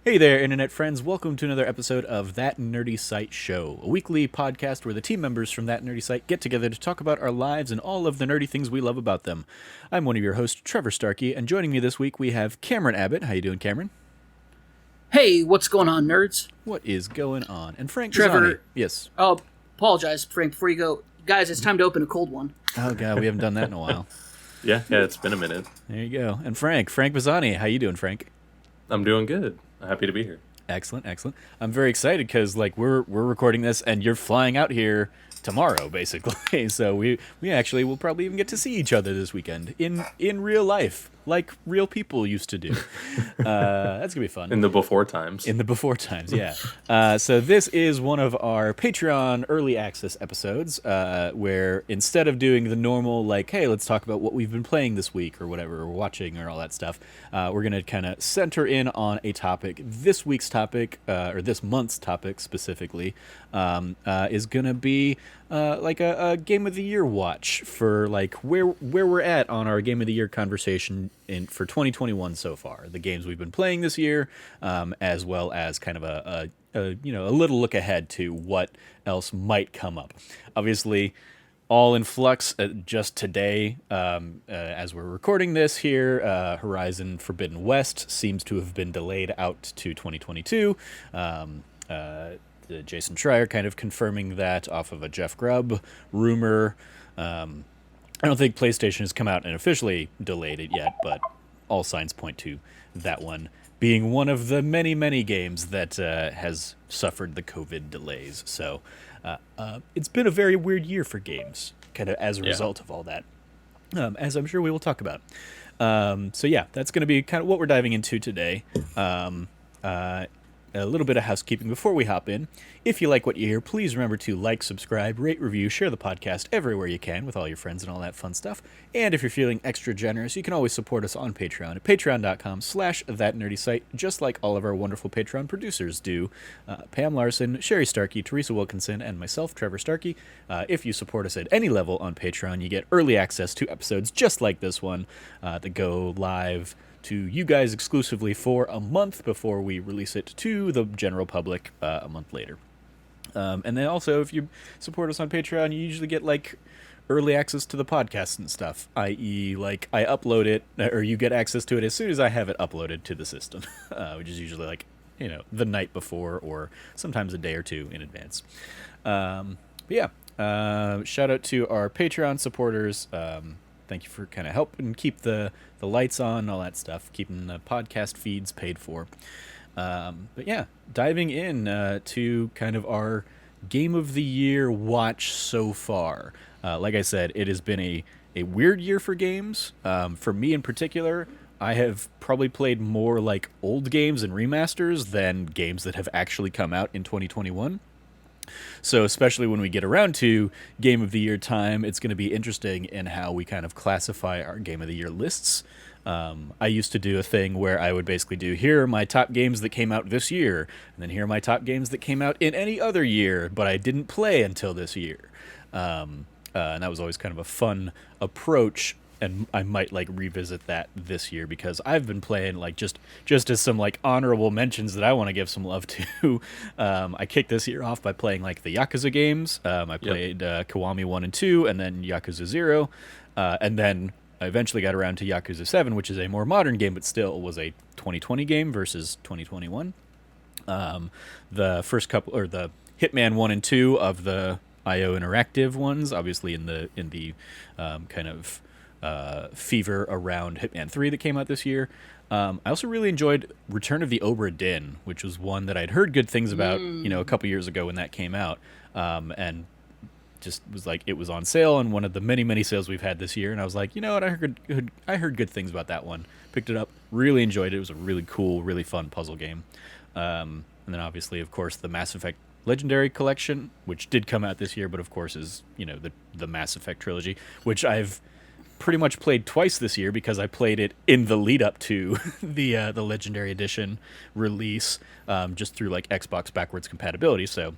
Hey there, Internet friends. Welcome to another episode of That Nerdy Site Show, a weekly podcast where the team members from That Nerdy Site get together to talk about our lives and all of the nerdy things we love about them. I'm one of your hosts, Trevor Starkey, and joining me this week we have Cameron Abbott. How you doing, Cameron? Hey, what's going on, nerds? What is going on? And Frank Trevor. Pisani. Yes. Oh, apologize, Frank, before you go. Guys, it's time to open a cold one. Oh, God, we haven't done that in a while. Yeah, it's been a minute. There you go. And Frank Pisani. How you doing, Frank? I'm doing good. Happy to be here. Excellent. I'm very excited because we're recording this and you're flying out here tomorrow, basically. So we actually will probably even get to see each other this weekend in real life, like real people used to do. That's gonna be fun. In the before times. In the before times, yeah. So this is one of our Patreon early access episodes, where instead of doing the normal, like, hey, let's talk about what we've been playing this week or whatever, or watching or all that stuff, we're going to kind of center in on a topic. This week's topic, or this month's topic specifically, is going to be like a Game of the Year watch for like where we're at on our Game of the Year conversation for 2021 so far. The games we've been playing this year, as well as kind of a little look ahead to what else might come up. Obviously, all in flux just today, as we're recording this here. Horizon Forbidden West seems to have been delayed out to 2022. Jason Schreier kind of confirming that off of a Jeff Grubb rumor. I don't think PlayStation has come out and officially delayed it yet, but all signs point to that one being one of the many, many games that has suffered the COVID delays. So it's been a very weird year for games, kind of as a result of all that, as I'm sure we will talk about. So yeah, that's going to be kind of what we're diving into today. A little bit of housekeeping before we hop in. If you like what you hear, please remember to like, subscribe, rate, review, share the podcast everywhere you can with all your friends and all that fun stuff. And if you're feeling extra generous, you can always support us on Patreon at patreon.com/thatnerdysite, just like all of our wonderful Patreon producers do. Pam Larson, Sherry Starkey, Teresa Wilkinson, and myself, Trevor Starkey. If you support us at any level on Patreon, you get early access to episodes just like this one that go live to you guys exclusively for a month before we release it to the general public a month later. And then also, if you support us on Patreon, you usually get like early access to the podcast and stuff, i.e. like I upload it, or you get access to it as soon as I have it uploaded to the system, which is usually like, the night before or sometimes a day or two in advance. But yeah, shout out to our Patreon supporters. Thank you for kind of helping keep the lights on, all that stuff, keeping the podcast feeds paid for. But yeah, diving in to kind of our Game of the Year watch so far. Like I said, it has been a weird year for games. For me in particular, I have probably played more like old games and remasters than games that have actually come out in 2021. So especially when we get around to Game of the Year time, it's going to be interesting in how we kind of classify our Game of the Year lists. I used to do a thing where I would basically do, here are my top games that came out this year, and then here are my top games that came out in any other year, but I didn't play until this year. And that was always kind of a fun approach, and I might like revisit that this year because I've been playing like just as some like honorable mentions that I want to give some love to. I kicked this year off by playing like the Yakuza games. I played Kiwami 1 and 2 and then Yakuza 0. And then I eventually got around to Yakuza 7, which is a more modern game, but still was a 2020 game versus 2021. The first couple, or the Hitman 1 and 2 of the IO Interactive ones, obviously in the kind of fever around Hitman 3 that came out this year. I also really enjoyed Return of the Obra Dinn, which was one that I'd heard good things about, a couple years ago when that came out, and just was like, it was on sale on one of the many, many sales we've had this year, and I was like, you know what, I heard good things about that one. Picked it up, really enjoyed it. It was a really cool, really fun puzzle game. And then obviously, of course, the Mass Effect Legendary Collection, which did come out this year, but of course is, the Mass Effect trilogy, which I've pretty much played twice this year because I played it in the lead up to the Legendary Edition release, just through like Xbox backwards compatibility. So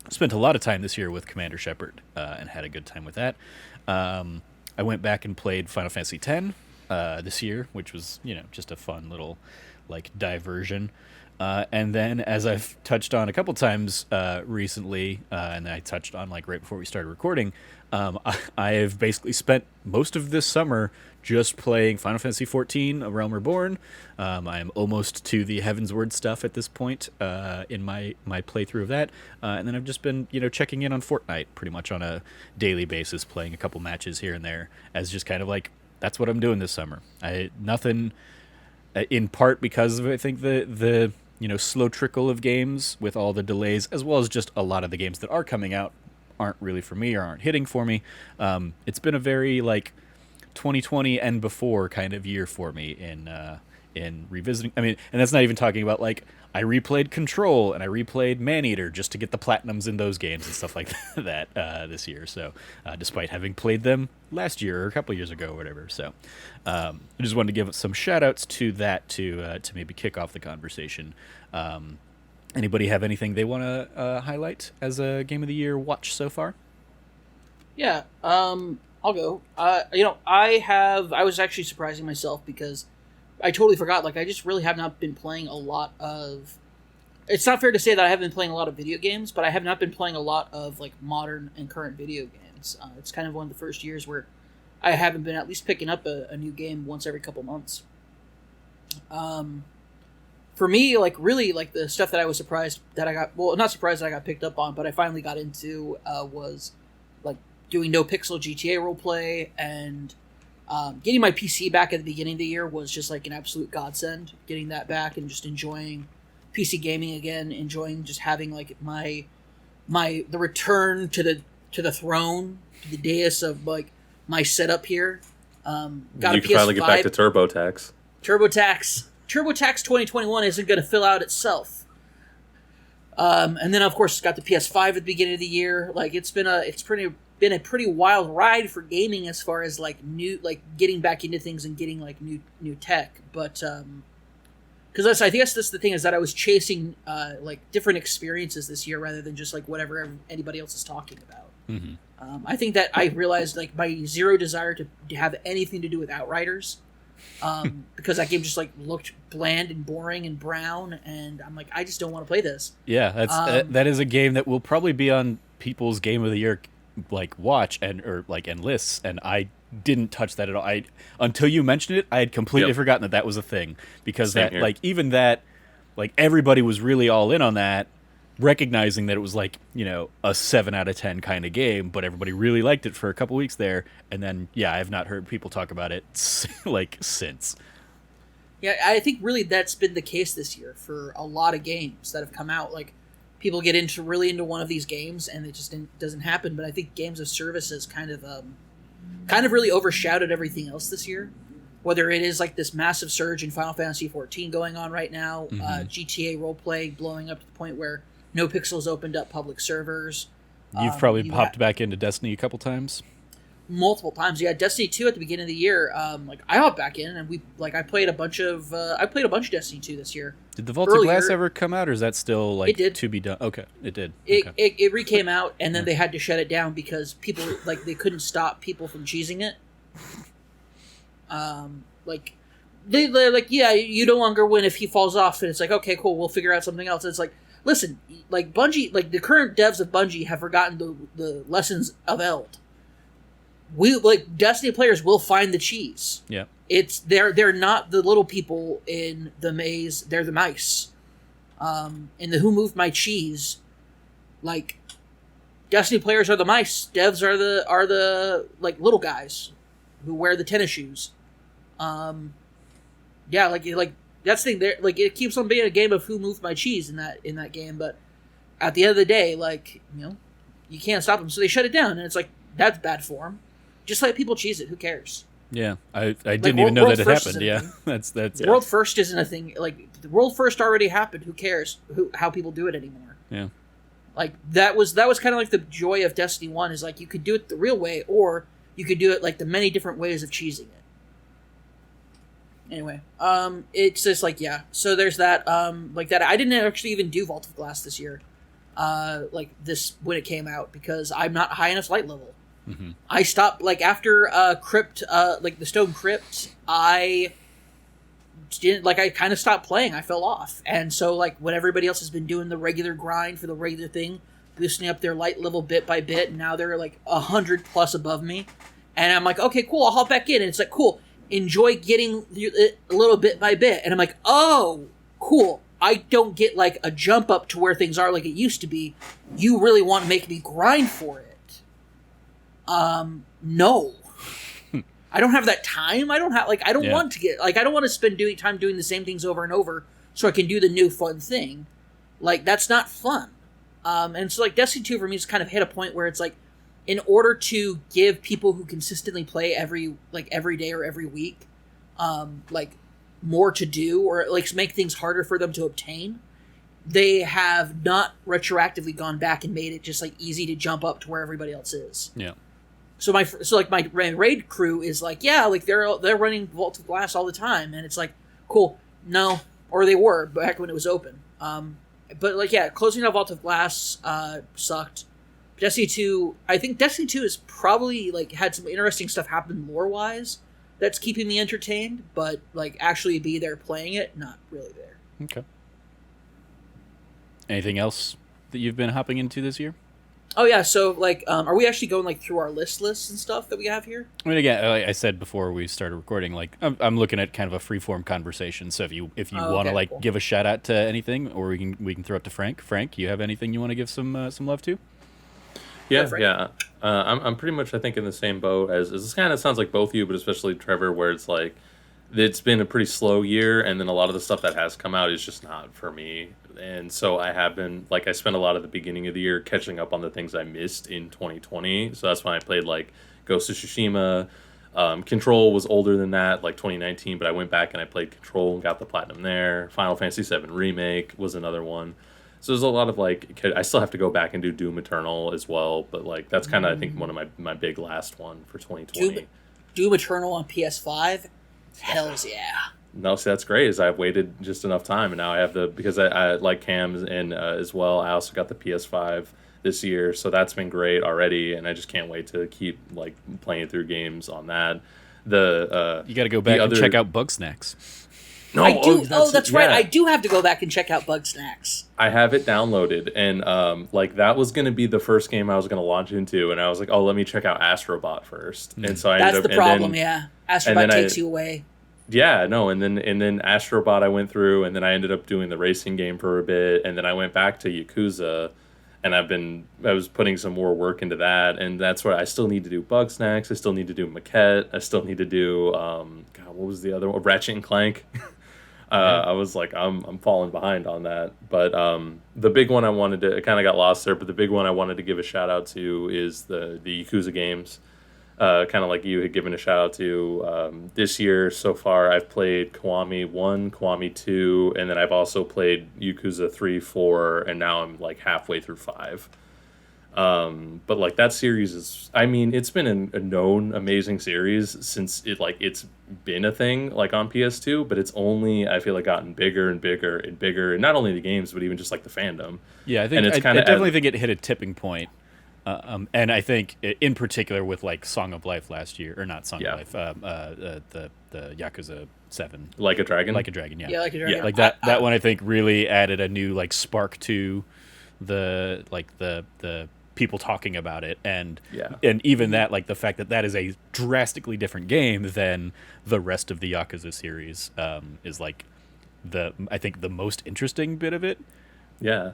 spent a lot of time this year with Commander Shepard and had a good time with that. I went back and played Final Fantasy X this year, which was just a fun little like diversion. And then, as I've touched on a couple times recently, and I touched on like right before we started recording, I have basically spent most of this summer just playing Final Fantasy XIV: A Realm Reborn. I am almost to the Heavensward stuff at this point in my playthrough of that, and then I've just been checking in on Fortnite pretty much on a daily basis, playing a couple matches here and there as just kind of like that's what I'm doing this summer. Nothing. In part because of I think the slow trickle of games with all the delays, as well as just a lot of the games that are coming out aren't really for me or aren't hitting for me. It's been a very like 2020 and before kind of year for me in revisiting. I mean, and that's not even talking about like I replayed Control and I replayed Maneater just to get the platinums in those games and stuff like that this year. So despite having played them last year or a couple years ago or whatever. So I just wanted to give some shout outs to that to maybe kick off the conversation. Anybody have anything they want to highlight as a Game of the Year watch so far? Yeah, I'll go. I was actually surprising myself because I totally forgot. Like, I just really have not been playing a lot of. It's not fair to say that I haven't been playing a lot of video games, but I have not been playing a lot of like modern and current video games. It's kind of one of the first years where I haven't been at least picking up a new game once every couple months. For me, like really, like the stuff that I was surprised that I got. Well, not surprised that I got picked up on, but I finally got into was like doing no pixel GTA roleplay and. Getting my PC back at the beginning of the year was just like an absolute godsend. Getting that back and just enjoying PC gaming again, enjoying just having like the return to the throne, to the dais of like my setup here. Got you a can PS5. finally get back to TurboTax. TurboTax 2021 isn't going to fill out itself. And then of course it's got the PS5 at the beginning of the year. Like it's been a pretty wild ride for gaming as far as like new like getting back into things and getting like new tech. But because I guess that's the thing is that I was chasing like different experiences this year rather than just like whatever anybody else is talking about. Mm-hmm. I think that I realized like my zero desire to have anything to do with Outriders. Because that game just like looked bland and boring and brown, and I'm like, I just don't want to play this. Yeah, that is a game that will probably be on people's Game of the Year like watch and lists, and I didn't touch that at all. Until you mentioned it, I had completely forgotten that was a thing because Same that here. like even that like everybody was really all in on that, recognizing that it was like a 7 out of 10 kind of game, but everybody really liked it for a couple weeks there, and then I have not heard people talk about it like since. Yeah, I think really that's been the case this year for a lot of games that have come out. Like people get really into one of these games and it just doesn't happen. But I think games of service has kind of really overshadowed everything else this year. Whether it is like this massive surge in Final Fantasy XIV going on right now, GTA roleplay blowing up to the point where No Pixels opened up public servers. You've probably popped back into Destiny a couple times. Multiple times, yeah. Destiny 2 at the beginning of the year, like I hopped back in and I played a bunch of Destiny 2 this year. Did the Vault of Glass ever come out, or is that still like to be done? Okay, it did. It re-came out, and then they had to shut it down because people like they couldn't stop people from cheesing it. Like they're like, yeah, you no longer win if he falls off, and it's like, okay, cool, we'll figure out something else. And it's like, listen, like Bungie, like the current devs of Bungie have forgotten the lessons of Eld. We like Destiny players will find the cheese. Yeah, they're not the little people in the maze; they're the mice. In the Who Moved My Cheese, like Destiny players are the mice. Devs are the like little guys who wear the tennis shoes. Yeah, like that's the thing. There, like it keeps on being a game of Who Moved My Cheese in that game, but at the end of the day, like you can't stop them, so they shut it down, and it's like that's bad form. Just let people cheese it. Who cares? Yeah, I didn't even know that it happened. Yeah, that's World First isn't a thing. Like the World First already happened. Who cares how people do it anymore? Yeah, like that was kind of like the joy of Destiny 1 is like you could do it the real way, or you could do it like the many different ways of cheesing it. Anyway, it's just like so there's that like that. I didn't actually even do Vault of Glass this year, like this when it came out because I'm not high enough light level. Mm-hmm. I stopped like after Crypt, like the Stone Crypt. I didn't like. I kind of stopped playing. I fell off, and so like when everybody else has been doing the regular grind for the regular thing, boosting up their light level bit by bit, and now they're like 100+ above me, and I'm like, okay, cool, I'll hop back in, and it's like, cool, enjoy getting a little bit by bit, and I'm like, oh, cool. I don't get like a jump up to where things are like it used to be. You really want to make me grind for it? No. I don't have that time. I don't have I don't want to get I don't want to spend time doing the same things over and over so I can do the new fun thing. Like that's not fun. And so like Destiny 2 for me has kind of hit a point where it's like, in order to give people who consistently play every day or every week, like more to do, or like make things harder for them to obtain, they have not retroactively gone back and made it just like easy to jump up to where everybody else is. Yeah. So my raid crew is like, yeah, like they're running Vault of Glass all the time, and it's like, cool. No, or they were back when it was open. But like, yeah, closing out Vault of Glass sucked. Destiny 2, I think Destiny 2 has probably like had some interesting stuff happen lore wise that's keeping me entertained, but like actually be there playing it, not really there. Okay. Anything else that you've been hopping into this year? Oh yeah, so like, are we actually going like through our lists and stuff that we have here? I mean, again, like I said before we started recording, like I'm looking at kind of a free-form conversation. So if you want to like give a shout out to anything, or we can throw it to Frank. Frank, you have anything you want to give some love to? Yeah. I'm pretty much, I think, in the same boat as this kind of sounds like both of you, but especially Trevor, where it's like it's been a pretty slow year, and then a lot of the stuff that has come out is just not for me. And so I have been, like, I spent a lot of the beginning of the year catching up on the things I missed in 2020. So that's when I played, like, Ghost of Tsushima. Control was older than that, like 2019, but I went back and I played Control and got the platinum there. Final Fantasy VII Remake was another one. So there's a lot of, like, I still have to go back and do Doom Eternal as well, but, like, that's kind of, I think, one of my big last one for 2020. Doom Eternal on PS5? Hells yeah. No, see, that's great, is I've waited just enough time, and now I have because I like Cam's, and as well, I also got the PS5 this year, so that's been great already, and I just can't wait to keep, like, playing through games on that. You got to go back and check out Bugsnax. No, I do. That's right. I do have to go back and check out Bugsnax. I have it downloaded, and like that was going to be the first game I was going to launch into, and I was like, oh, let me check out Astrobot first. And so I ended up. That's the problem, yeah. Astrobot takes you away. Yeah, no, and then Astrobot I went through, and then I ended up doing the racing game for a bit, and then I went back to Yakuza, and I was putting some more work into that, and that's where I still need to do Bugsnax, I still need to do Maquette, I still need to do what was the other one? Ratchet and Clank. I was like, I'm falling behind on that, but the big one I kind of got lost there, but the big one I wanted to give a shout out to is the Yakuza games. Kind of like you had given a shout out to this year so far. I've played Kiwami 1, Kiwami 2, and then I've also played Yakuza 3, 4, and now I'm like halfway through 5. But like that series is, I mean, it's been a known amazing series since it's been a thing like on PS2, but it's only, I feel like, gotten bigger and bigger and bigger, and not only the games but even just like the fandom. Yeah, I think I definitely think it hit a tipping point. And I think in particular with like Song of Life last year, or not Song of Life, the Yakuza 7, Like a Dragon, yeah, yeah, Like a Dragon, like that one I think really added a new like spark to the people talking about it, and even that, like the fact that is a drastically different game than the rest of the Yakuza series is like I think the most interesting bit of it. Yeah.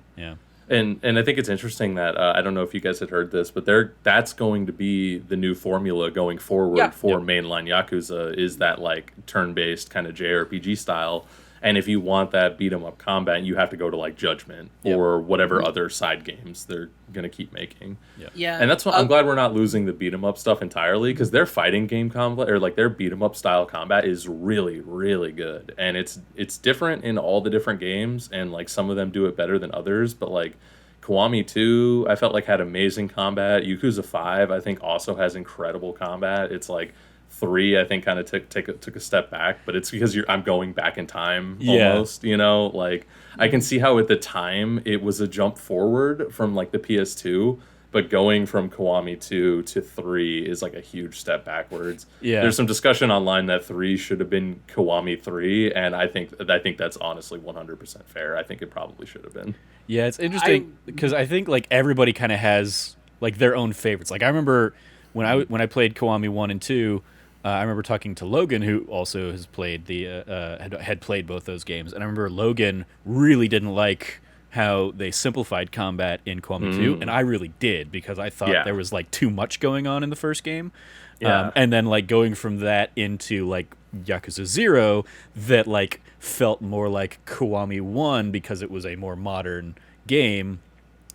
And I think it's interesting that I don't know if you guys had heard this, but that's going to be the new formula going forward for mainline Yakuza, is that like turn-based kind of JRPG style. And if you want that beat 'em up combat, you have to go to like Judgment or whatever other side games they're gonna keep making. Yeah. And that's why I'm glad we're not losing the beat 'em up stuff entirely, because their fighting game combat, or like their beat 'em up style combat, is really, really good. And it's different in all the different games, and like some of them do it better than others. But like Kiwami 2, I felt like had amazing combat. Yakuza 5, I think, also has incredible combat. It's like 3, I think, kind of took a step back, but it's because I'm going back in time almost, you know? Like, I can see how at the time it was a jump forward from, like, the PS2, but going from Kiwami 2 to 3 is like a huge step backwards. Yeah. There's some discussion online that 3 should have been Kiwami 3, and I think that's honestly 100% fair. I think it probably should have been. Yeah, it's interesting because I think like everybody kind of has like their own favorites. Like I remember when I played Kiwami 1 and 2, I remember talking to Logan, who also has played had played both those games, and I remember Logan really didn't like how they simplified combat in Kiwami 2, and I really did, because I thought there was like too much going on in the first game. Yeah. And then like going from that into like Yakuza 0 that like felt more like Kiwami 1 because it was a more modern game.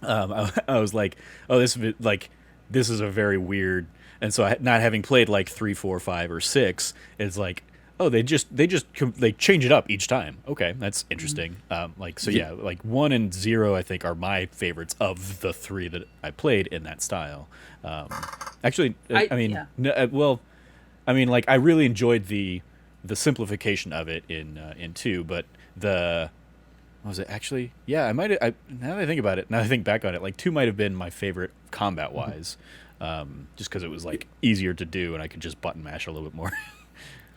I was like, oh, this is a very weird. And so not having played like 3, 4, 5, or 6, it's like, oh, they change it up each time. Okay, that's interesting. Like 1 and 0, I think, are my favorites of the 3 that I played in that style. Actually, I really enjoyed the simplification of it in 2, but what was it actually? Yeah, now that I think about it, now that I think back on it, like 2 might have been my favorite combat wise, just because it was like easier to do and I could just button mash a little bit more.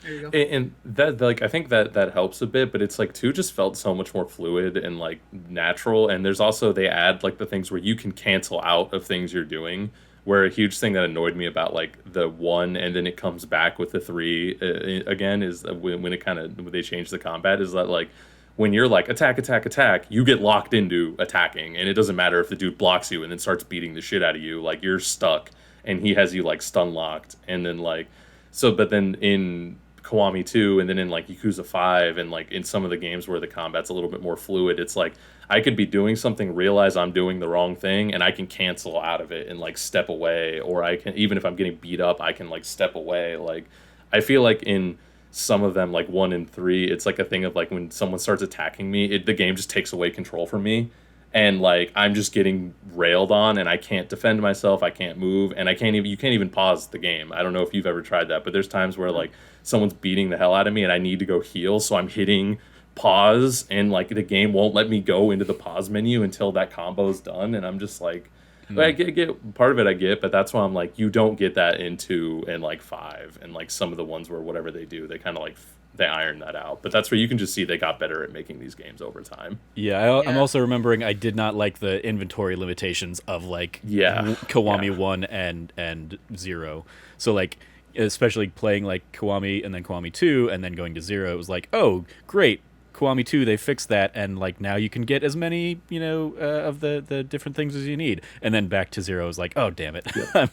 There you go. And that, like, I think that helps a bit, but it's like 2 just felt so much more fluid and like natural. And there's also, they add like the things where you can cancel out of things you're doing. Where a huge thing that annoyed me about like the 1 and then it comes back with the 3 again is when they change the combat, is that like when you're like attack, you get locked into attacking, and it doesn't matter if the dude blocks you and then starts beating the shit out of you, like you're stuck and he has you like stun locked. And then like, so, but then in Kiwami 2 and then in like Yakuza 5 and like in some of the games where the combat's a little bit more fluid, it's like I could be doing something, realize I'm doing the wrong thing, and I can cancel out of it and like step away, or I can, even if I'm getting beat up, I can like step away. Like I feel like in some of them, like 1 and 3, it's like a thing of like when someone starts attacking me, the game just takes away control from me, and like I'm just getting railed on and I can't defend myself, I can't move, and you can't even pause the game. I don't know if you've ever tried that, but there's times where like someone's beating the hell out of me and I need to go heal, so I'm hitting pause and like the game won't let me go into the pause menu until that combo's done, and I'm just like, I get part of it, I get, but that's why I'm like, you don't get that in 2 and like 5 and like some of the ones where whatever they do, they kind of like they iron that out. But that's where you can just see they got better at making these games over time. I'm also remembering I did not like the inventory limitations of like Kiwami 1 and 0. So like especially playing like Kiwami and then Kiwami 2 and then going to 0, it was like, oh great, Kiwami 2 they fixed that, and like now you can get as many of the different things as you need, and then back to 0 is like, oh damn it,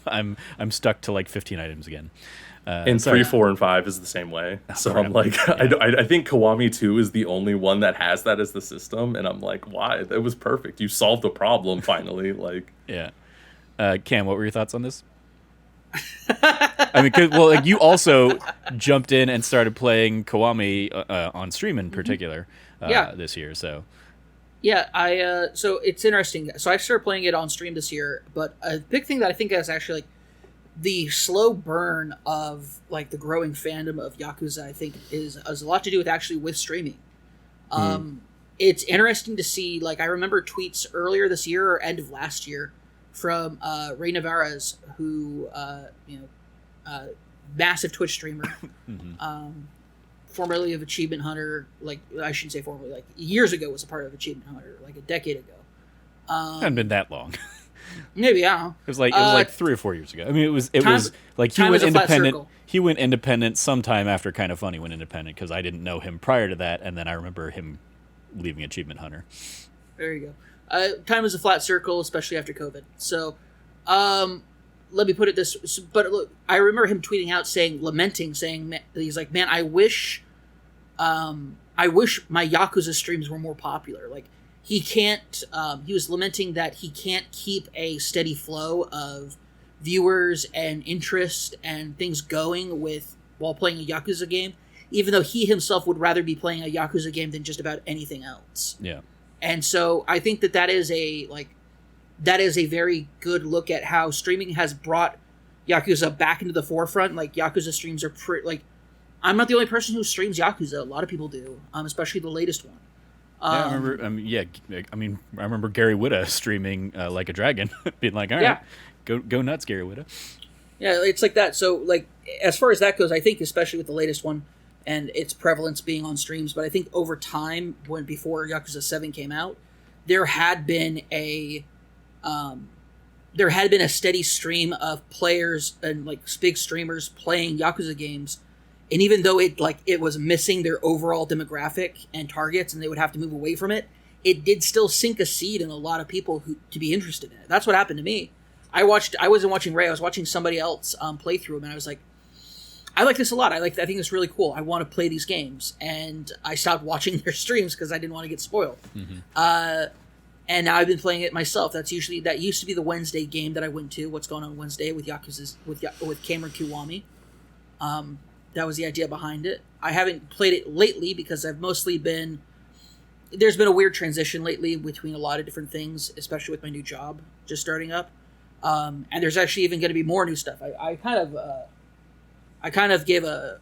I'm stuck to like 15 items again. And 3, 4, and 5 is the same way. So I'm like, I think Kiwami 2 is the only one that has that as the system, and I'm like, why? It was perfect. You solved the problem finally. Like, Cam, what were your thoughts on this? I mean, like you also jumped in and started playing Kiwami on stream in particular this year. So so it's interesting. So I started playing it on stream this year, but a big thing that I think is actually like the slow burn of like the growing fandom of Yakuza, I think is a lot to do with actually with streaming. It's interesting to see, like I remember tweets earlier this year or end of last year from Ray Navarez, who massive Twitch streamer, formerly of Achievement Hunter, like I shouldn't say formerly, like years ago was a part of Achievement Hunter, like a decade ago. Hadn't been that long. Maybe, I don't know. It was like 3 or 4 years ago. I mean, it was like he went independent. He went independent sometime after Kind of Funny went independent, because I didn't know him prior to that, and then I remember him leaving Achievement Hunter. There you go. Time is a flat circle, especially after COVID. So, let me put it this. But look, I remember him tweeting out, lamenting, saying he's like, man, I wish my Yakuza streams were more popular. Like he can't. He was lamenting that he can't keep a steady flow of viewers and interest and things going while playing a Yakuza game, even though he himself would rather be playing a Yakuza game than just about anything else. Yeah. And so I think that is a very good look at how streaming has brought Yakuza back into the forefront. Like Yakuza streams are I'm not the only person who streams Yakuza. A lot of people do, especially the latest one. Yeah, I remember. I remember Gary Whitta streaming like a dragon, being like, "All right, go nuts, Gary Whitta." Yeah, it's like that. So, like, as far as that goes, I think especially with the latest one and its prevalence being on streams, but I think over time, before Yakuza 7 came out, there had been a steady stream of players and like big streamers playing Yakuza games. And even though it was missing their overall demographic and targets, and they would have to move away from it, it did still sink a seed in a lot of people to be interested in it. That's what happened to me. I wasn't watching Ray. I was watching somebody else play through them, and I was like, I like this a lot. I think it's really cool. I want to play these games, and I stopped watching their streams because I didn't want to get spoiled. Mm-hmm. And now I've been playing it myself. That used to be the Wednesday game that I went to. What's Going On Wednesday with with Cameron Kiwami. That was the idea behind it. I haven't played it lately because I've mostly been... There's been a weird transition lately between a lot of different things, especially with my new job just starting up. And there's actually even going to be more new stuff. I kind of gave a...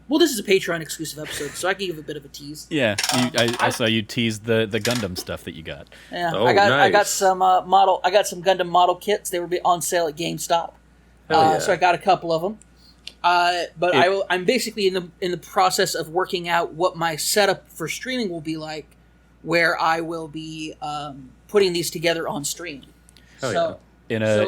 Well, this is a Patreon exclusive episode, so I can give a bit of a tease. Yeah, I saw you tease the Gundam stuff that you got. Yeah, oh, I got nice. some Gundam model kits. They were on sale at GameStop, so I got a couple of them. I'm basically in the process of working out what my setup for streaming will be like, where I will be putting these together on stream. In a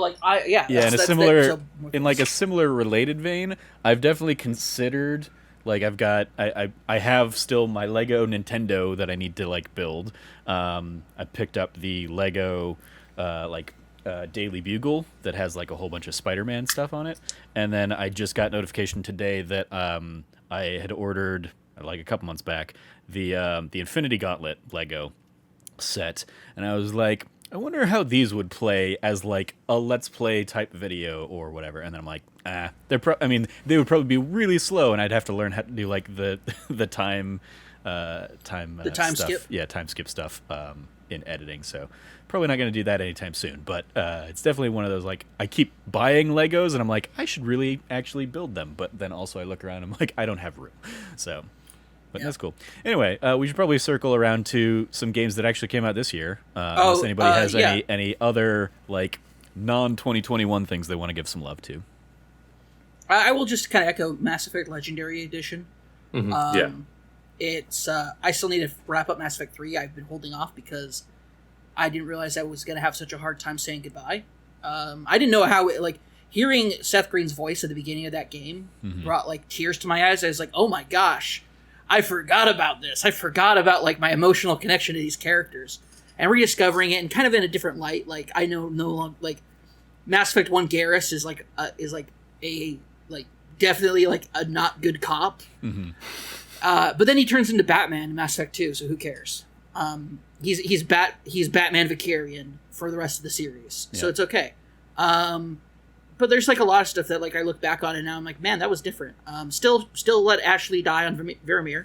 similar related vein, I've definitely considered, like, I have still my Lego Nintendo that I need to like build. I picked up the Lego Daily Bugle that has like a whole bunch of Spider-Man stuff on it, and then I just got notification today that I had ordered like a couple months back the Infinity Gauntlet Lego set, and I was like, I wonder how these would play as like a Let's Play type video or whatever. And then I'm like, they would probably be really slow, and I'd have to learn how to do like the time time stuff. skip. Yeah, time skip stuff in editing. So probably not going to do that anytime soon. But it's definitely one of those, like, I keep buying Legos, and I'm like, I should really actually build them. But then also I look around, and I'm like, I don't have room. So. But that's cool. Anyway, we should probably circle around to some games that actually came out this year. Unless anybody has any other like non-2021 things they want to give some love to. I will just kind of echo Mass Effect Legendary Edition. Mm-hmm. It's I still need to wrap up Mass Effect 3. I've been holding off because I didn't realize I was going to have such a hard time saying goodbye. I didn't know how hearing Seth Green's voice at the beginning of that game brought like tears to my eyes. I was like, oh my gosh. I forgot about this. I forgot about like my emotional connection to these characters, and rediscovering it and kind of in a different light. Like I know no longer like Mass Effect 1 Garrus is definitely like a not good cop. Mm-hmm. But then he turns into Batman in Mass Effect 2, so who cares? He's Batman Vicarian for the rest of the series, so it's okay. But there's like a lot of stuff that like I look back on and now I'm like, man, that was different. Still let Ashley die on Veramir.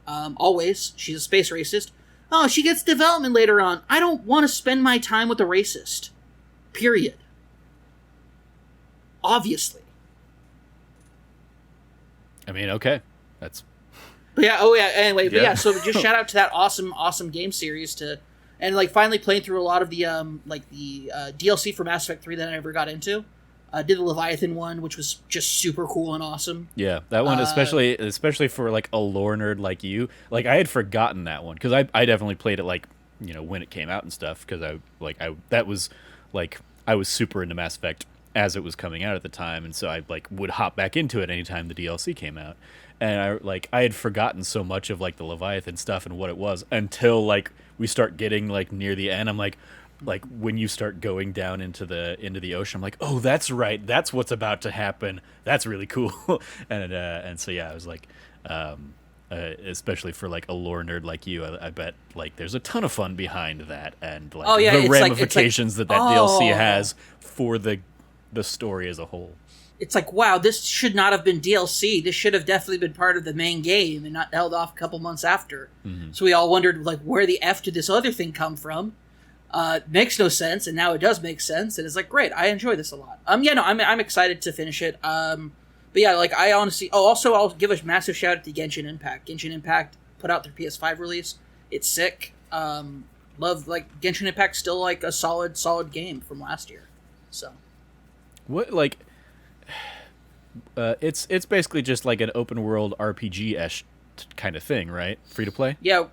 Always. She's a space racist. Oh, she gets development later on. I don't want to spend my time with a racist. Period. Obviously. I mean, okay. That's... But yeah, anyway, but yeah, so just shout out to that awesome game series and like finally playing through a lot of the DLC for Mass Effect 3 that I never got into. Did the Leviathan one, which was just super cool and awesome. Yeah, that one especially for like a lore nerd like you. Like I had forgotten that one because I definitely played it like, when it came out and stuff, because I was super into Mass Effect as it was coming out at the time, and so I like would hop back into it anytime the DLC came out. And I had forgotten so much of like the Leviathan stuff and what it was until like we start getting like near the end. I'm like when you start going down into the ocean, I'm like, oh, that's right, that's what's about to happen. That's really cool. and so yeah, I was like, especially for like a lore nerd like you, I bet like there's a ton of fun behind that, and like the ramifications that DLC has for the story as a whole. It's like, wow, this should not have been DLC. This should have definitely been part of the main game and not held off a couple months after. Mm-hmm. So we all wondered like, where the F did this other thing come from? Makes no sense, and now it does make sense, and it's like, great, I enjoy this a lot. I'm excited to finish it. But yeah, like I honestly, also I'll give a massive shout out to Genshin Impact. Genshin Impact put out their PS5 release. It's sick. Love like Genshin Impact, still like a solid game from last year. So What like it's basically just like an open world RPG-ish kind of thing, right? Free to play? yeah,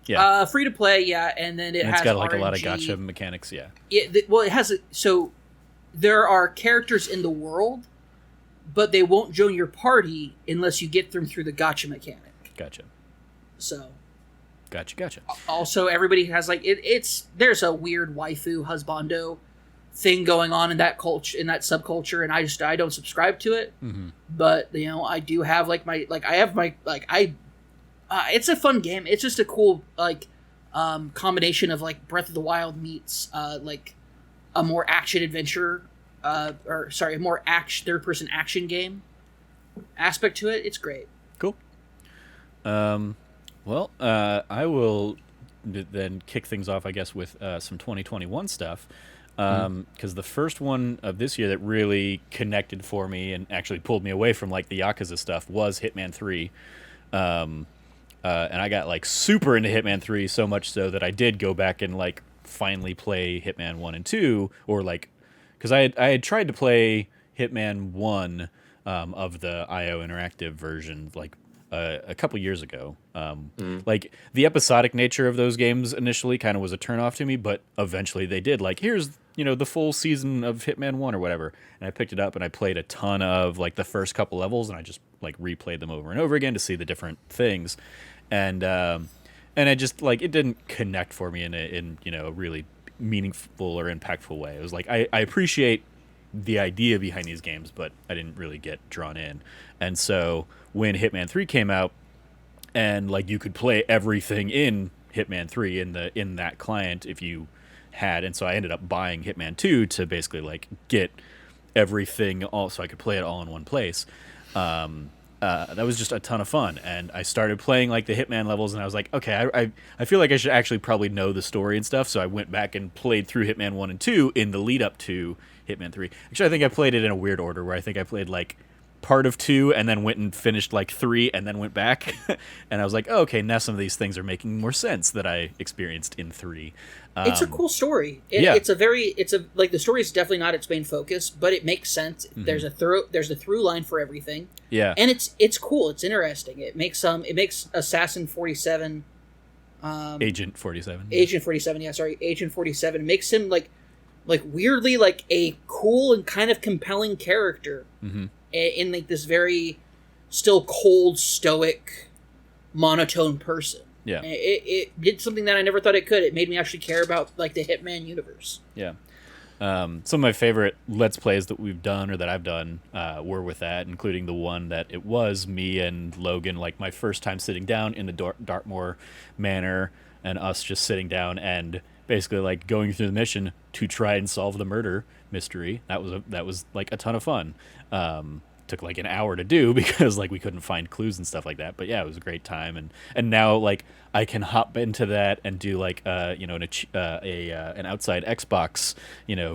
Yeah. free to play, yeah, and then it And has it's got like RNG. a lot of gotcha mechanics, yeah. Well, it has so there are characters in the world, but they won't join your party unless you get them through the gotcha mechanic. Gotcha. So Gotcha. also everybody has like it's there's a weird waifu husbando thing going on in that culture, in that subculture, and I don't subscribe to it. Mm-hmm. But I do have like my like I have my like I it's a fun game. It's just a cool like combination of like Breath of the Wild meets like a more action adventure or sorry, a more action third person action game aspect to it. It's great. Cool. Well, I will then kick things off, I guess, with some 2021 stuff. Because the first one of this year that really connected for me and actually pulled me away from like the Yakuza stuff was Hitman 3. And I got like super into Hitman 3, so much so that I did go back and like finally play Hitman 1 and 2, or like, because I had tried to play Hitman 1 of the IO Interactive version like a couple years ago. Like the episodic nature of those games initially kind of was a turnoff to me, but eventually they did. Like, here's the full season of Hitman 1 or whatever, and I picked it up and I played a ton of like the first couple levels, and I just like replayed them over and over again to see the different things, and I just like it didn't connect for me in a really meaningful or impactful way. It was like I appreciate the idea behind these games, but I didn't really get drawn in. And so when Hitman 3 came out, and like you could play everything in Hitman 3 in that client if you had, and so I ended up buying Hitman 2 to basically like get everything all so I could play it all in one place. That was just a ton of fun, and I started playing like the Hitman levels, and I was like, okay, I feel like I should actually probably know the story and stuff, so I went back and played through Hitman 1 and 2 in the lead up to Hitman 3. Actually, I think I played it in a weird order, where I think I played like part of 2 and then went and finished like 3 and then went back. And I was like, oh, okay, now some of these things are making more sense that I experienced in 3. It's a cool story. Yeah. It's a like the story is definitely not its main focus, but it makes sense. Mm-hmm. There's a through line for everything. Yeah. And it's cool. It's interesting. It makes Assassin 47 Agent 47. Agent 47, yeah, sorry. Agent 47 makes him like weirdly like a cool and kind of compelling character. Mm-hmm. In like this very still cold, stoic, monotone person. Yeah. It did something that I never thought it could. It made me actually care about like the Hitman universe. Yeah. Some of my favorite Let's Plays that we've done or that I've done were with that, including the one that it was me and Logan, like my first time sitting down in the Dartmoor Manor, and us just sitting down and basically like going through the mission to try and solve the murder mystery. That was like a ton of fun. Took like an hour to do because like we couldn't find clues and stuff like that. But yeah, it was a great time, and now like I can hop into that and do like an outside Xbox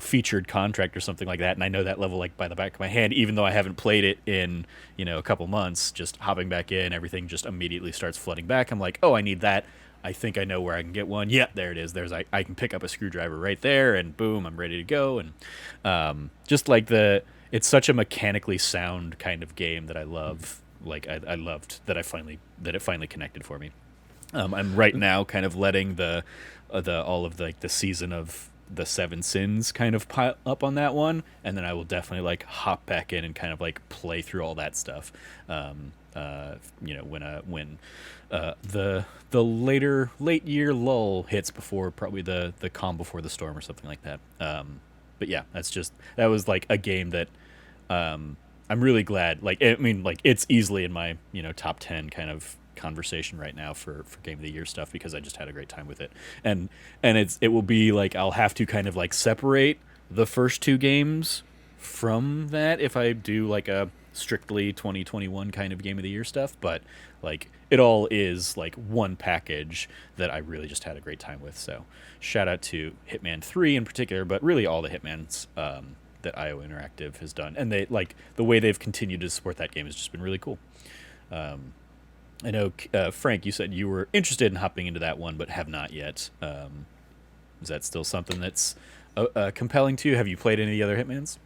featured contract or something like that, and I know that level like by the back of my hand, even though I haven't played it in a couple months. Just hopping back in, everything just immediately starts flooding back. I'm like, oh, I need that. I think I know where I can get one. Yeah, there it is. I can pick up a screwdriver right there, and boom, I'm ready to go. And just like it's such a mechanically sound kind of game that I love. Like I loved that it finally connected for me. I'm right now kind of letting the all of the season of the Seven Sins kind of pile up on that one, and then I will definitely like hop back in and kind of like play through all that stuff. When the late year lull hits before probably the calm before the storm or something like that. But yeah, that was like a game that I'm really glad. Like, I mean, like it's easily in my top 10 kind of conversation right now for game of the year stuff, because I just had a great time with it. And it will be like I'll have to kind of like separate the first 2 games from that if I do like a strictly 2021 kind of game of the year stuff, but like it all is like one package that I really just had a great time with. So shout out to Hitman 3 in particular, but really all the Hitmans that IO Interactive has done, and they like the way they've continued to support that game has just been really cool. I know, Frank, you said you were interested in hopping into that one, but have not yet. Is that still something that's compelling to you? Have you played any of the other Hitmans?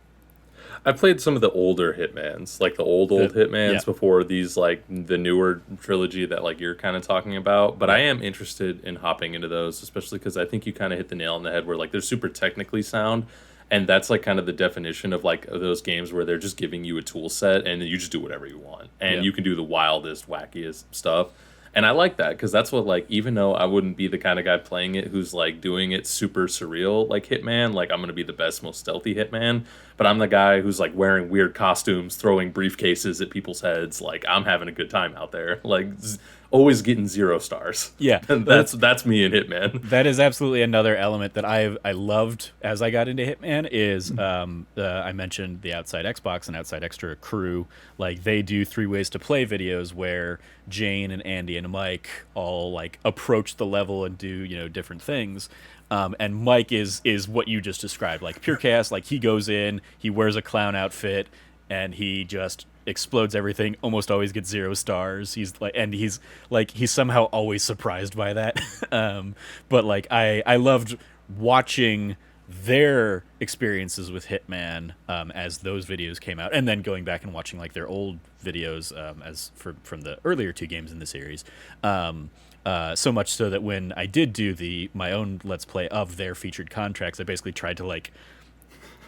I played some of the older Hitmans, like the old Hitmans Yeah. before these, like the newer trilogy that like you're kind of talking about. But I am interested in hopping into those, especially because I think you kind of hit the nail on the head where like they're super technically sound, and that's like kind of the definition of like those games where they're just giving you a tool set and you just do whatever you want, and Yeah. you can do the wildest, wackiest stuff. And I like that because that's what, like, even though I wouldn't be the kind of guy playing it who's like doing it super surreal like Hitman, like I'm gonna be the best, most stealthy Hitman, but I'm the guy who's like wearing weird costumes, throwing briefcases at people's heads. Like I'm having a good time out there, like always getting 0 stars. Yeah. And that's me in Hitman. That is absolutely another element that I loved as I got into Hitman is I mentioned the Outside Xbox and Outside Extra crew. Like they do 3 ways to play videos where Jane and Andy and Mike all like approach the level and do different things. And Mike is what you just described, like pure chaos. Like he goes in, he wears a clown outfit, and he just explodes everything. Almost always gets 0 stars. He's somehow always surprised by that. But like I loved watching their experiences with Hitman as those videos came out, and then going back and watching like their old videos from the earlier 2 games in the series. So much so that when I did do my own Let's Play of their featured contracts, I basically tried to like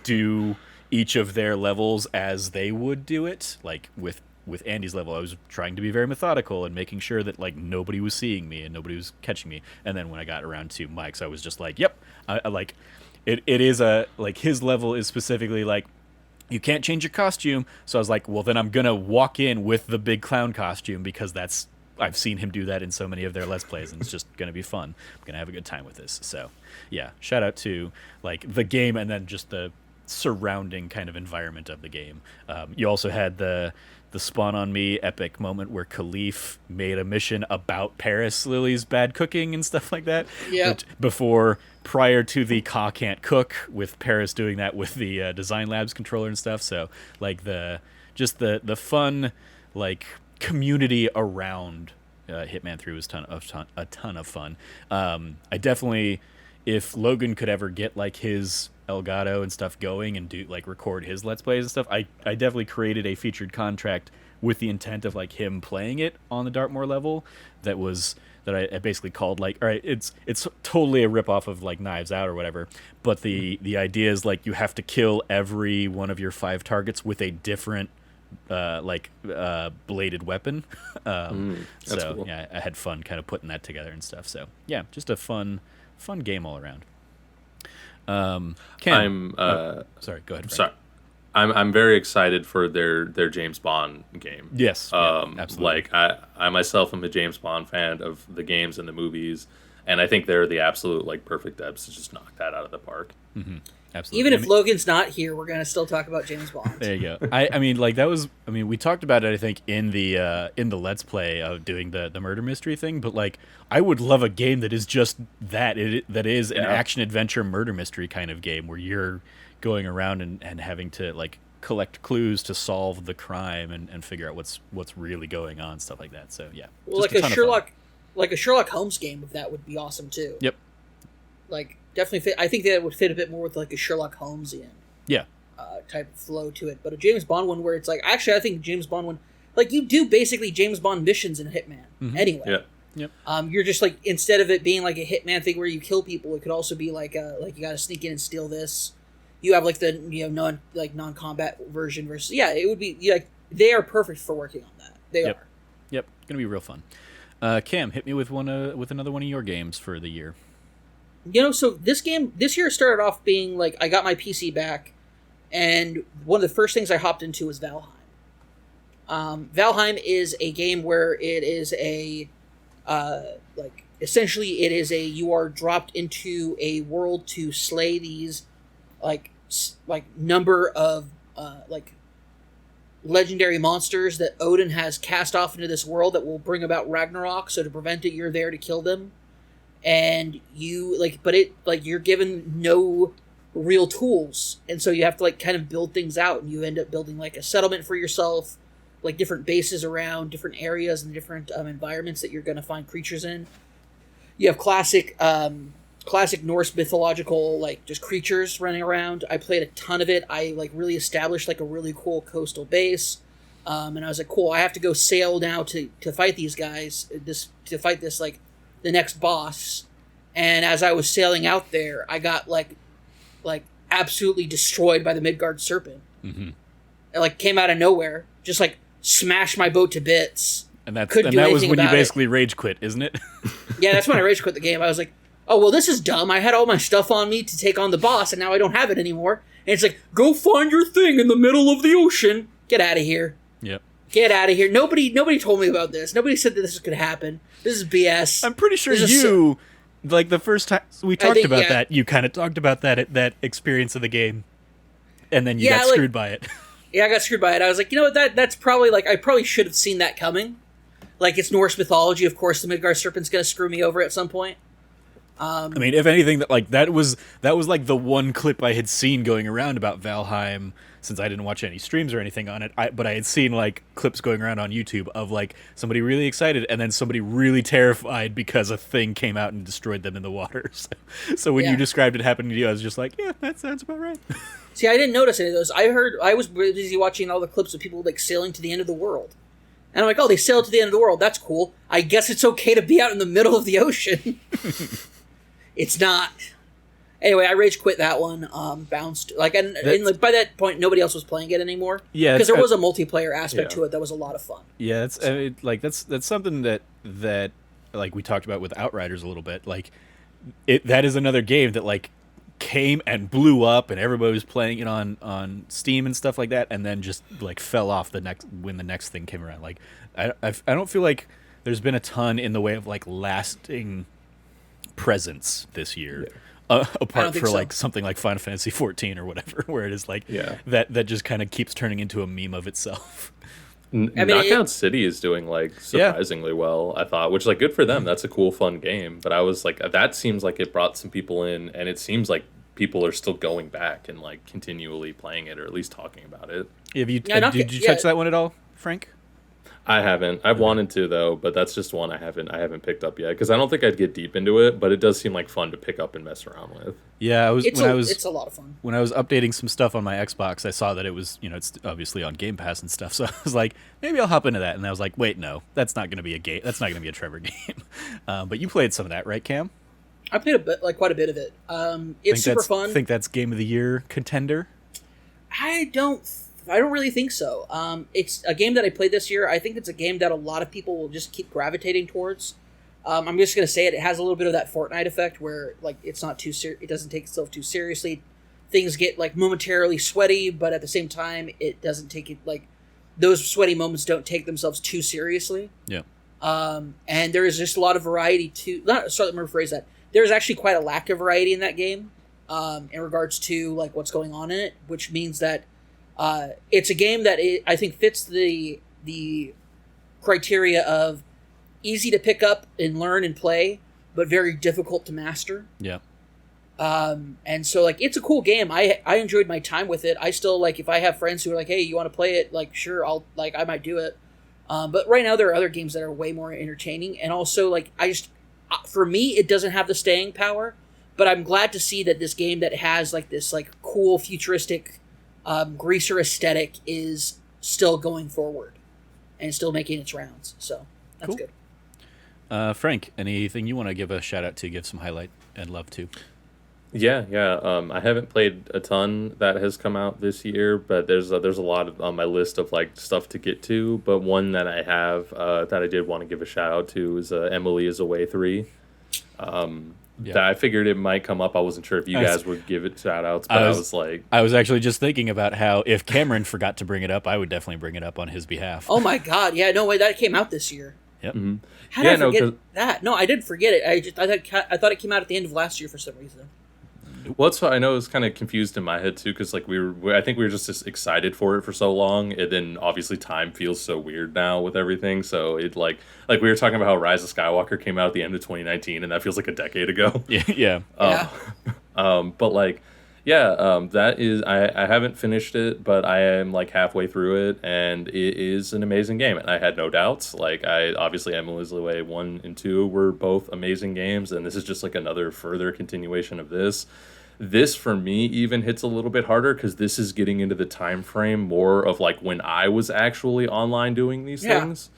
do each of their levels as they would do it. Like with Andy's level, I was trying to be very methodical and making sure that like nobody was seeing me and nobody was catching me. And then when I got around to Mike's, I was just like, yep, I like it is a like his level is specifically like you can't change your costume. So I was like, well then I'm gonna walk in with the big clown costume because I've seen him do that in so many of their Let's Plays, and it's just going to be fun. I'm going to have a good time with this. So, yeah, shout out to like the game and then just the surrounding kind of environment of the game. You also had the Spawn on Me epic moment where Khalif made a mission about Paris Lily's bad cooking and stuff like that. Yeah. Prior to the Ka Can't Cook, with Paris doing that with the Design Labs controller and stuff. So, like the fun like community around Hitman 3 was a ton of fun. I definitely, if Logan could ever get like his Elgato and stuff going and do like record his Let's Plays and stuff, I definitely created a featured contract with the intent of like him playing it on the Dartmoor level. That I basically called like, all right, it's totally a ripoff of like Knives Out or whatever, but the idea is like you have to kill every one of your 5 targets with a different bladed weapon. So cool. Yeah, I had fun kind of putting that together and stuff. So yeah, just a fun game all around. Ken, sorry, go ahead, Frank. Sorry, I'm very excited for their James Bond game. Yes, absolutely. Like I myself am a James Bond fan of the games and the movies, and I think they're the absolute like perfect depths to just knock that out of the park. Mm-hmm. Absolutely. Even if Logan's not here, we're gonna still talk about James Bond. There you go. I mean, like that was. I mean, we talked about it. I think in the Let's Play of doing the murder mystery thing. But like, I would love a game that is just that. That is an action adventure murder mystery kind of game where you're going around and having to like collect clues to solve the crime and figure out what's really going on, stuff like that. So yeah. Well, like a Sherlock Holmes game of that would be awesome too. Yep. Like definitely fit. I think that would fit a bit more with like a Sherlock Holmesian type of flow to it. But a James Bond one where it's like, actually, I think James Bond one, like you do basically James Bond missions in Hitman anyway. Yeah. Yep. You're just like, instead of it being like a Hitman thing where you kill people, it could also be like you got to sneak in and steal this. You have like the non-combat version versus it would be like they are perfect for working on that. They are. Yep. Gonna be real fun. Cam, hit me with another one of your games for the year. So this year started off being like, I got my PC back, and one of the first things I hopped into was Valheim. Valheim is a game where it is essentially it is you are dropped into a world to slay these like number of legendary monsters that Odin has cast off into this world that will bring about Ragnarok. So to prevent it, you're there to kill them. And you're given no real tools, and so you have to like kind of build things out, and you end up building like a settlement for yourself. like different bases around different areas and different environments that you're going to find creatures in. You have classic Norse mythological like just creatures running around. I played a ton of it. I like really established like a really cool coastal base, and I was like, cool. I have to go sail now to fight these guys. To fight this like the next boss. And as I was sailing out there, I got like absolutely destroyed by the Midgard serpent. Mm-hmm. It like came out of nowhere, just like smashed my boat to bits. And that was when you basically rage quit, isn't it? Yeah, that's when I rage quit the game. I was like, oh, well, this is dumb. I had all my stuff on me to take on the boss, and now I don't have it anymore. And it's like, go find your thing in the middle of the ocean. Get out of here. Yep. Get out of here. Nobody told me about this. Nobody said that this could happen. This is BS. I'm pretty sure like the first time we talked about that, you kind of talked about that experience of the game, and then you got screwed by it. Yeah, I got screwed by it. I was like, you know what, that's probably like, I probably should have seen that coming. Like, it's Norse mythology. Of course, the Midgard serpent's going to screw me over at some point. I mean, if anything, that was like the one clip I had seen going around about Valheim, since I didn't watch any streams or anything on it. But I had seen like clips going around on YouTube of like somebody really excited and then somebody really terrified because a thing came out and destroyed them in the water. So when you described it happening to you, I was just like, yeah, that sounds about right. I didn't notice any of those. I was busy watching all the clips of people like sailing to the end of the world. And I'm like, oh, they sailed to the end of the world. That's cool. I guess it's okay to be out in the middle of the ocean. It's not. Anyway, I rage quit that one. Bounced like, and like, by that point, nobody else was playing it anymore. Yeah, because there was a multiplayer aspect to it that was a lot of fun. Yeah, that's something that like we talked about with Outriders a little bit. Like, that is another game that like came and blew up, and everybody was playing it on Steam and stuff like that, and then just like fell off when the next thing came around. Like, I don't feel like there's been a ton in the way of like lasting presence this year, apart from like something like Final Fantasy 14 or whatever, where it is like that just kind of keeps turning into a meme of itself. Knockout City is doing like surprisingly well, I thought, which like good for them. That's a cool, fun game. But I was like, that seems like it brought some people in, and it seems like people are still going back and like continually playing it, or at least talking about it. Did you touch that one at all, Frank? I haven't. I've wanted to though, but that's just one I haven't picked up yet, because I don't think I'd get deep into it, but it does seem like fun to pick up and mess around with. Yeah, it's a lot of fun. When I was updating some stuff on my Xbox, I saw that it was, it's obviously on Game Pass and stuff, so I was like, maybe I'll hop into that, and I was like, wait, no, that's not going to be a game. That's not going to be a Trevor game. But you played some of that, right, Cam? I played quite a bit of it. It's super fun. Think that's Game of the Year contender? I don't really think so. It's a game that I played this year. I think it's a game that a lot of people will just keep gravitating towards. I'm just going to say it. It has a little bit of that Fortnite effect where like it's not too it doesn't take itself too seriously. Things get like momentarily sweaty, but at the same time, it doesn't take it like those sweaty moments don't take themselves too seriously. Yeah. And there is just a lot of variety to. Let me rephrase that. There's actually quite a lack of variety in that game, in regards to like what's going on in it, which means that. It's a game that I think fits the criteria of easy to pick up and learn and play, but very difficult to master. Yeah. And so like it's a cool game. I enjoyed my time with it. I still like if I have friends who are like, hey, you want to play it? Like, sure, I might do it. But right now there are other games that are way more entertaining, and also like for me it doesn't have the staying power. But I'm glad to see that this game that has like this like cool futuristic. Greaser aesthetic is still going forward and still making its rounds. So that's cool. Good. Frank, anything you want to give a shout out to, give some highlight and love to? Yeah. I haven't played a ton that has come out this year, but there's a lot on my list of like stuff to get to. But one that I have that I did want to give a shout out to is Emily is Away 3. That I figured it might come up. I wasn't sure if you guys would give it shout outs, but I was actually just thinking about how if Cameron forgot to bring it up, I would definitely bring it up on his behalf. Oh my god, yeah, no way, that came out this year. Yep. Mm-hmm. How did I forget that? No, I didn't forget it. I thought it came out at the end of last year for some reason. Well, that's what I know. It was kind of confused in my head too, because like I think we were just excited for it for so long, and then obviously time feels so weird now with everything. So it like we were talking about how Rise of Skywalker came out at the end of 2019, and that feels like a decade ago. Yeah. But like Yeah, that is. I haven't finished it, but I am like halfway through it, and it is an amazing game. And I had no doubts. Like I obviously Emily's Way 1 and 2 were both amazing games, and this is just like another further continuation of this. This for me even hits a little bit harder because this is getting into the time frame more of like when I was actually online doing these Yeah. things.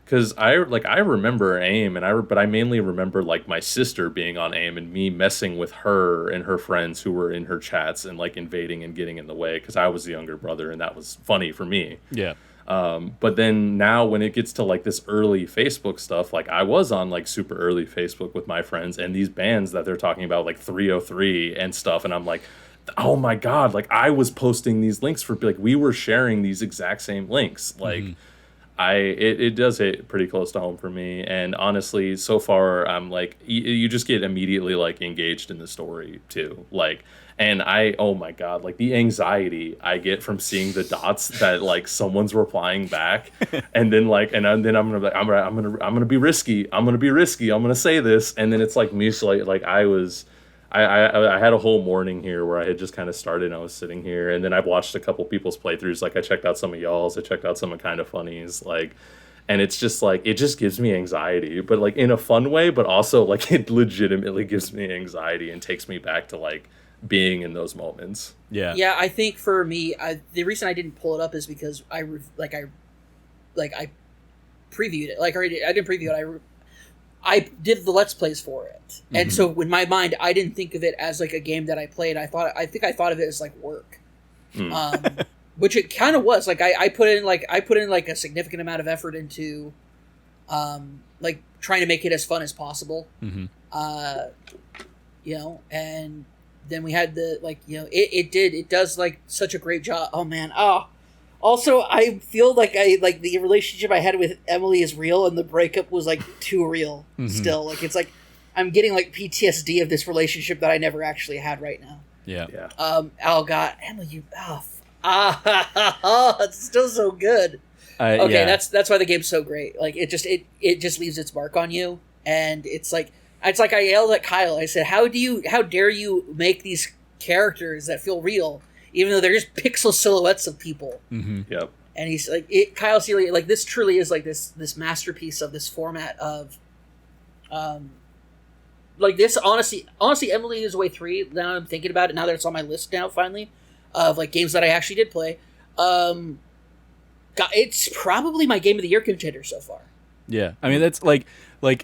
Because I remember AIM, but I mainly remember like my sister being on AIM and me messing with her and her friends who were in her chats and like invading and getting in the way because I was the younger brother and that was funny for me. Yeah. But then now when it gets to like this early Facebook stuff, like I was on like super early Facebook with my friends and these bands that they're talking about like 303 and stuff, and I'm like, oh my god, like I was posting these links for like we were sharing these exact same links. Like it does hit pretty close to home for me, and honestly so far I'm like you just get immediately like engaged in the story too, like. And oh my god, like the anxiety I get from seeing the dots that like someone's replying back, and then like, and then I'm gonna be like, I'm gonna be risky, I'm gonna say this, and then it's like me, so like I had a whole morning here where I had just kind of started, and I was sitting here, and then I've watched a couple people's playthroughs, like I checked out some of y'all's, I checked out some of Kind of Funnies, like. And it's just like it just gives me anxiety, but like in a fun way, but also like it legitimately gives me anxiety and takes me back to like being in those moments. Yeah. Yeah, I think for me, the reason I didn't pull it up is because I previewed it. Like, I didn't preview it. I did the Let's Plays for it, and so in my mind, I didn't think of it as like a game that I played. I think I thought of it as like work, which it kind of was. Like I put in like a significant amount of effort into, like trying to make it as fun as possible. You know, and then we had the like, you know, it does like such a great job. Oh man, also I feel like the relationship I had with Emily is real, and the breakup was like too real. Still, like it's like I'm getting like PTSD of this relationship that I never actually had right now. Yeah. Oh god, Emily, it's still so good. Okay, yeah. that's why the game's so great. Like it just leaves its mark on you, and it's like I yelled at Kyle. I said, "How dare you make these characters that feel real, even though they're just pixel silhouettes of people?" Yep. And he's like, Kyle Seeley, like this truly is like this masterpiece of this format of, like this honestly, Emily is Way 3. Now I'm thinking about it. Now that it's on my list now, finally, of like games that I actually did play. It's probably my game of the year contender so far. Yeah, I mean that's like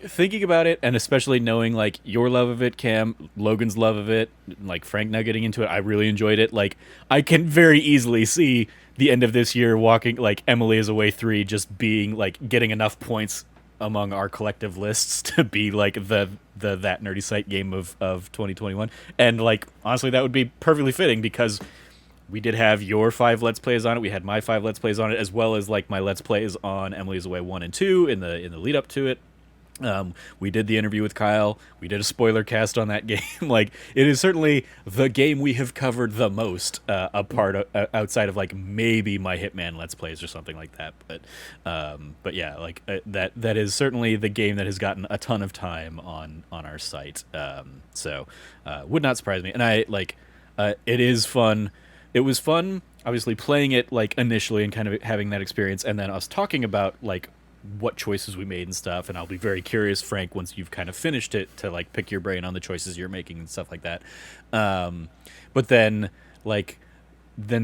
thinking about it, and especially knowing like your love of it, Cam, Logan's love of it, like Frank now getting into it. I really enjoyed it. Like I can very easily see the end of this year walking like Emily is Away 3 just being like getting enough points among our collective lists to be like the that nerdy site game of 2021. And like honestly, that would be perfectly fitting because we did have your 5 Let's Plays on it. We had my 5 Let's Plays on it, as well as like my Let's Plays on Emily's Away 1 and 2 in the lead up to it. We did the interview with Kyle. We did a spoiler cast on that game. Like it is certainly the game we have covered the most, outside of like maybe my Hitman Let's Plays or something like that. But yeah, like that is certainly the game that has gotten a ton of time on our site. So would not surprise me. And I like it is fun. It was fun, obviously, playing it like initially and kind of having that experience, and then us talking about like what choices we made and stuff. And I'll be very curious, Frank, once you've kind of finished it, to like pick your brain on the choices you're making and stuff like that. But then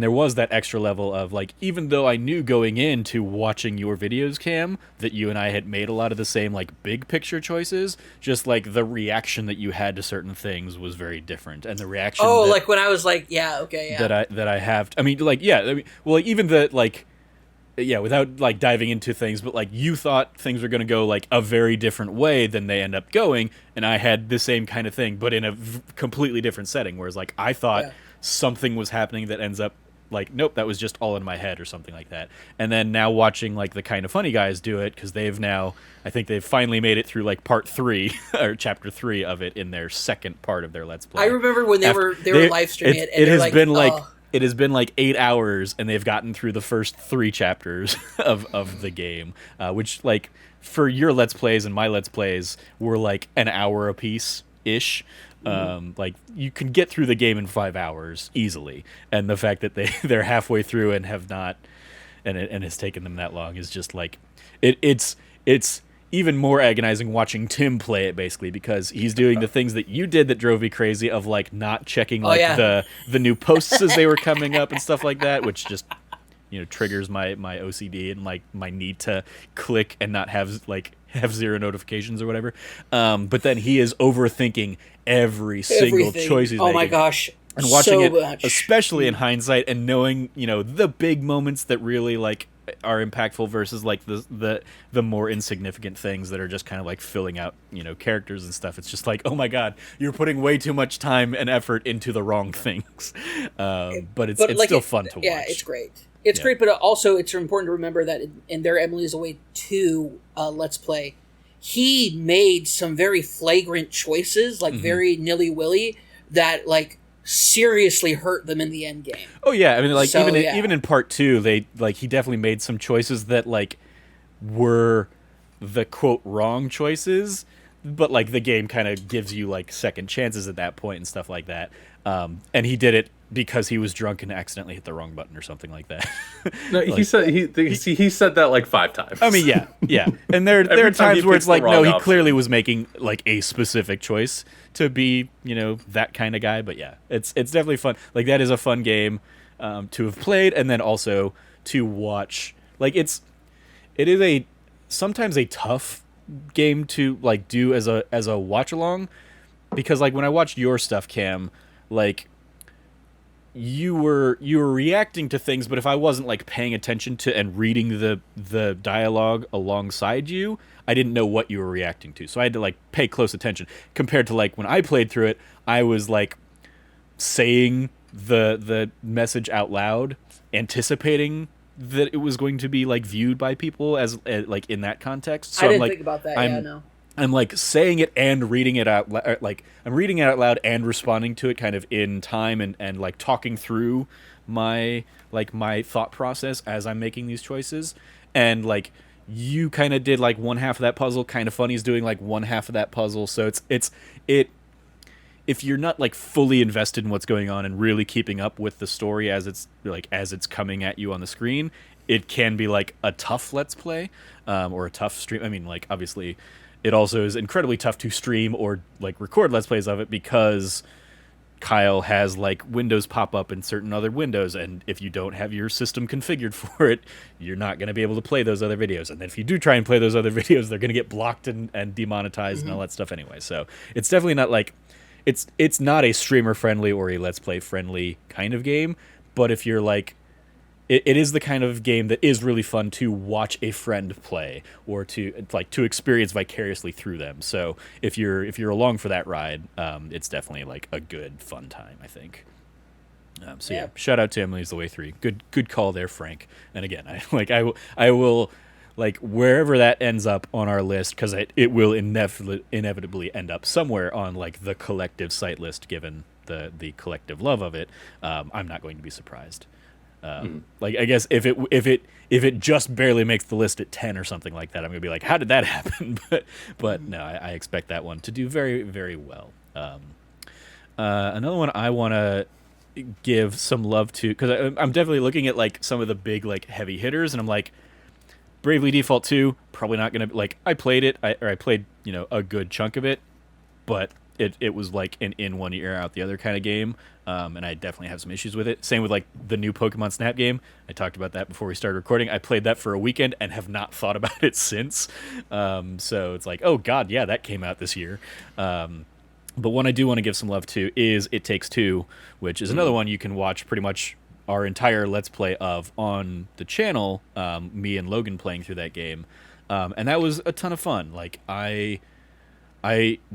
there was that extra level of like, even though I knew going into watching your videos, Cam, that you and I had made a lot of the same like big picture choices, just like the reaction that you had to certain things was very different, and the reaction like when I was like, yeah, okay, yeah, that I have I mean like yeah I mean, well like, even the like yeah, without like diving into things, but like you thought things were going to go like a very different way than they end up going, and I had the same kind of thing but in a completely different setting, whereas like I thought something was happening that ends up like, nope, that was just all in my head or something like that. And then now watching like the Kind of Funny guys do it, because I think they've finally made it through like part 3 or chapter 3 of it in their second part of their Let's Play. I remember when they were live streaming it. It has been like it has been like 8 hours, and they've gotten through the first 3 chapters of the game, which like for your Let's Plays and my Let's Plays were like an hour apiece. ish. Like you can get through the game in 5 hours easily, and the fact that they're halfway through and have not, and it's taken them that long is just like it's even more agonizing watching Tim play it, basically, because he's doing the things that you did that drove me crazy, of like not checking like the new posts as they were coming up and stuff like that, which just triggers my OCD and like my need to click and not have zero notifications or whatever. But then he is overthinking every single choice he's making. Oh my gosh. And watching it, much. especially in hindsight, and knowing, the big moments that really like are impactful versus like the more insignificant things that are just kind of like filling out, characters and stuff. It's just like, oh my God, you're putting way too much time and effort into the wrong things. But it's like, still fun to watch. Yeah, it's great. It's great, but also it's important to remember that in their Emily's Away 2 Let's Play, he made some very flagrant choices, like very nilly-willy, that like seriously hurt them in the end game. Oh yeah, I mean, like even in part 2, he definitely made some choices that like were the quote wrong choices, but like the game kind of gives you like second chances at that point and stuff like that. And he did it because he was drunk and accidentally hit the wrong button or something like that. No, he said that like 5 times. I mean, yeah. And there are times where it's like, no, he clearly was making like a specific choice to be, that kind of guy. But yeah, it's definitely fun. Like that is a fun game to have played, and then also to watch. Like it is sometimes a tough game to like do as a watch along, because like when I watched your stuff, Cam, like you were reacting to things, but if I wasn't like paying attention to and reading the dialogue alongside you, I didn't know what you were reacting to. So I had to like pay close attention, compared to like when I played through it, I was like saying the message out loud, anticipating that it was going to be like viewed by people as like in that context. So I didn't I'm, like, think about that. No. I'm like saying it and reading it out like I'm reading it out loud and responding to it kind of in time, and like talking through my thought process as I'm making these choices. And like you kind of did like one half of that puzzle, kind of Funny's doing like one half of that puzzle. So it's if you're not like fully invested in what's going on and really keeping up with the story as it's coming at you on the screen, it can be like a tough Let's Play or a tough stream. I mean, like obviously it also is incredibly tough to stream or like record Let's Plays of it, because Kyle has like windows pop up in certain other windows, and if you don't have your system configured for it, you're not going to be able to play those other videos. And then if you do try and play those other videos, they're going to get blocked and demonetized and all that stuff anyway. So it's definitely not like it's not a streamer friendly or a Let's Play friendly kind of game. But if you're like, it is the kind of game that is really fun to watch a friend play, or to experience vicariously through them. So if you're along for that ride, it's definitely like a good fun time, I think. So yeah, shout out to Emily's The Way 3. Good call there, Frank. And again, I will like wherever that ends up on our list, because it will inevitably end up somewhere on like the collective site list, given the collective love of it. I'm not going to be surprised. Like I guess if it just barely makes the list at 10 or something like that, I'm gonna be like, how did that happen? but no, I expect that one to do very, very well. Another one I want to give some love to, because I'm definitely looking at like some of the big like heavy hitters, and I'm like, Bravely Default 2, probably not gonna like. I played it, I played a good chunk of it, but it was like an in one ear out the other kind of game. And I definitely have some issues with it. Same with like the new Pokemon Snap game. I talked about that before we started recording. I played that for a weekend and have not thought about it since. So it's like, oh god, yeah, that came out this year. But one I do want to give some love to is It Takes Two, which is another one you can watch pretty much our entire Let's Play of on the channel. Me and Logan playing through that game, and that was a ton of fun. Like I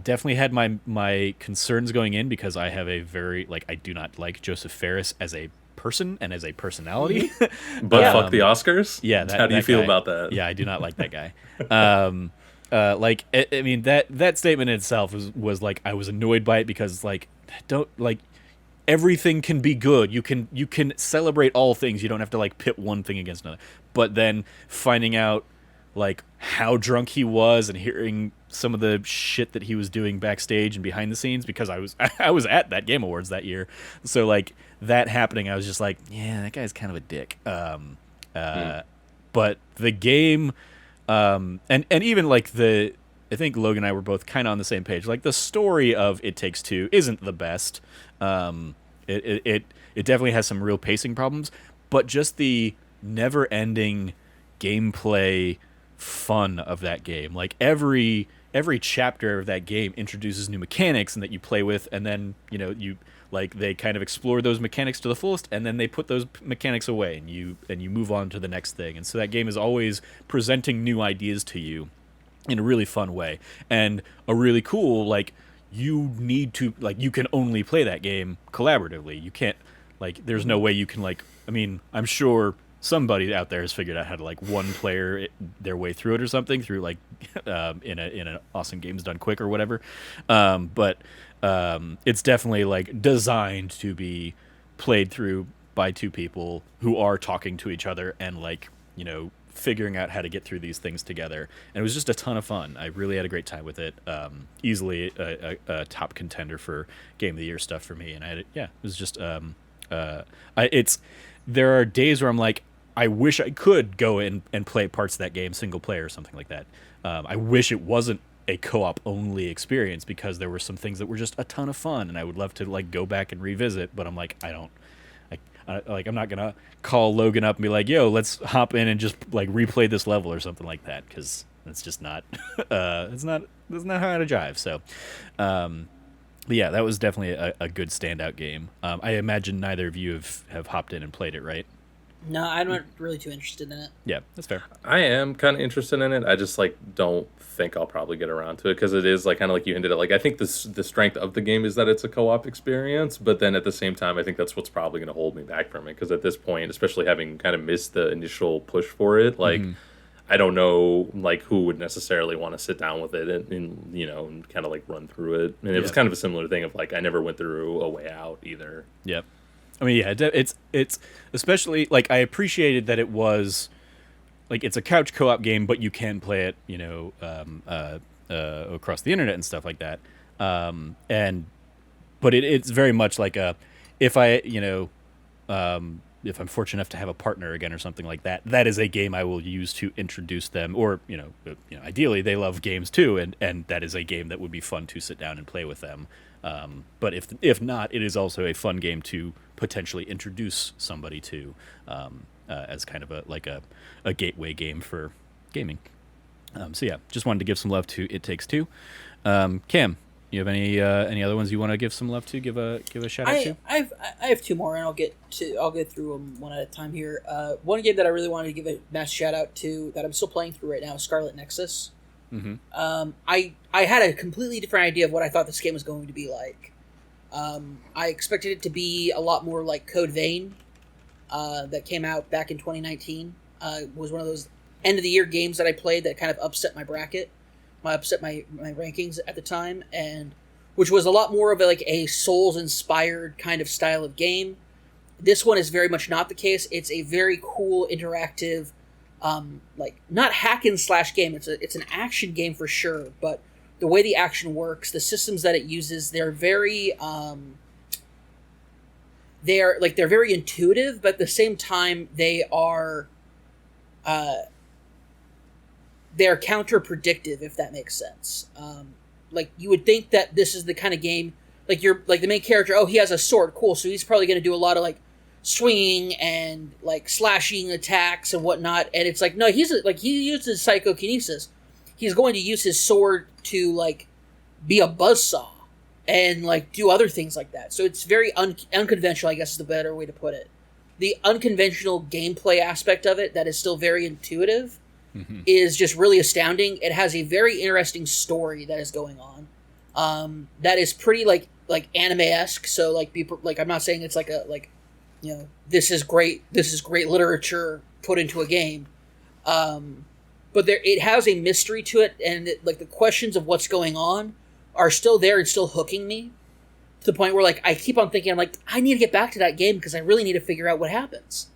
definitely had my concerns going in, because I have a very I do not like Joseph Ferris as a person and as a personality. But fuck the Oscars. Yeah, how do you feel about that? Yeah, I do not like that guy. I mean that statement in itself was like, I was annoyed by it, because like, don't like, everything can be good. You can celebrate all things. You don't have to like pit one thing against another. But then finding out like how drunk he was and hearing some of the shit that he was doing backstage and behind the scenes, because I was at that Game Awards that year. So like that happening, I was just like, yeah, that guy's kind of a dick. But the game, and even like I think Logan and I were both kind of on the same page. Like the story of It Takes Two isn't the best. It definitely has some real pacing problems, but just the never-ending gameplay fun of that game. Like every chapter of that game introduces new mechanics and that you play with, and then you like they kind of explore those mechanics to the fullest, and then they put those mechanics away, and you move on to the next thing. And so that game is always presenting new ideas to you in a really fun way, and a really cool, like, you need to, like, you can only play that game collaboratively. You can't, like, there's no way you can, like, I mean, I'm sure somebody out there has figured out how to, like, one player their way through it or something through, like, in an Awesome Games Done Quick or whatever. But it's definitely, like, designed to be played through by two people who are talking to each other and, like, figuring out how to get through these things together. And it was just a ton of fun. I really had a great time with it. Easily a top contender for Game of the Year stuff for me. And it was just there are days where I'm like, I wish I could go in and play parts of that game single player or something like that. I wish it wasn't a co-op only experience, because there were some things that were just a ton of fun and I would love to, like, go back and revisit, but I'm like, I'm not gonna call Logan up and be like, yo, let's hop in and just, like, replay this level or something like that, because that's just not that's not how to jive. So but yeah, that was definitely a good standout game. I imagine neither of you have hopped in and played it, right? No, I'm not really too interested in it. Yeah, that's fair. I am kind of interested in it. I just, like, don't think I'll probably get around to it, because it is, like, kind of like you hinted at. Like, I think the strength of the game is that it's a co-op experience, but then at the same time, I think that's what's probably going to hold me back from it, because at this point, especially having kind of missed the initial push for it, like, I don't know, like, who would necessarily want to sit down with it and kind of, like, run through it. And it was kind of a similar thing of, like, I never went through A Way Out either. Yep. I mean, yeah, it's especially, like, I appreciated that it was, like, it's a couch co-op game, but you can play it, across the internet and stuff like that. But it's very much like if I'm fortunate enough to have a partner again or something like that, that is a game I will use to introduce them. Or ideally they love games too, and that is a game that would be fun to sit down and play with them. But if not, it is also a fun game to potentially introduce somebody to, as kind of a gateway game for gaming. So yeah, just wanted to give some love to It Takes Two. Cam, you have any other ones you want to give some love to? Give a shout out to? I have two more, and I'll get through them one at a time here. One game that I really wanted to give a mass shout out to that I'm still playing through right now is Scarlet Nexus. Mm-hmm. I had a completely different idea of what I thought this game was going to be like. I expected it to be a lot more like Code Vein, that came out back in 2019. Was one of those end of the year games that I played that kind of upset my bracket, upset my rankings at the time, and which was a lot more of a Souls inspired kind of style of game. This one is very much not the case. It's a very cool interactive, not hack and slash game. It's an action game for sure, but the way the action works, the systems that it uses, they're very they're very intuitive, but at the same time they are they're counter-predictive, if that makes sense. You would think that this is the kind of game, you're the main character. Oh, he has a sword, cool. So he's probably going to do a lot of swinging and slashing attacks and whatnot. And it's no, he uses psychokinesis. He's going to use his sword to be a buzzsaw and do other things like that. So it's very unconventional, I guess is the better way to put it. The unconventional gameplay aspect of it that is still very intuitive is just really astounding. It has a very interesting story that is going on. That is pretty anime-esque. So people I'm not saying it's this is great literature put into a game. But it has a mystery to it, and the questions of what's going on are still there and still hooking me to the point where I keep on thinking I need to get back to that game because I really need to figure out what happens.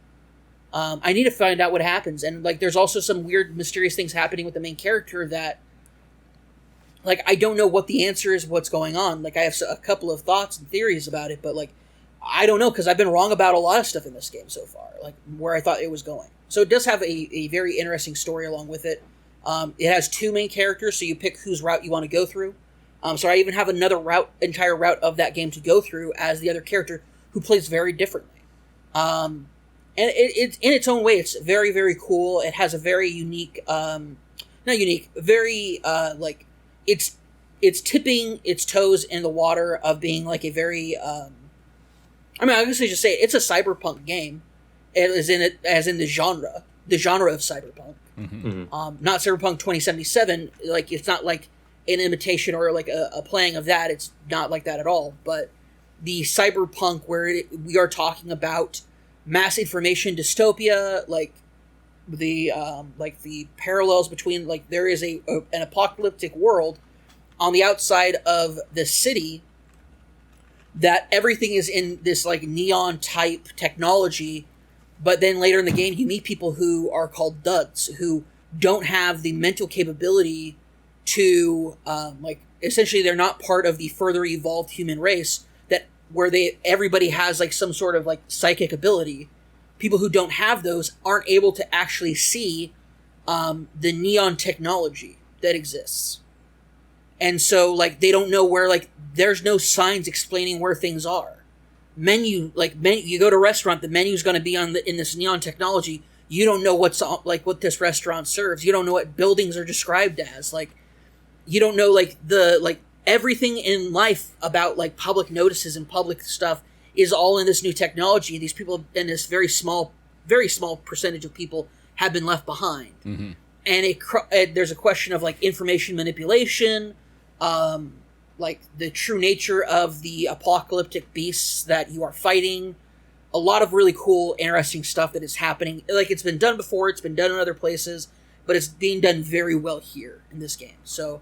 I need to find out what happens. And like, there's also some weird, mysterious things happening with the main character that, like, I don't know what the answer is, what's going on. Like, I have a couple of thoughts and theories about it, but like, I don't know, because I've been wrong about a lot of stuff in this game so far, like where I thought it was going. So it does have a very interesting story along with it. It has 2 main characters, so you pick whose route you want to go through. So I even have another entire route of that game to go through as the other character who plays very differently. And it's in its own way, it's very, very cool. It has a very unique, very, like, it's tipping its toes in the water of being like a very, I mean, I guess I just say it's a cyberpunk game. It is in it as in the genre of cyberpunk. Not Cyberpunk 2077. Like, it's not like an imitation or like a playing of that. It's not like that at all. But the cyberpunk where we are talking about mass information dystopia, like the parallels between, like, there is an apocalyptic world on the outside of the city that everything is in this like neon type technology, but then later in the game you meet people who are called duds, who don't have the mental capability to like, essentially they're not part of the further evolved human race that where everybody has like some sort of like psychic ability. People who don't have those aren't able to actually see the neon technology that exists. And so, like, they don't know where, like, there's no signs explaining where things are. You go to a restaurant, the menu's going to be in this neon technology. You don't know what this restaurant serves. You don't know what buildings are described as. Like, you don't know, like, everything in life about, like, public notices and public stuff is all in this new technology. These people, and this very small percentage of people have been left behind. Mm-hmm. And there's a question of, like, information manipulation, like the true nature of the apocalyptic beasts that you are fighting. A lot of really cool, interesting stuff that is happening. Like, it's been done before, it's been done in other places, but it's being done very well here in this game. So,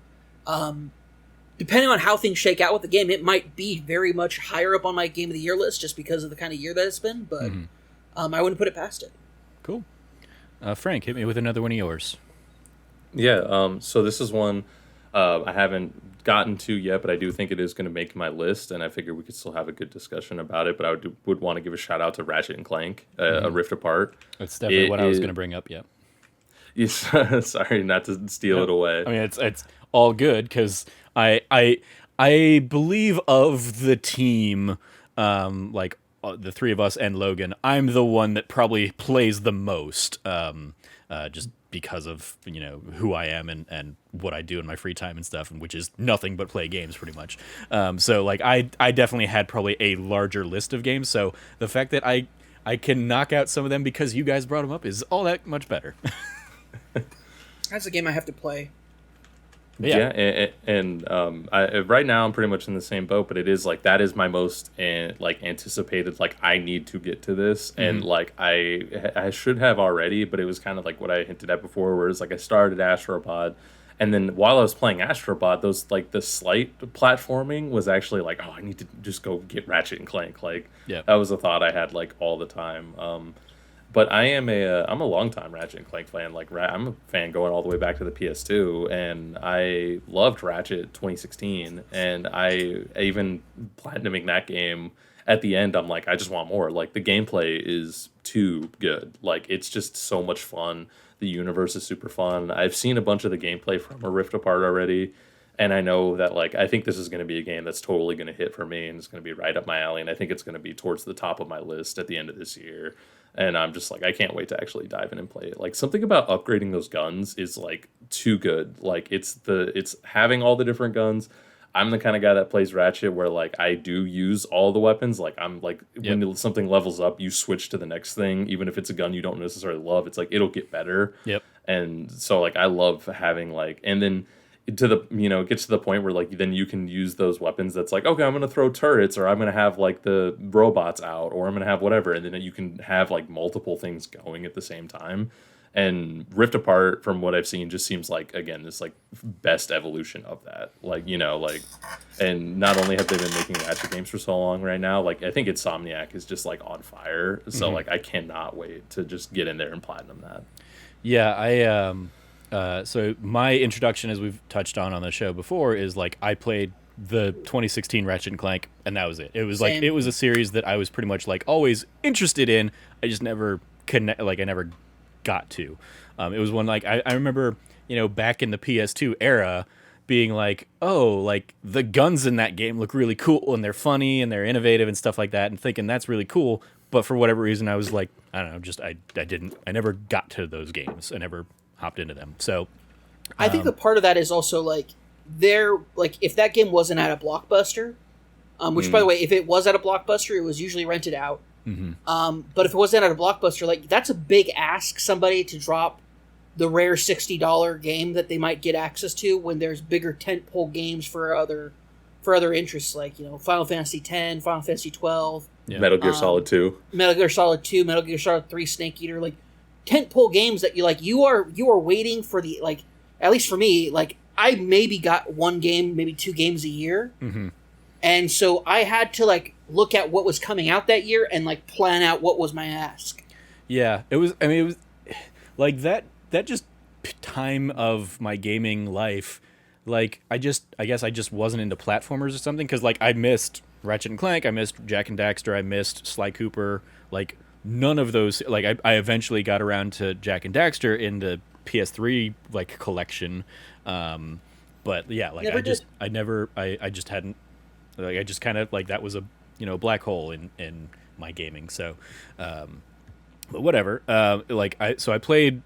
depending on how things shake out with the game, it might be very much higher up on my Game of the Year list just because of the kind of year that it's been, but I wouldn't put it past it. Cool. Frank, hit me with another one of yours. Yeah, so this is one I haven't gotten to yet, but I do think it is going to make my list, and I figure we could still have a good discussion about it, but I would want to give a shout out to Ratchet and Clank, A Rift Apart. That's definitely what I was going to bring up, yeah. Yes, sorry, not to steal it away. I mean, it's all good, because I believe of the team, like the 3 of us and Logan, I'm the one that probably plays the most, just because of, you know, who I am and what I do in my free time and stuff, and which is nothing but play games pretty much. So like I definitely had probably a larger list of games. So the fact that I can knock out some of them because you guys brought them up is all that much better. That's a game I have to play. Yeah, and right now I'm pretty much in the same boat, but it is like that is my most like anticipated. Like, I need to get to this, and like I should have already, but it was kind of like what I hinted at before, where it's like I started Astrobot, and then while I was playing Astrobot, those like the slight platforming was actually like, oh, I need to just go get Ratchet and Clank. Like, that was a thought I had like all the time. But I'm a longtime Ratchet and Clank fan. Like, I'm a fan going all the way back to the PS2, and I loved Ratchet 2016, and I even platinuming that game. At the end, I'm like, I just want more. Like, the gameplay is too good. Like, it's just so much fun. The universe is super fun. I've seen a bunch of the gameplay from A Rift Apart already, and I know that, like, I think this is going to be a game that's totally going to hit for me, and it's going to be right up my alley, and I think it's going to be towards the top of my list at the end of this year. And I'm just like, I can't wait to actually dive in and play it. Like, something about upgrading those guns is like too good. Like, it's having all the different guns. I'm the kind of guy that plays Ratchet where like I do use all the weapons. Like, I'm like, when something levels up, you switch to the next thing, even if it's a gun you don't necessarily love. It's like, it'll get better. Yep. And so like I love having like, and then to the, you know, it gets to the point where like then you can use those weapons that's like, okay, I'm gonna throw turrets, or I'm gonna have like the robots out, or I'm gonna have whatever, and then you can have like multiple things going at the same time. And Rift Apart, from what I've seen, just seems like, again, this like best evolution of that. Like, you know, like, and not only have they been making Ratchet games for so long right now, like I think Insomniac is just like on fire. So like I cannot wait to just get in there and platinum that. Yeah, so my introduction, as we've touched on the show before, is like I played the 2016 Ratchet and Clank, and that was it. It was like Same. it was a series that I was pretty much like always interested in. I just never I never got to. It was one like I remember, you know, back in the PS2 era, being like, oh, like the guns in that game look really cool and they're funny and they're innovative and stuff like that, and thinking that's really cool. But for whatever reason, I was like, I don't know, just I never got to those games. I never hopped into them. So I think the part of that is also like they're like if that game wasn't at a Blockbuster, which by the way, if it was at a Blockbuster, it was usually rented out. But if it wasn't at a Blockbuster, like that's a big ask somebody to drop the rare $60 game that they might get access to when there's bigger tentpole games for other interests, like, you know, Final Fantasy X, Final Fantasy 12, Metal Gear Solid 2, Metal Gear Solid 2, Metal Gear Solid 3, Snake Eater, like tentpole games that you are waiting for the, like, at least for me, like I maybe got one game, maybe two games a year. And so I had to like look at what was coming out that year and like plan out what was my ask. yeah, it was. I mean, it was like that just time of my gaming life. Like I guess I just wasn't into platformers or something, because like I missed Ratchet and Clank, I missed Jak and Daxter, I missed Sly Cooper. Like none of those. Like I eventually got around to Jak and Daxter in the PS3 like collection. But yeah, like Never I just hadn't. Like I just kind of like that was a, you know, black hole in my gaming. So, but whatever. Like I played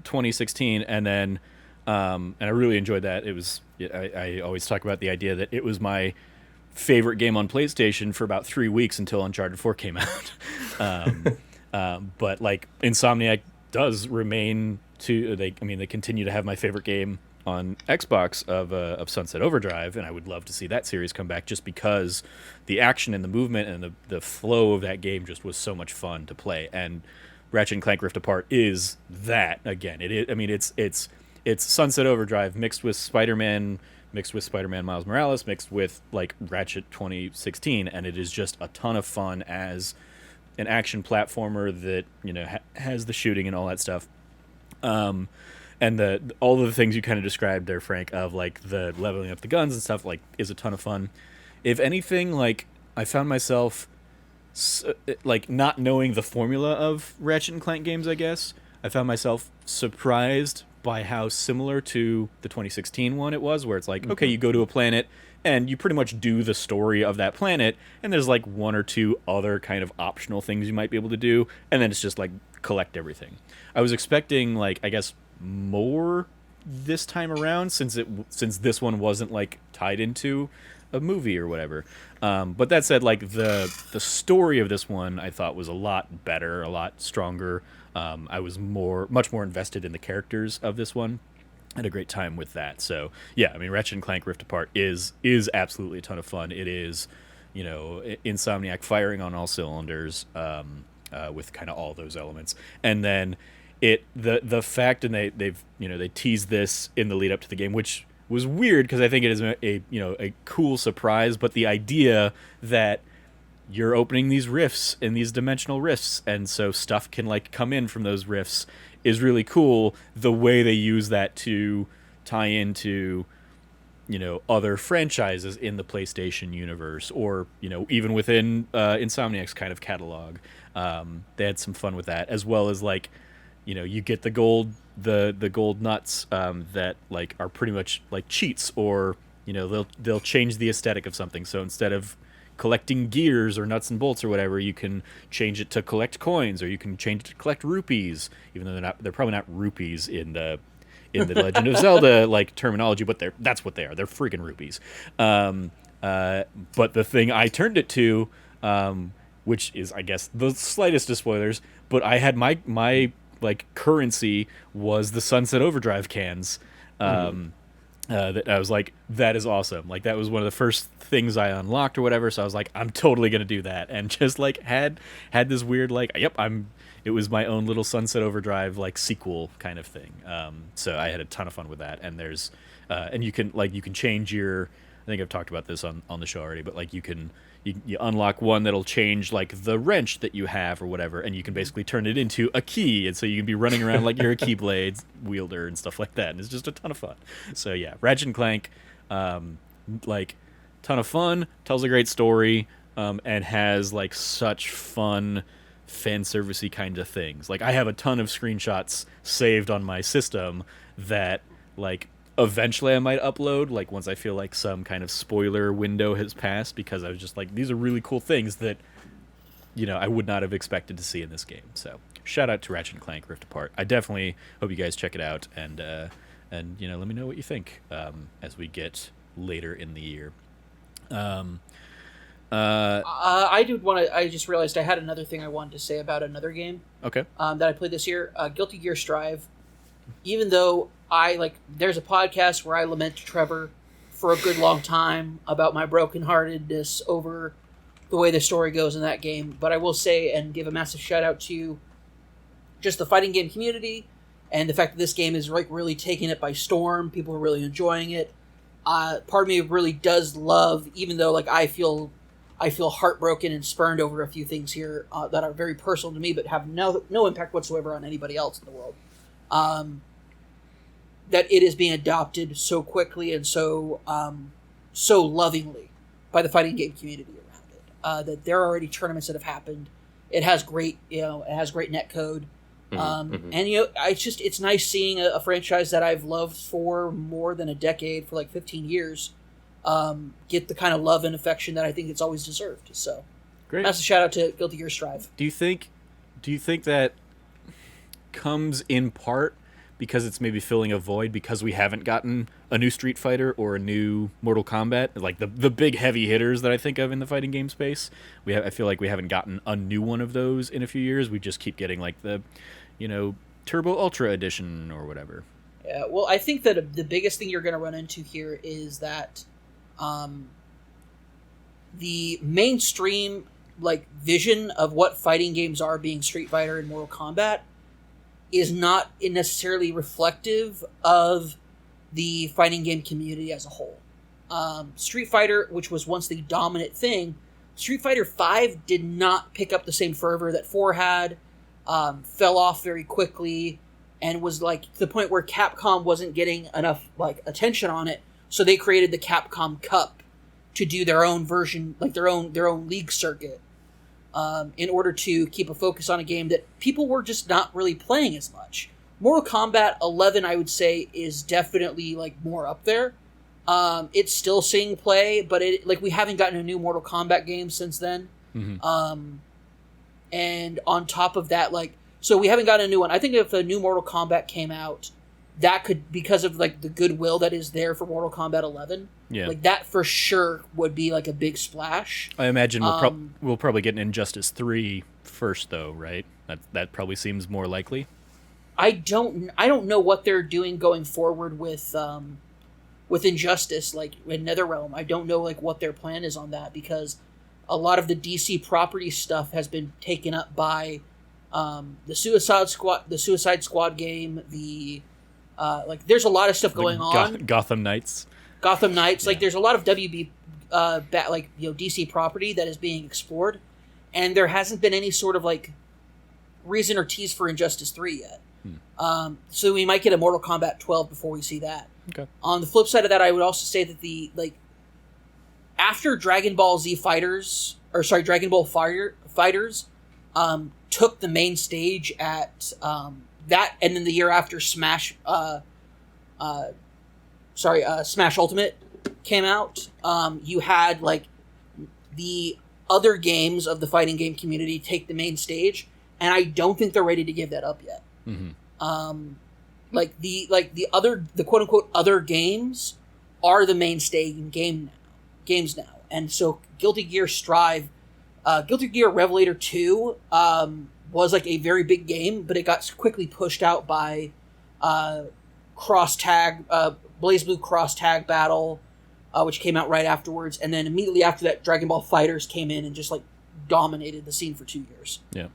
2016, and then and I really enjoyed that. It was I always talk about the idea that it was my favorite game on PlayStation for about 3 weeks until Uncharted 4 came out. But like Insomniac does remain they continue to have my favorite game on Xbox of Sunset Overdrive, and I would love to see that series come back, just because the action and the movement and the flow of that game just was so much fun to play. And Ratchet and Clank Rift Apart is that again. It is. I mean, it's Sunset Overdrive mixed with Spider-Man, mixed with Spider-Man Miles Morales, mixed with like Ratchet 2016, and it is just a ton of fun as an action platformer that, you know, has the shooting and all that stuff. And all of the things you kind of described there, Frank, of like the leveling up the guns and stuff, like is a ton of fun. If anything, like I found myself like not knowing the formula of Ratchet and Clank games, I guess. I found myself surprised by how similar to the 2016 one it was, where it's like, okay, you go to a planet and you pretty much do the story of that planet, and there's like one or two other kind of optional things you might be able to do, and then it's just like collect everything. I was expecting, like, I guess more this time around, since this one wasn't like tied into a movie or whatever. But that said, like the story of this one I thought was a lot better, a lot stronger. I was much more invested in the characters of this one. Had a great time with that. So yeah, I mean, Ratchet and Clank Rift Apart is absolutely a ton of fun. It is, you know, Insomniac firing on all cylinders, with kind of all those elements. And then the fact, and they've you know, they teased this in the lead up to the game, which was weird because I think it is a cool surprise, but the idea that you're opening these rifts in these dimensional rifts, and so stuff can like come in from those rifts is really cool. The way they use that to tie into, you know, other franchises in the PlayStation universe, or, you know, even within Insomniac's kind of catalog. They had some fun with that, as well as like, you know, you get the gold nuts that like are pretty much like cheats, or, you know, they'll change the aesthetic of something. So instead of collecting gears or nuts and bolts or whatever, you can change it to collect coins, or you can change it to collect rupees, even though they're probably not rupees in the Legend of Zelda like terminology, but that's what they are. They're freaking rupees. But the thing I turned it to, which is, I guess, the slightest of spoilers, but I had my like currency was the Sunset Overdrive cans. that I was like, that is awesome. Like that was one of the first things I unlocked or whatever. So I was like, I'm totally gonna do that, and just like had this weird like, yep, I'm. It was my own little Sunset Overdrive like sequel kind of thing. So I had a ton of fun with that. And there's, and you can change your. I think I've talked about this on the show already, but like you unlock one that'll change like the wrench that you have or whatever, and you can basically turn it into a key, and so you can be running around like you're a Keyblade wielder and stuff like that, and it's just a ton of fun. So yeah, Ratchet and Clank, like ton of fun, tells a great story, and has like such fun fan servicey kind of things. Like I have a ton of screenshots saved on my system that like eventually I might upload, like once I feel like some kind of spoiler window has passed, because I was just like, these are really cool things that, you know, I would not have expected to see in this game. So shout out to Ratchet and Clank Rift Apart. I definitely hope you guys check it out, and you know, let me know what you think as we get later in the year. I did want to. I just realized I had another thing I wanted to say about another game. Okay. That I played this year, Guilty Gear Strive. Even though there's a podcast where I lament to Trevor for a good long time about my brokenheartedness over the way the story goes in that game. But I will say and give a massive shout out to just the fighting game community and the fact that this game is like really taking it by storm. People are really enjoying it. Part of me really does love, even though like I feel heartbroken and spurned over a few things here that are very personal to me, but have no impact whatsoever on anybody else in the world. That it is being adopted so quickly and so lovingly by the fighting game community around it. That there are already tournaments that have happened. It has great net code. And it's nice seeing a franchise that I've loved for more than a decade, for like 15 years, get the kind of love and affection that I think it's always deserved. So, great. That's a shout out to Guilty Gear Strive. Do you think that comes in part because it's maybe filling a void because we haven't gotten a new Street Fighter or a new Mortal Kombat, like the big heavy hitters that I think of in the fighting game space? I feel like we haven't gotten a new one of those in a few years. We just keep getting like the, you know, Turbo Ultra Edition or whatever. Yeah, well, I think that the biggest thing you're going to run into here is that the mainstream like vision of what fighting games are, being Street Fighter and Mortal Kombat, is not necessarily reflective of the fighting game community as a whole. Street Fighter, which was once the dominant thing, Street Fighter V did not pick up the same fervor that 4 had, fell off very quickly, and was like to the point where Capcom wasn't getting enough like attention on it, so they created the Capcom Cup to do their own version, like their own league circuit, in order to keep a focus on a game that people were just not really playing as much. Mortal Kombat 11, I would say, is definitely like more up there. It's still seeing play, but we haven't gotten a new Mortal Kombat game since then. Mm-hmm. And on top of that, so we haven't gotten a new one. I think if a new Mortal Kombat came out, that could, because of like the goodwill that is there for Mortal Kombat 11, like that for sure would be like a big splash. I imagine we'll probably get an Injustice 3 first, though, right? That probably seems more likely. I don't know what they're doing going forward with Injustice, like in NetherRealm. I don't know like what their plan is on that, because a lot of the DC property stuff has been taken up by the Suicide Squad game. There's a lot of stuff going on. Gotham Knights. Like there's a lot of WB DC property that is being explored, and there hasn't been any sort of like reason or tease for Injustice 3 yet. So we might get a Mortal Kombat 12 before we see that. Okay. On the flip side of that, I would also say that after Dragon Ball Fighters took the main stage at that, and then the year after Smash Ultimate came out, you had like the other games of the fighting game community take the main stage, and I don't think they're ready to give that up yet. Mm-hmm. The quote unquote other games are the mainstay in games now, and so Guilty Gear Revelator 2 was like a very big game, but it got quickly pushed out by cross tag, Blaze Blue cross tag battle, which came out right afterwards, and then immediately after that, Dragon Ball Fighters came in and just like dominated the scene for 2 years. Yeah.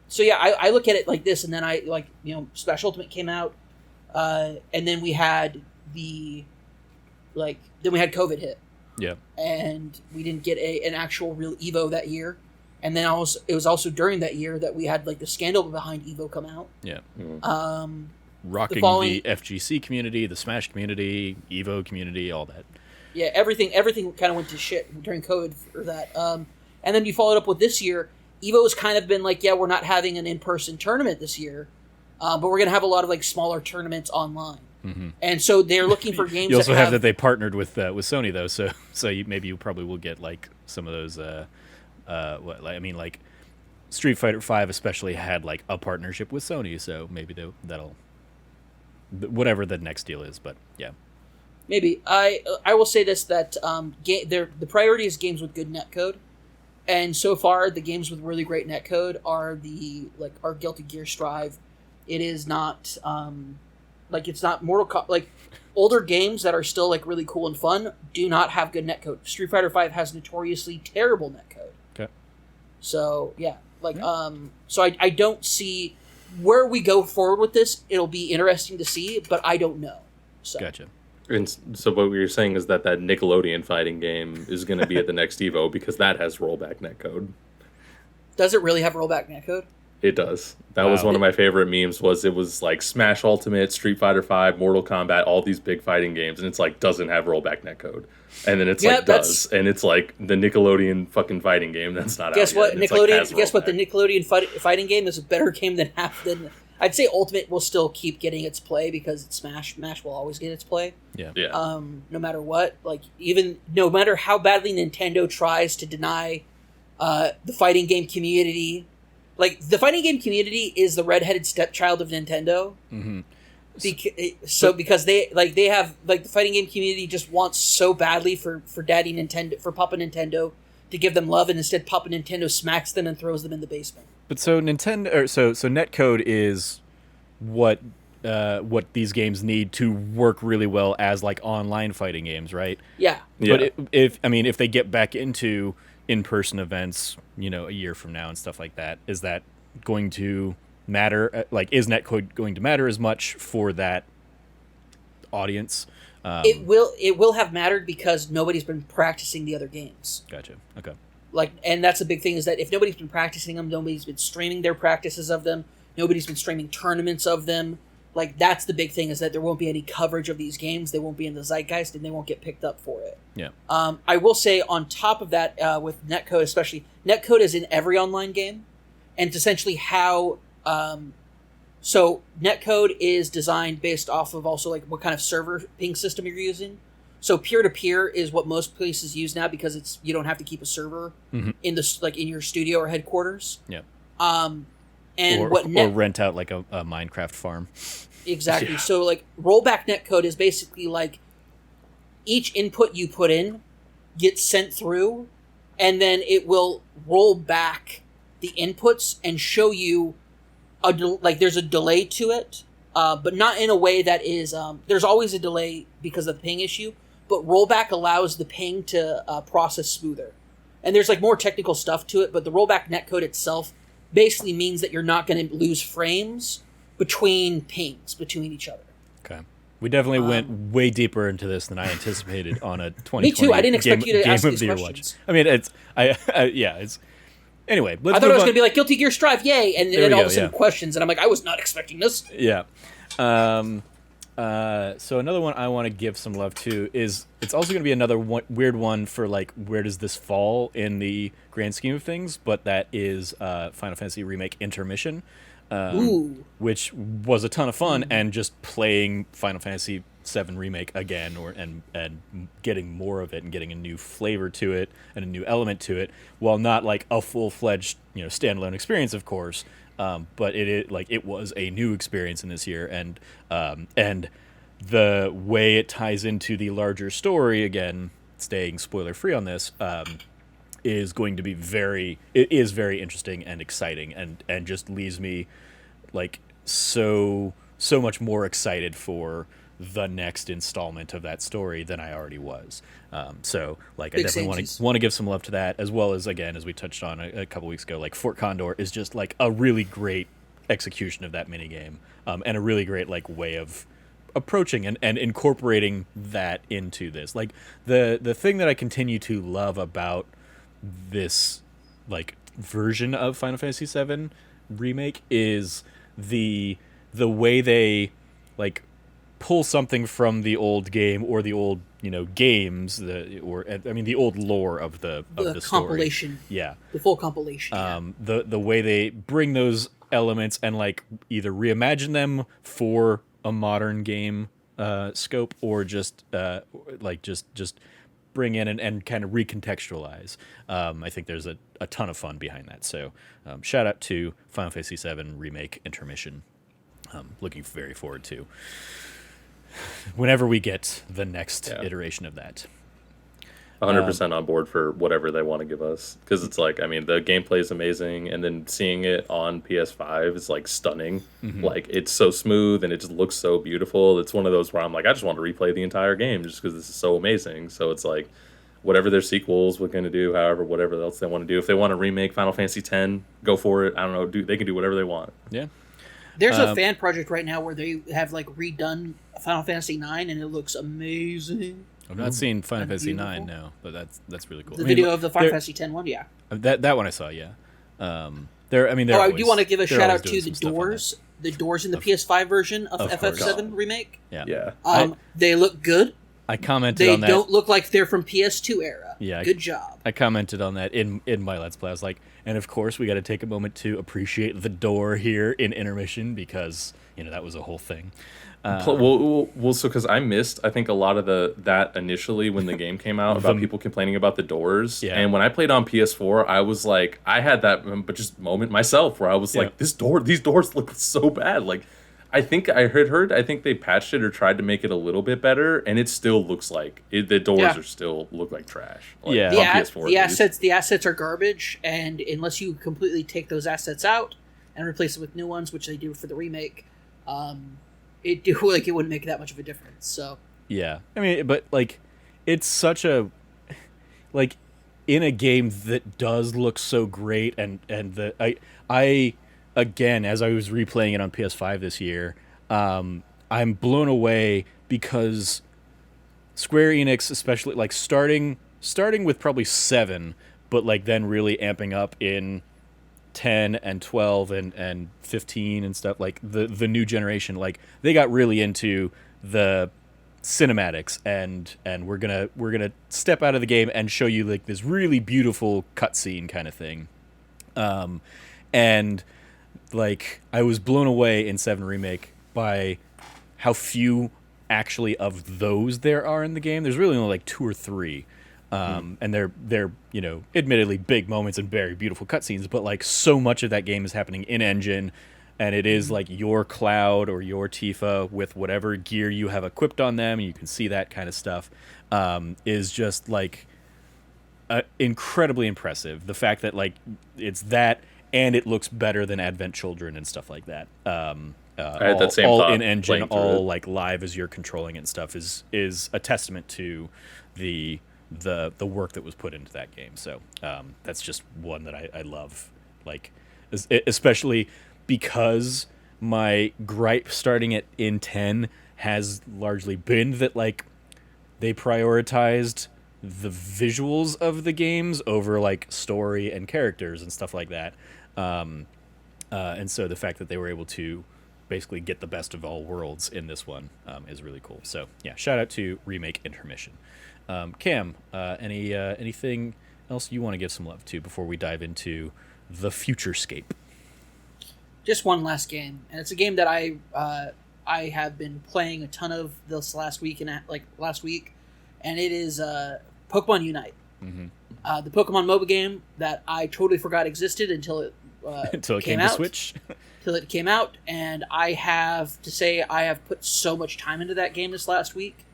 So yeah, I look at it like this, and then I like Smash Ultimate came out, and then we had then we had COVID hit. Yeah. And we didn't get an actual real Evo that year. And then it was also during that year that we had like the scandal behind Evo come out. Yeah. Mm-hmm. Rocking the FGC community, the Smash community, Evo community, all that. Yeah, everything kind of went to shit during COVID for that. And then you followed up with this year. Evo's kind of been like, yeah, we're not having an in-person tournament this year, but we're going to have a lot of like smaller tournaments online. Mm-hmm. And so they're looking for games. You also have that they partnered with Sony though, so maybe you probably will get like some of those. Like Street Fighter V especially had like a partnership with Sony, so maybe that'll whatever the next deal is. But yeah, maybe I will say this that the priority is games with good netcode, and so far the games with really great netcode are our Guilty Gear Strive. It is not. It's not Mortal Kombat. Like, older games that are still, like, really cool and fun do not have good netcode. Street Fighter V has notoriously terrible netcode. Okay. So, yeah. So I don't see where we go forward with this. It'll be interesting to see, but I don't know. So. Gotcha. And so what you're saying is that Nickelodeon fighting game is going to be at the next Evo because that has rollback netcode. Does it really have rollback netcode? It does. That was one of my favorite memes. It was like Smash Ultimate, Street Fighter V, Mortal Kombat, all these big fighting games, and it's like doesn't have rollback netcode, and then it's does, and it's like the Nickelodeon fucking fighting game that's not. Guess out what? yet, Nickelodeon. Guess what? The Nickelodeon fighting game is a better game than I'd say Ultimate will still keep getting its play because it's Smash. Smash will always get its play. Yeah. No matter what, no matter how badly Nintendo tries to deny the fighting game community. Like, the fighting game community is the redheaded stepchild of Nintendo. Mm-hmm. Because they have, like, the fighting game community just wants so badly for Daddy Nintendo, for Papa Nintendo to give them love, and instead Papa Nintendo smacks them and throws them in the basement. But so Nintendo, so netcode is what these games need to work really well as like online fighting games, right? Yeah. But if they get back into in-person events, a year from now and stuff like that, is that going to matter? Like, is netcode going to matter as much for that audience? It will have mattered because nobody's been practicing the other games. Gotcha. Okay. And that's a big thing, is that if nobody's been practicing them, nobody's been streaming their practices of them, nobody's been streaming tournaments of them. Like, that's the big thing, is that there won't be any coverage of these games. They won't be in the zeitgeist, and they won't get picked up for it. Yeah. I will say, on top of that, with netcode especially, netcode is in every online game, and it's essentially how... So, netcode is designed based off of also, like, what kind of server ping system you're using. So, peer-to-peer is what most places use now because you don't have to keep a server in your studio or headquarters. Yeah. Or rent out like a Minecraft farm. Exactly. Yeah. So like rollback netcode is basically like each input you put in gets sent through, and then it will roll back the inputs and show you there's a delay to it, but not in a way that is there's always a delay because of the ping issue, but rollback allows the ping to process smoother. And there's like more technical stuff to it, but the rollback netcode itself basically means that you're not going to lose frames between pings between each other. Okay. We definitely went way deeper into this than I anticipated on a 2020 Me too. I didn't expect you to ask these questions. I mean, it's anyway. I thought it was going to be like Guilty Gear Strive, yay, and then all of a sudden questions, and I'm like, I was not expecting this. Yeah. So another one I want to give some love to is it's also going to be another weird one for like where does this fall in the grand scheme of things, but that is Final Fantasy Remake Intermission, which was a ton of fun, and just playing Final Fantasy VII Remake again and getting more of it and getting a new flavor to it and a new element to it, while not like a full-fledged standalone experience, of course. But it was a new experience in this year, and the way it ties into the larger story, again, staying spoiler free on this, is going to be very interesting and exciting, and just leaves me like so so much more excited for the next installment of that story than I already was. So like I Big definitely samesies. want to give some love to that, as well as, again, as we touched on a couple weeks ago, like Fort Condor is just like a really great execution of that minigame, and a really great like way of approaching and incorporating that into this. Like the thing that I continue to love about this like version of Final Fantasy VII remake is the way they like pull something from the old game or the old games, the old lore of the story. Compilation. Yeah. The full compilation. The way they bring those elements and like either reimagine them for a modern game scope, or just bring in and kind of recontextualize. I think there's a ton of fun behind that. So shout out to Final Fantasy VII Remake Intermission. Looking very forward to whenever we get the next iteration of that. 100% on board for whatever they want to give us, because it's like, I mean, the gameplay is amazing, and then seeing it on PS5 is like stunning. Like, it's so smooth and it just looks so beautiful. It's one of those where I'm like, I just want to replay the entire game just because this is so amazing. So it's like, whatever their sequels we're going to do, however, whatever else they want to do, if they want to remake Final Fantasy X, go for it. I don't know, they can do whatever they want. Yeah. There's a fan project right now where they have like redone Final Fantasy IX, and it looks amazing. I've not seen Final Fantasy beautiful. IX, no, but that's really cool. The video of the Final Fantasy X one, yeah. That one I saw, yeah. I do want to give a shout out to the doors. The doors in the PS5 version of FF7 remake. Yeah. They look good. I commented They on that. They don't look like they're from PS2 era. Yeah. Good job. I commented on that in my Let's Play. I was like, and of course we got to take a moment to appreciate the door here in Intermission, because that was a whole thing. So because I missed, I think, a lot of that initially when the game came out about people complaining about the doors. Yeah. And when I played on PS4, I was like, I had that but just moment myself where I was like, these doors look so bad. Like, I think I heard I think they patched it or tried to make it a little bit better, and it still looks like the doors are still look like trash. Like, Yeah. on PS4, The assets are garbage, and unless you completely take those assets out and replace them with new ones, which they do for the remake, it wouldn't make that much of a difference. So yeah, I mean, but like, it's such a like in a game that does look so great, and I again, as I was replaying it on PS5 this year, I'm blown away because Square Enix, especially like starting with probably 7, but like then really amping up in 10 and 12 and 15 and stuff, like the new generation, like they got really into the cinematics, and we're gonna step out of the game and show you like this really beautiful cutscene kind of thing, and like I was blown away in 7 Remake by how few actually of those there are in the game. There's really only like 2 or 3. And they're admittedly big moments and very beautiful cutscenes, but like so much of that game is happening in engine, and it is like your Cloud or your Tifa with whatever gear you have equipped on them, and you can see that kind of stuff, is just like incredibly impressive. The fact that like it's that, and it looks better than Advent Children and stuff like that. I had that same all thought in engine, playing through all it. like live as you're controlling it and stuff is a testament to the work that was put into that game. So that's just one that I love, like especially because my gripe starting it in 10 has largely been that like they prioritized the visuals of the games over like story and characters and stuff like that, and so the fact that they were able to basically get the best of all worlds in this one is really cool. So yeah, shout out to Remake Intermission. Cam, anything else you want to give some love to before we dive into the Futurescape? just one last game, and it's a game that I have been playing a ton of this last week, and it is Pokemon Unite. Mm-hmm. The Pokemon MOBA game that I totally forgot existed until it came out. to Switch. Till it came out, and I have to say I have put so much time into that game this last week.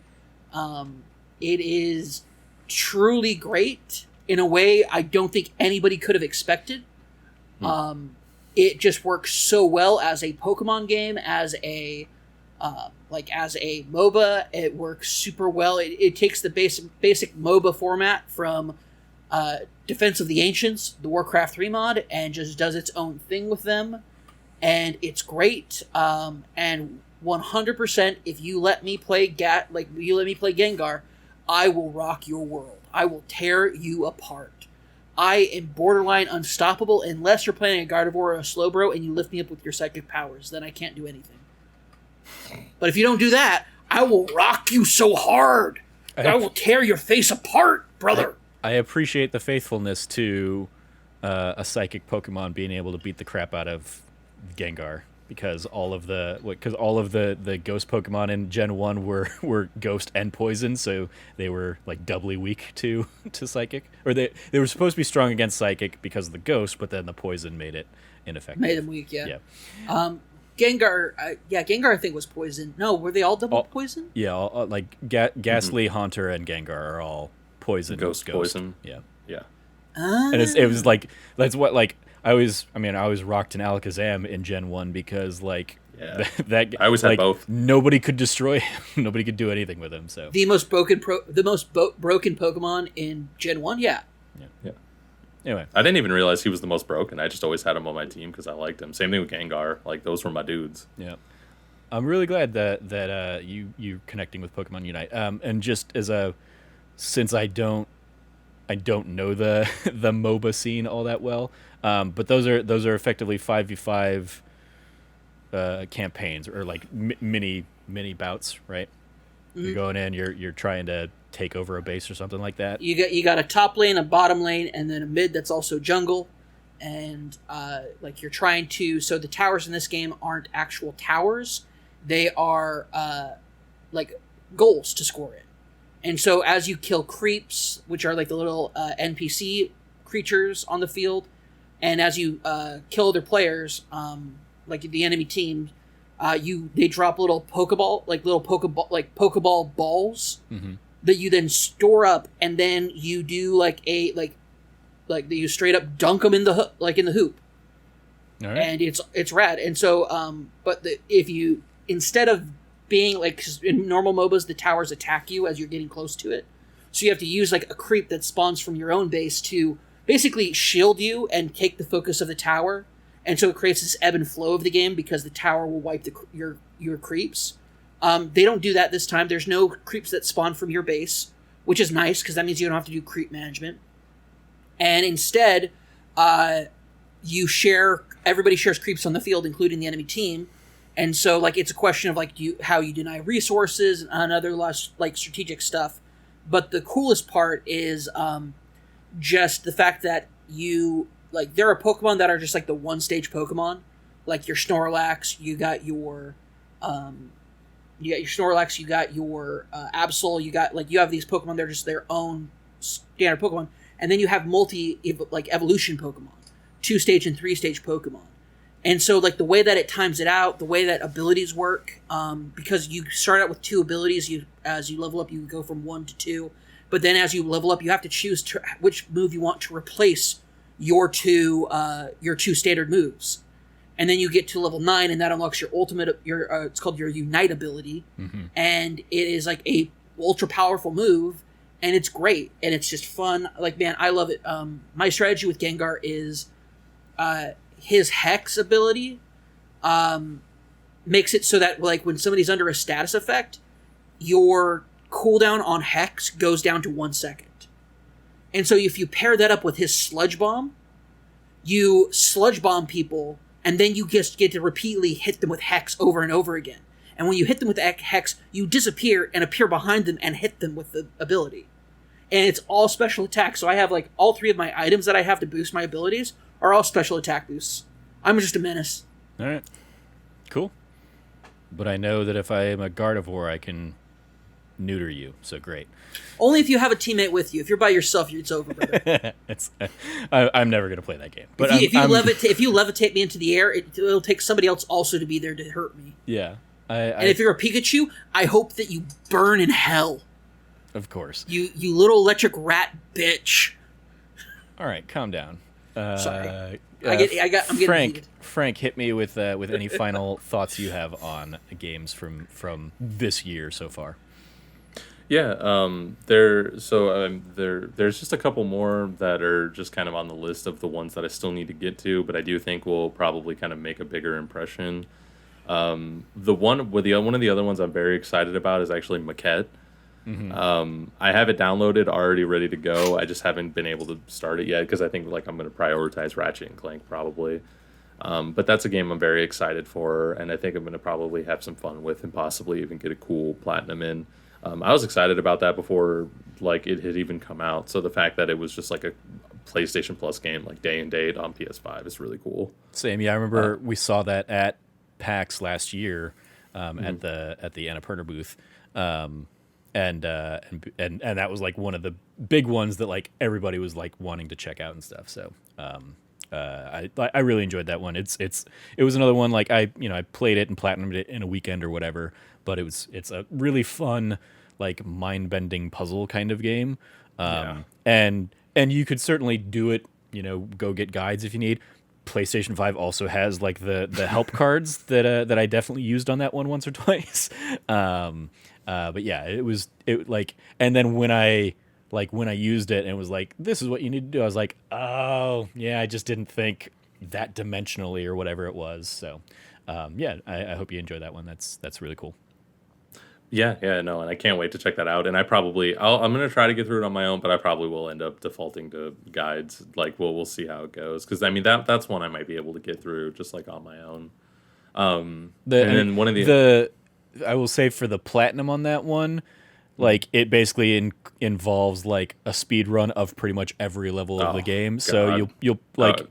It is truly great in a way I don't think anybody could have expected. it just works so well as a Pokemon game, as a as a MOBA. It works super well. It takes the basic MOBA format from Defense of the Ancients, the Warcraft 3 mod, and just does its own thing with them. And it's great. And 100%, if you let me play Gengar, I will rock your world. I will tear you apart. I am borderline unstoppable unless you're playing a Gardevoir or a Slowbro and you lift me up with your psychic powers. Then I can't do anything. But if you don't do that, I will rock you so hard. I will tear your face apart, brother. I appreciate the faithfulness to a psychic Pokemon being able to beat the crap out of Gengar, because all of the ghost Pokemon in Gen 1 were ghost and poison, so they were like doubly weak to psychic. Or they were supposed to be strong against psychic because of the ghost, but then the poison made it ineffective. Made them weak, yeah. Gengar, Gengar I think was poison. No, were they all double poison? Yeah, Ghastly, Haunter, and Gengar are all poison. Ghost poison. Yeah. Ah. And it was like, that's what, like, I always rocked an Alakazam in Gen 1 because, like, that I always had both. Nobody could destroy him. Nobody could do anything with him. So the most broken Pokemon in Gen 1, yeah. Anyway, I didn't even realize he was the most broken. I just always had him on my team because I liked him. Same thing with Gengar. Like, those were my dudes. Yeah. I'm really glad that you connecting with Pokemon Unite. And just since I don't know the MOBA scene all that well, but those are effectively 5v5 campaigns, or like mini bouts, right? Mm-hmm. You're going in, you're trying to take over a base or something like that. You got a top lane, a bottom lane, and then a mid that's also jungle, and you're trying to. So the towers in this game aren't actual towers; they are like goals to score in. And so as you kill creeps, which are like the little NPC creatures on the field, and as you kill other players, like the enemy team, they drop little Pokeball balls. Mm-hmm. That you then store up, and then you do you straight up dunk them in the hoop. All right. And it's rad. And so, if you, instead of being like, 'cause in normal MOBAs, the towers attack you as you're getting close to it, so you have to use like a creep that spawns from your own base to basically shield you and take the focus of the tower, and so it creates this ebb and flow of the game because the tower will wipe your creeps. They don't do that this time. There's no creeps that spawn from your base, which is nice because that means you don't have to do creep management. And instead, everybody shares creeps on the field, including the enemy team. And so, like, it's a question of like how you deny resources and other less like strategic stuff. But the coolest part is just the fact that there are Pokemon that are just like the one stage Pokemon, like your Snorlax. You got your Snorlax, you got your Absol, you have these Pokemon, they're just their own standard Pokemon. And then you have evolution Pokemon, 2-stage and 3-stage Pokemon. And so like the way that it times it out, the way that abilities work, because you start out with 2 abilities, as you level up you go from 1 to 2, but then as you level up you have to choose which move you want to replace your two standard moves. And then you get to level 9, and that unlocks your ultimate. It's called your Unite ability, mm-hmm. And it is like a ultra powerful move, and it's great, and it's just fun. Like, man, I love it. My strategy with Gengar is his Hex ability makes it so that like when somebody's under a status effect, your cooldown on Hex goes down to 1 second. And so if you pair that up with his Sludge Bomb, you Sludge Bomb people. And then you just get to repeatedly hit them with Hex over and over again. And when you hit them with Hex, you disappear and appear behind them and hit them with the ability. And it's all special attack. So I have like all 3 of my items that I have to boost my abilities are all special attack boosts. I'm just a menace. All right. Cool. But I know that if I am a Gardevoir, I can neuter you. So great. Only if you have a teammate with you. If you're by yourself, it's over, brother. I'm never going to play that game. But if you levitate me into the air, it'll take somebody else also to be there to hurt me. Yeah. And if you're a Pikachu, I hope that you burn in hell. Of course. You little electric rat bitch. All right, calm down. Sorry. I'm getting heated. Frank, hit me with any final thoughts you have on games from this year so far. Yeah, there's just a couple more that are just kind of on the list of the ones that I still need to get to, but I do think will probably kind of make a bigger impression. The one with the one of the other ones I'm very excited about is actually Maquette. I have it downloaded, already ready to go. I just haven't been able to start it yet because I think like I'm going to prioritize Ratchet and Clank probably. But that's a game I'm very excited for, and I think I'm going to probably have some fun with and possibly even get a cool platinum in. I was excited about that before like it had even come out. So the fact that it was just like a PlayStation Plus game, like day and date on PS5, is really cool. Same, yeah. I remember we saw that at PAX last year at the Annapurna booth, and that was like one of the big ones that like everybody was like wanting to check out and stuff. So I really enjoyed that one. It was another one like I played it and platinumed it in a weekend or whatever. But it's a really fun, like mind-bending puzzle kind of game, and you could certainly do it. Go get guides if you need. PlayStation 5 also has like the help cards that I definitely used on that one once or twice. But yeah, and then when I used it and it was like, this is what you need to do, I was like, oh yeah, I just didn't think that dimensionally or whatever it was. So I hope you enjoy that one. That's really cool. Yeah, no, and I can't wait to check that out. And I'm going to try to get through it on my own, but I probably will end up defaulting to guides. Like, we'll see how it goes. Because, I mean, that's one I might be able to get through just, like, on my own. Then one of I will say for the platinum on that one, like, it basically involves, like, a speed run of pretty much every level of the game. God. So you'll like...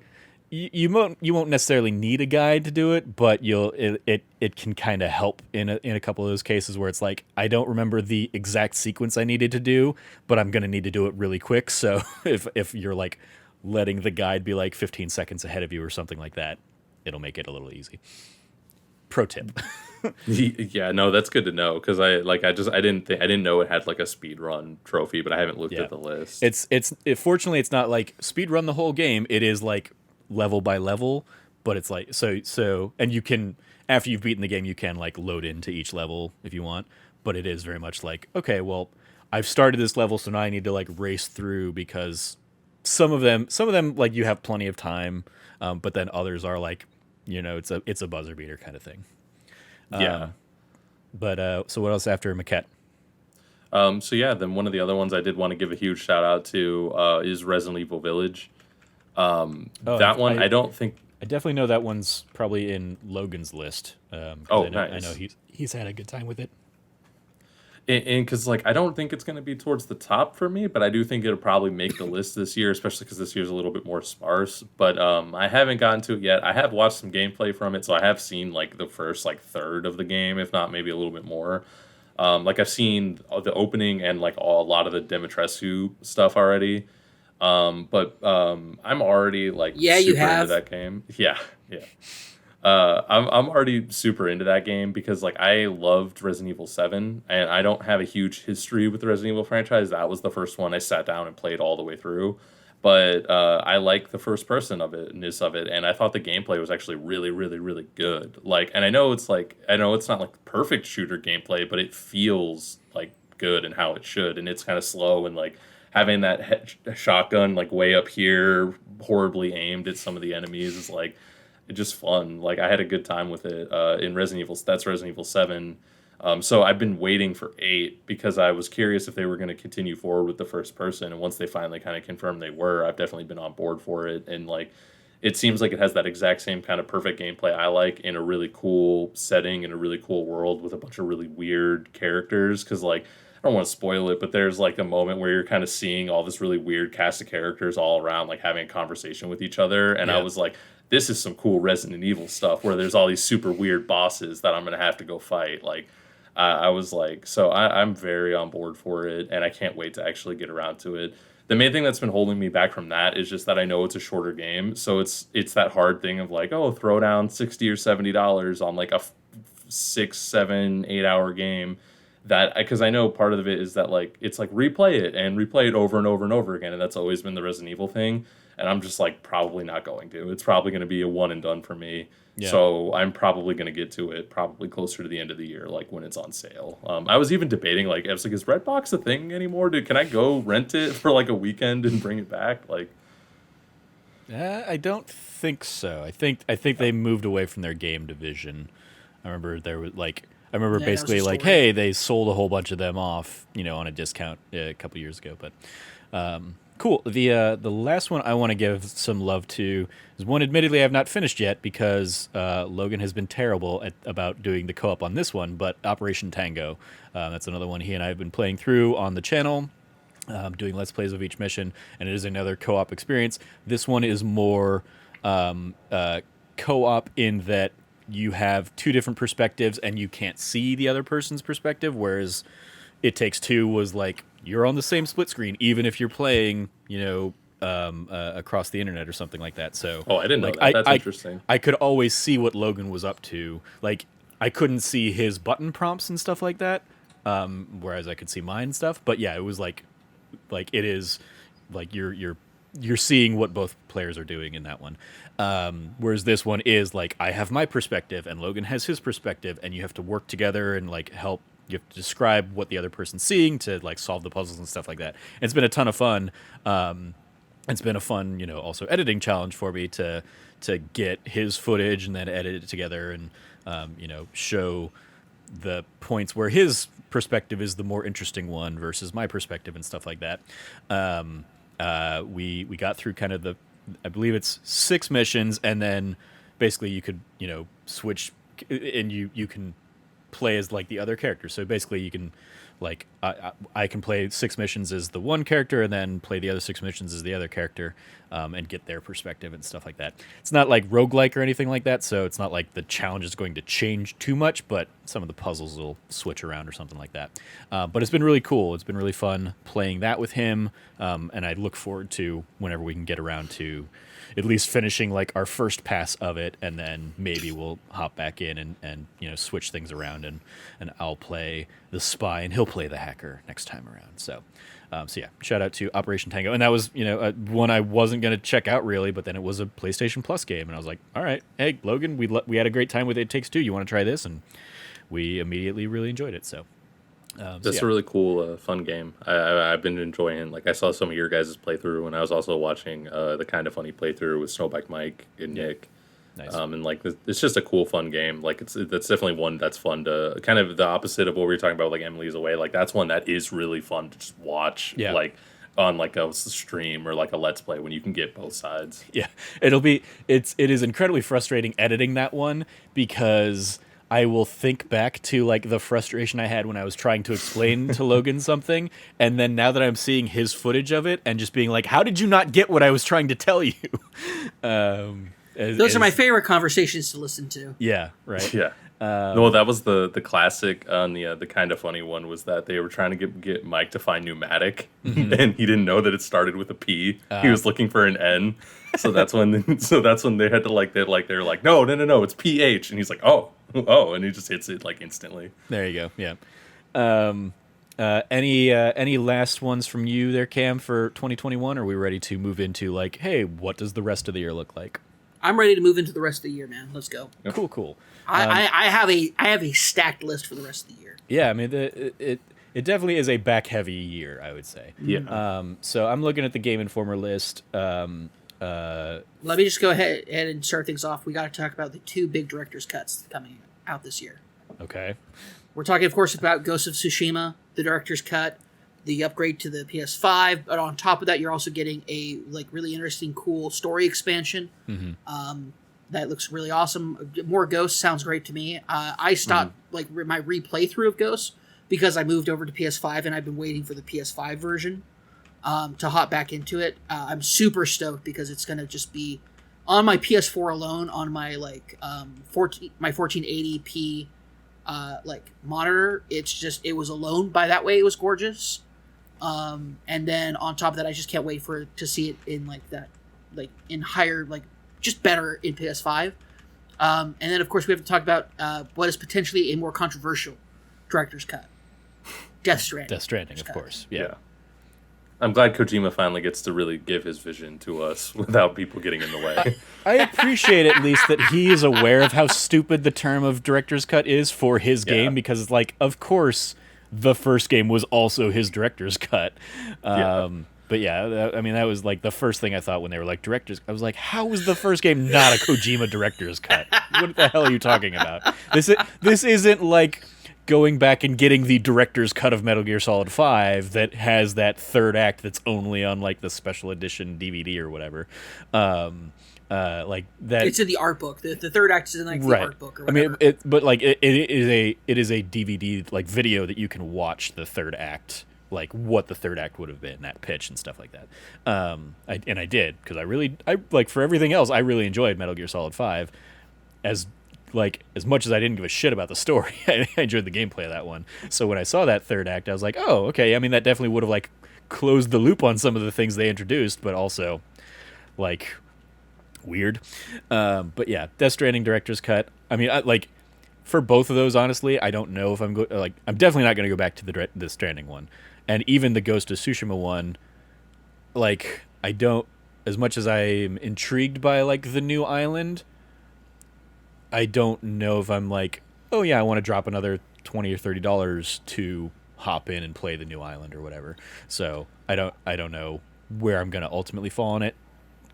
You won't necessarily need a guide to do it, but it can kind of help in a couple of those cases where it's like, I don't remember the exact sequence I needed to do, but I'm going to need to do it really quick. So if you're like letting the guide be like 15 seconds ahead of you or something like that, it'll make it a little easy. Pro tip. Yeah, no, that's good to know because I didn't know it had like a speed run trophy, but I haven't looked at the list. Fortunately it's not like speed run the whole game. It is like level by level, but it's like so and you can, after you've beaten the game, you can like load into each level if you want, but it is very much like, okay, well, I've started this level, so now I need to like race through because some of them like you have plenty of time, but then others are like, it's a buzzer beater kind of thing. But so what else after Maquette? Then one of the other ones I did want to give a huge shout out to is Resident Evil Village. That one, I don't think... I definitely know that one's probably in Logan's list. Nice. I know he's had a good time with it. And because, like, I don't think it's going to be towards the top for me, but I do think it'll probably make the list this year, especially because this year's a little bit more sparse. But I haven't gotten to it yet. I have watched some gameplay from it, so I have seen, like, the first, like, third of the game, if not maybe a little bit more. I've seen the opening and, like, a lot of the Dimitrescu stuff already. I'm already like super into that game. Yeah. I'm already super into that game because like I loved Resident Evil 7 and I don't have a huge history with the Resident Evil franchise. That was the first one I sat down and played all the way through. But I like the first personness of it, and I thought the gameplay was actually really, really, really good. Like, and I know it's not like perfect shooter gameplay, but it feels like good and how it should, and it's kind of slow and like having that shotgun like way up here, horribly aimed at some of the enemies is like just fun. Like I had a good time with it in Resident Evil. That's Resident Evil 7. So I've been waiting for 8 because I was curious if they were going to continue forward with the first person. And once they finally kind of confirmed they were, I've definitely been on board for it. And like, it seems like it has that exact same kind of perfect gameplay I like in a really cool setting in a really cool world with a bunch of really weird characters. Cause like, I don't want to spoil it, but there's like a moment where you're kind of seeing all this really weird cast of characters all around, like having a conversation with each other. And I was like, this is some cool Resident Evil stuff where there's all these super weird bosses that I'm going to have to go fight. Like, I was like, so I'm very on board for it, and I can't wait to actually get around to it. The main thing that's been holding me back from that is just that I know it's a shorter game, so it's that hard thing of like, oh, throw down $60 or $70 on like a 6, 7, 8 hour game. That because I know part of it is that like it's like replay it over and over and over again, and that's always been the Resident Evil thing. And I'm just like, probably not going to. It's probably going to be a one and done for me. Yeah. So I'm probably going to get to it probably closer to the end of the year, like when it's on sale. I was even debating, like, I was like, is Redbox a thing anymore? Can I go rent it for like a weekend and bring it back? Like, I don't think so. I think they moved away from their game division. I remember there was like basically like, hey, they sold a whole bunch of them off, on a discount a couple years ago. But cool. The last one I want to give some love to is one admittedly I have not finished yet because Logan has been terrible about doing the co-op on this one, but Operation Tango. That's another one he and I have been playing through on the channel. Doing Let's Plays of each mission, and it is another co-op experience. This one is more co-op in that you have two different perspectives and you can't see the other person's perspective, whereas It Takes Two was like, you're on the same split screen, even if you're playing, across the internet or something like that. So, I didn't know that. That's interesting. I could always see what Logan was up to. Like, I couldn't see his button prompts and stuff like that, whereas I could see mine and stuff. But yeah, it was like it is like you're seeing what both players are doing in that one, whereas this one is like, I have my perspective and Logan has his perspective, and you have to work together and like help. You have to describe what the other person's seeing to like solve the puzzles and stuff like that. And it's been a ton of fun. It's been a fun, also editing challenge for me to get his footage and then edit it together and show the points where his perspective is the more interesting one versus my perspective and stuff like that. We got through kind of I believe it's 6 missions, and then basically you could, switch, and you can play as like the other character. So basically you can like, I can play 6 missions as the one character and then play the other 6 missions as the other character, and get their perspective and stuff like that. It's not like roguelike or anything like that, so it's not like the challenge is going to change too much, but some of the puzzles will switch around or something like that. But it's been really cool. It's been really fun playing that with him, and I look forward to whenever we can get around to at least finishing like our first pass of it, and then maybe we'll hop back in and switch things around, and I'll play the spy and he'll play the hacker next time around. So yeah, shout out to Operation Tango. And that was, one I wasn't going to check out really, but then it was a PlayStation Plus game, and I was like, all right, hey, Logan, we had a great time with It Takes Two. You want to try this? And we immediately really enjoyed it. So that's a really cool, fun game. I've been enjoying. Like, I saw some of your guys' playthrough, and I was also watching the Kind of Funny playthrough with Snowbike Mike and Nick. Nice. And like, it's just a cool, fun game. Like, that's definitely one that's fun to, kind of the opposite of what we were talking about, like Emily's Away. Like, that's one that is really fun to just watch. Yeah. Like, on like a stream or like a Let's Play, when you can get both sides. Yeah, it is incredibly frustrating editing that one, because I will think back to like the frustration I had when I was trying to explain to Logan something, and then now that I'm seeing his footage of it and just being like, how did you not get what I was trying to tell you? Those are my favorite conversations to listen to. Yeah, right. Yeah. No, that was the classic on the Kind of Funny one, was that they were trying to get Mike to find pneumatic, and he didn't know that it started with a P. He was looking for an N. So that's when they had to they're like, no, it's PH, and he's like, oh, and he just hits it like instantly. There you go. Yeah. Any last ones from you there, Cam, for 2021? Or are we ready to move into like, hey, what does the rest of the year look like? I'm ready to move into the rest of the year, man. Let's go. Yep. Cool. I have a stacked list for the rest of the year. Yeah, I mean, it definitely is a back heavy year, I would say. Yeah. So I'm looking at the Game Informer list. Let me just go ahead and start things off. We got to talk about the 2 big director's cuts coming out this year. Okay. We're talking, of course, about Ghost of Tsushima, the director's cut, the upgrade to the PS5, but on top of that, you're also getting a like really interesting, cool story expansion. That looks really awesome. More Ghosts sounds great to me. I stopped like my replay through of Ghosts because I moved over to PS5, and I've been waiting for the PS5 version to hop back into it. I'm super stoked because it's gonna just be on my PS4 alone, on my like 1480p like monitor. It was alone by that way. It was gorgeous. And then on top of that, I just can't wait to see it in like that, like in higher, like just better in PS5. And then of course we have to talk about what is potentially a more controversial director's cut. Death Stranding. Of course. Yeah. I'm glad Kojima finally gets to really give his vision to us without people getting in the way. I appreciate at least that he is aware of how stupid the term of director's cut is for his Yeah. game, because it's like, of course, the first game was also his director's cut. Yeah. But yeah, I mean, that was like the first thing I thought when they were like directors. I was like, how was the first game not a Kojima director's cut? What the hell are you talking about? This isn't like going back and getting the director's cut of Metal Gear Solid 5 that has that third act that's only on like the special edition DVD or whatever. Like that. It's in the art book. The third act is in like the Right. art book or I whatever. mean, but like it is a DVD like video that you can watch the third act, like what the third act would have been, that pitch and stuff like that. I did, because I like, for everything else, I really enjoyed Metal Gear Solid 5 as much as I didn't give a shit about the story. I enjoyed the gameplay of that one. So when I saw that third act, I was like, oh, okay. I mean, that definitely would have like closed the loop on some of the things they introduced, but also like weird. But yeah, Death Stranding director's cut. I mean, like for both of those, honestly, I don't know if I'm I'm definitely not going to go back to the Stranding one, and even the Ghost of Tsushima one. Like, I don't, as much as I'm intrigued by like the new island, I don't know if I'm like, oh yeah, I want to drop another $20 or $30 to hop in and play the new island or whatever. So I don't know where I'm going to ultimately fall on it,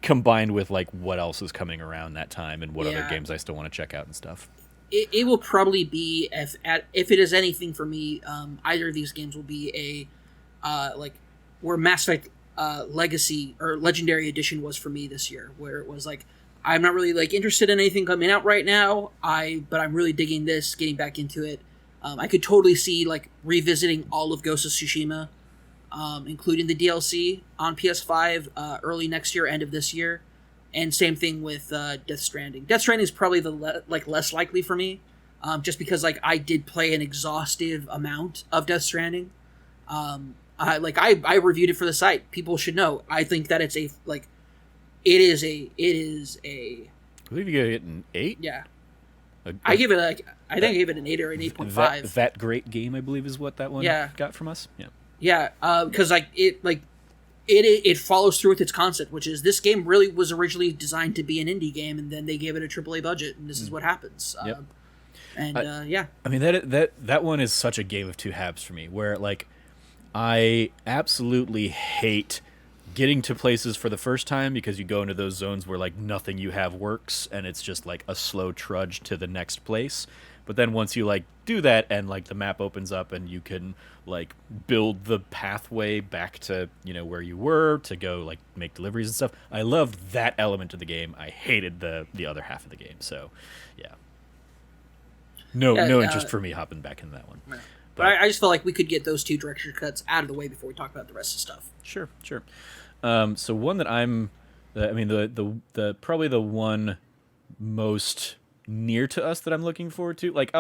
combined with like what else is coming around that time and what other Yeah. games I still want to check out and stuff. It will probably be, if it is anything for me, either of these games will be like where Mass Effect Legacy or Legendary Edition was for me this year, where it was like, I'm not really like interested in anything coming out right now. But I'm really digging this, getting back into it. I could totally see like revisiting all of Ghost of Tsushima, including the DLC on PS5 early next year, end of this year, and same thing with Death Stranding. Death Stranding is probably the less likely for me, just because like I did play an exhaustive amount of Death Stranding. I reviewed it for the site. People should know. I think that it's It is a. I believe you get an 8. Yeah. I give it I think I gave it an 8 or an 8.5. That great game, I believe, is what that one got from us. Yeah. Yeah, because it follows through with its concept, which is this game really was originally designed to be an indie game, and then they gave it a AAA budget, and this is what happens. Yep. Yeah. I mean, that one is such a game of two halves for me, where like I absolutely hate getting to places for the first time, because you go into those zones where like nothing you have works and it's just like a slow trudge to the next place. But then once you like do that and like the map opens up and you can like build the pathway back to, you know, where you were to go like make deliveries and stuff. I loved that element of the game. I hated the other half of the game. So yeah. No interest for me hopping back into that one. But I just felt like we could get those two director cuts out of the way before we talk about the rest of the stuff. Sure. So one that the probably the one most near to us that I'm looking forward to. Like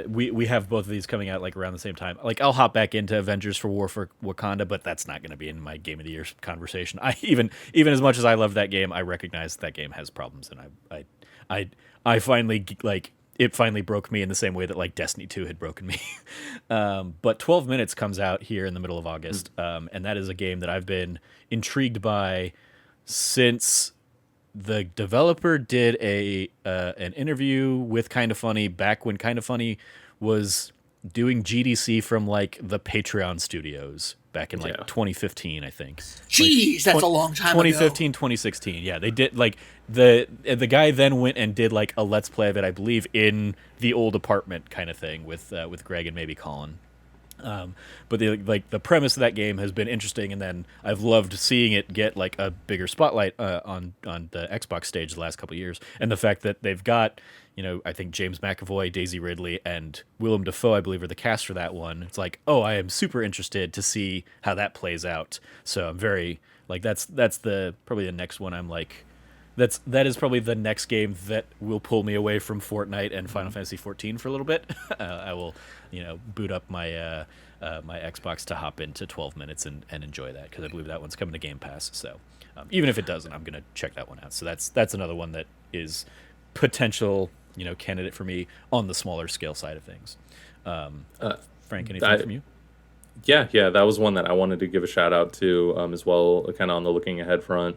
we have both of these coming out like around the same time. Like I'll hop back into Avengers for War for Wakanda, but that's not going to be in my Game of the Year conversation. I even as much as I love that game, I recognize that game has problems, and I finally like. It finally broke me in the same way that like Destiny 2 had broken me. But 12 Minutes comes out here in the middle of August, and that is a game that I've been intrigued by since the developer did an interview with Kinda Funny back when Kinda Funny was doing GDC from like the Patreon studios back in like 2015, I think. Jeez, that's a long time 2015, ago. 2016. Yeah, they did like the guy then went and did like a let's play of it, I believe, in the old apartment kind of thing with Greg and maybe Colin. But the premise of that game has been interesting, and then I've loved seeing it get like a bigger spotlight on the Xbox stage the last couple of years, and the fact that they've got, you know, I think James McAvoy, Daisy Ridley, and Willem Dafoe, I believe, are the cast for that one. It's like, oh, I am super interested to see how that plays out. So I'm very like that's probably the next one I'm like. That is probably the next game that will pull me away from Fortnite and Final Fantasy 14 for a little bit. I will, you know, boot up my my Xbox to hop into 12 Minutes and enjoy that, because I believe that one's coming to Game Pass. So even if it doesn't, I'm gonna check that one out. So that's another one that is potential, you know, candidate for me on the smaller scale side of things. Frank, anything from you? Yeah, that was one that I wanted to give a shout out to as well, kind of on the looking ahead front.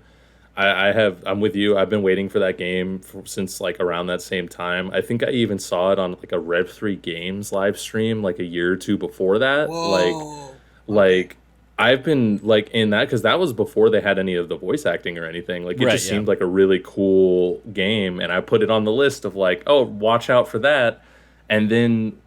I'm with you. I've been waiting for that game since like around that same time. I think I even saw it on like a Rev 3 Games live stream like a year or two before that. Whoa. Okay. Like I've been like in that because that was before they had any of the voice acting or anything. Like it Right, just yeah. seemed like a really cool game, and I put it on the list of like, oh, watch out for that. And then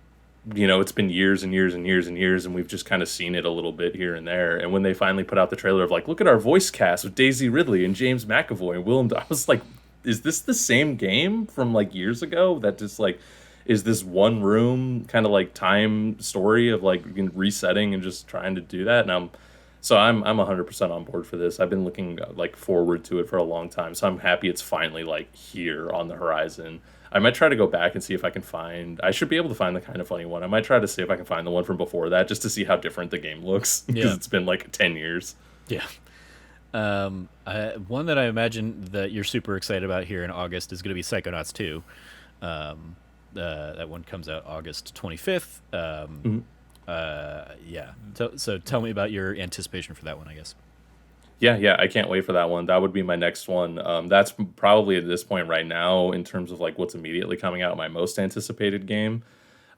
it's been years and years and years and years, and we've just kind of seen it a little bit here and there. And when they finally put out the trailer of like, look at our voice cast with Daisy Ridley and James McAvoy and Willem, I was like, is this the same game from like years ago? That just like is this one room kind of like time story of like resetting and just trying to do that? And I'm 100% on board for this. I've been looking like forward to it for a long time, so I'm happy it's finally like here on the horizon. I might try to go back and see if I can find. I should be able to find the Kind of Funny one. I might try to see if I can find the one from before that, just to see how different the game looks, because Yeah. it's been like 10 years. Yeah. One that I imagine that you're super excited about here in August is going to be Psychonauts 2. That one comes out August 25th. Mhm. Yeah. So tell me about your anticipation for that one, I guess. Yeah, I can't wait for that one. That would be my next one. That's probably at this point right now, in terms of like what's immediately coming out, my most anticipated game.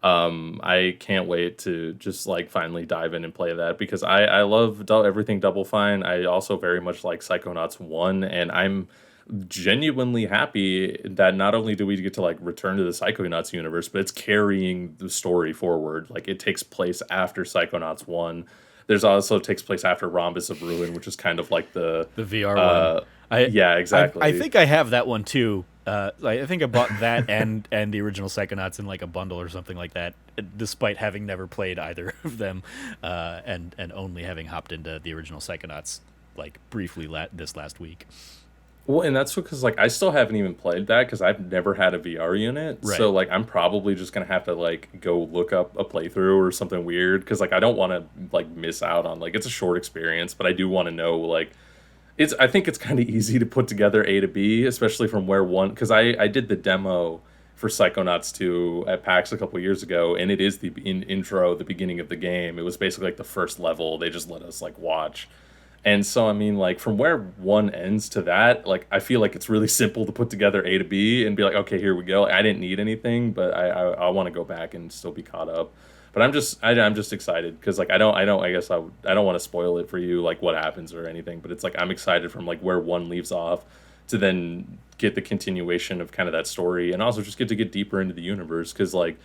I can't wait to just like finally dive in and play that because I love everything Double Fine. I also very much like Psychonauts 1, and I'm genuinely happy that not only do we get to like return to the Psychonauts universe, but it's carrying the story forward. Like it takes place after Psychonauts 1. There's also takes place after Rhombus of Ruin, which is kind of like The VR uh one. I yeah, exactly. I think I have that one too. I think I bought that and the original Psychonauts in like a bundle or something like that, despite having never played either of them, and only having hopped into the original Psychonauts like briefly this last week. Well, and that's because like I still haven't even played that because I've never had a VR unit. Right. So like I'm probably just gonna have to like go look up a playthrough or something weird because like I don't want to like miss out on like it's a short experience, but I do want to know like I think it's kind of easy to put together A to B, especially from where one because I did the demo for Psychonauts 2 at PAX a couple years ago, and it is the intro, the beginning of the game. It was basically like the first level. They just let us like watch. And so, I mean, like, from where one ends to that, like, I feel like it's really simple to put together A to B and be like, okay, here we go. I didn't need anything, but I want to go back and still be caught up. But I'm just excited because, like, I guess I don't want to spoil it for you, like, what happens or anything. But it's like, I'm excited from, like, where one leaves off to then get the continuation of kind of that story and also just get deeper into the universe because, like,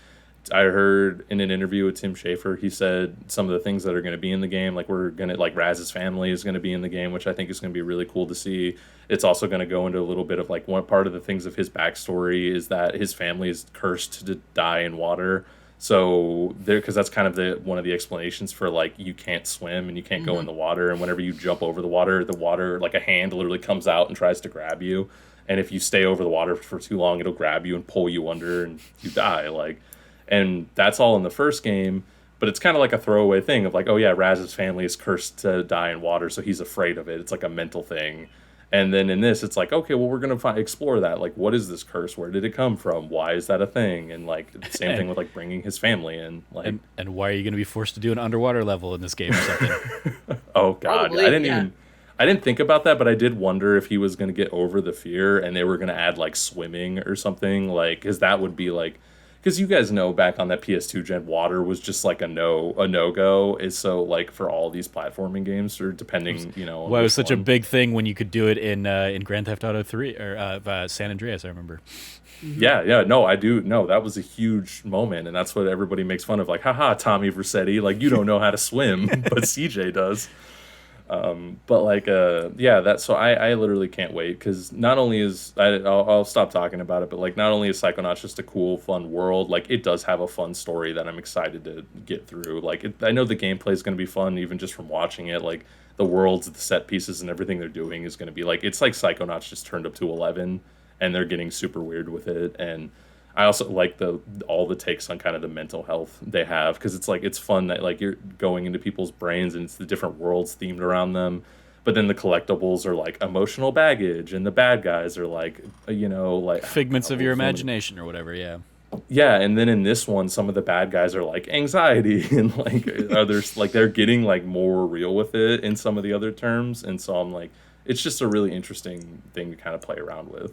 I heard in an interview with Tim Schafer, he said some of the things that are going to be in the game, like we're going to like Raz's family is going to be in the game, which I think is going to be really cool to see. It's also going to go into a little bit of like one part of the things of his backstory is that his family is cursed to die in water. So there, because that's kind of one of the explanations for like you can't swim and you can't go in the water, and whenever you jump over the water like a hand literally comes out and tries to grab you, and if you stay over the water for too long, it'll grab you and pull you under and you die. Like. And that's all in the first game, but it's kind of like a throwaway thing of like, oh yeah, Raz's family is cursed to die in water, so he's afraid of it. It's like a mental thing. And then in this, it's like, okay, well, we're gonna explore that. Like, what is this curse? Where did it come from? Why is that a thing? And like, same thing with like bringing his family in. Like, And why are you going to be forced to do an underwater level in this game or something? oh god, Probably, yeah. I didn't think about that, but I did wonder if he was gonna get over the fear and they were gonna add like swimming or something, like, because that would be like. Because you guys know back on that PS2 gen, water was just like a no go. Is so like for all these platforming games, or depending, on Well, it was which such a one. big thing when you could do it in Grand Theft Auto 3 or San Andreas, I remember. Yeah, no, I do. No, that was a huge moment, and that's what everybody makes fun of. Like, haha, Tommy Vercetti, like you don't know how to swim, but CJ does. But like yeah, that so I literally can't wait because not only is I'll stop talking about it, but like not only is Psychonauts just a cool fun world, like it does have a fun story that I'm excited to get through. Like I know the gameplay is going to be fun even just from watching it. Like the worlds, the set pieces, and everything they're doing is going to be like it's like Psychonauts just turned up to 11, and they're getting super weird with it. And I also like all the takes on kind of the mental health they have because it's like it's fun that like you're going into people's brains and it's the different worlds themed around them, but then the collectibles are like emotional baggage and the bad guys are like like Figments of your fun- imagination or whatever, yeah. Yeah, and then in this one, some of the bad guys are like anxiety and like others like they're getting like more real with it in some of the other terms, and so I'm like, it's just a really interesting thing to kind of play around with.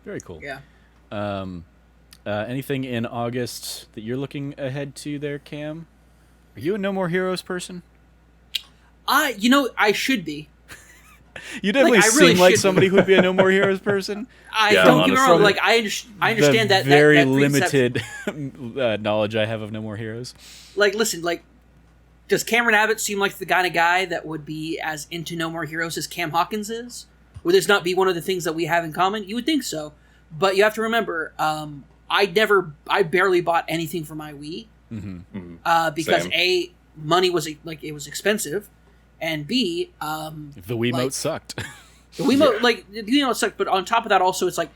Very cool. Yeah. Anything in August that you're looking ahead to there, Cam? Are you a No More Heroes person? I should be. You definitely I really seem like should. somebody who would be a No More Heroes person. Yeah, Don't get me wrong. honestly. Like I understand the that very that preconception. limited knowledge I have of No More Heroes. Like, listen, like, does Cameron Abbott seem like the kind of guy that would be as into No More Heroes as Cam Hawkins is? Would this not be one of the things that we have in common? You would think so, but you have to remember, I barely bought anything for my Wii because Same. A, money was it was expensive, and B, The Wiimote sucked. the Wiimote it sucked. But on top of that, also it's like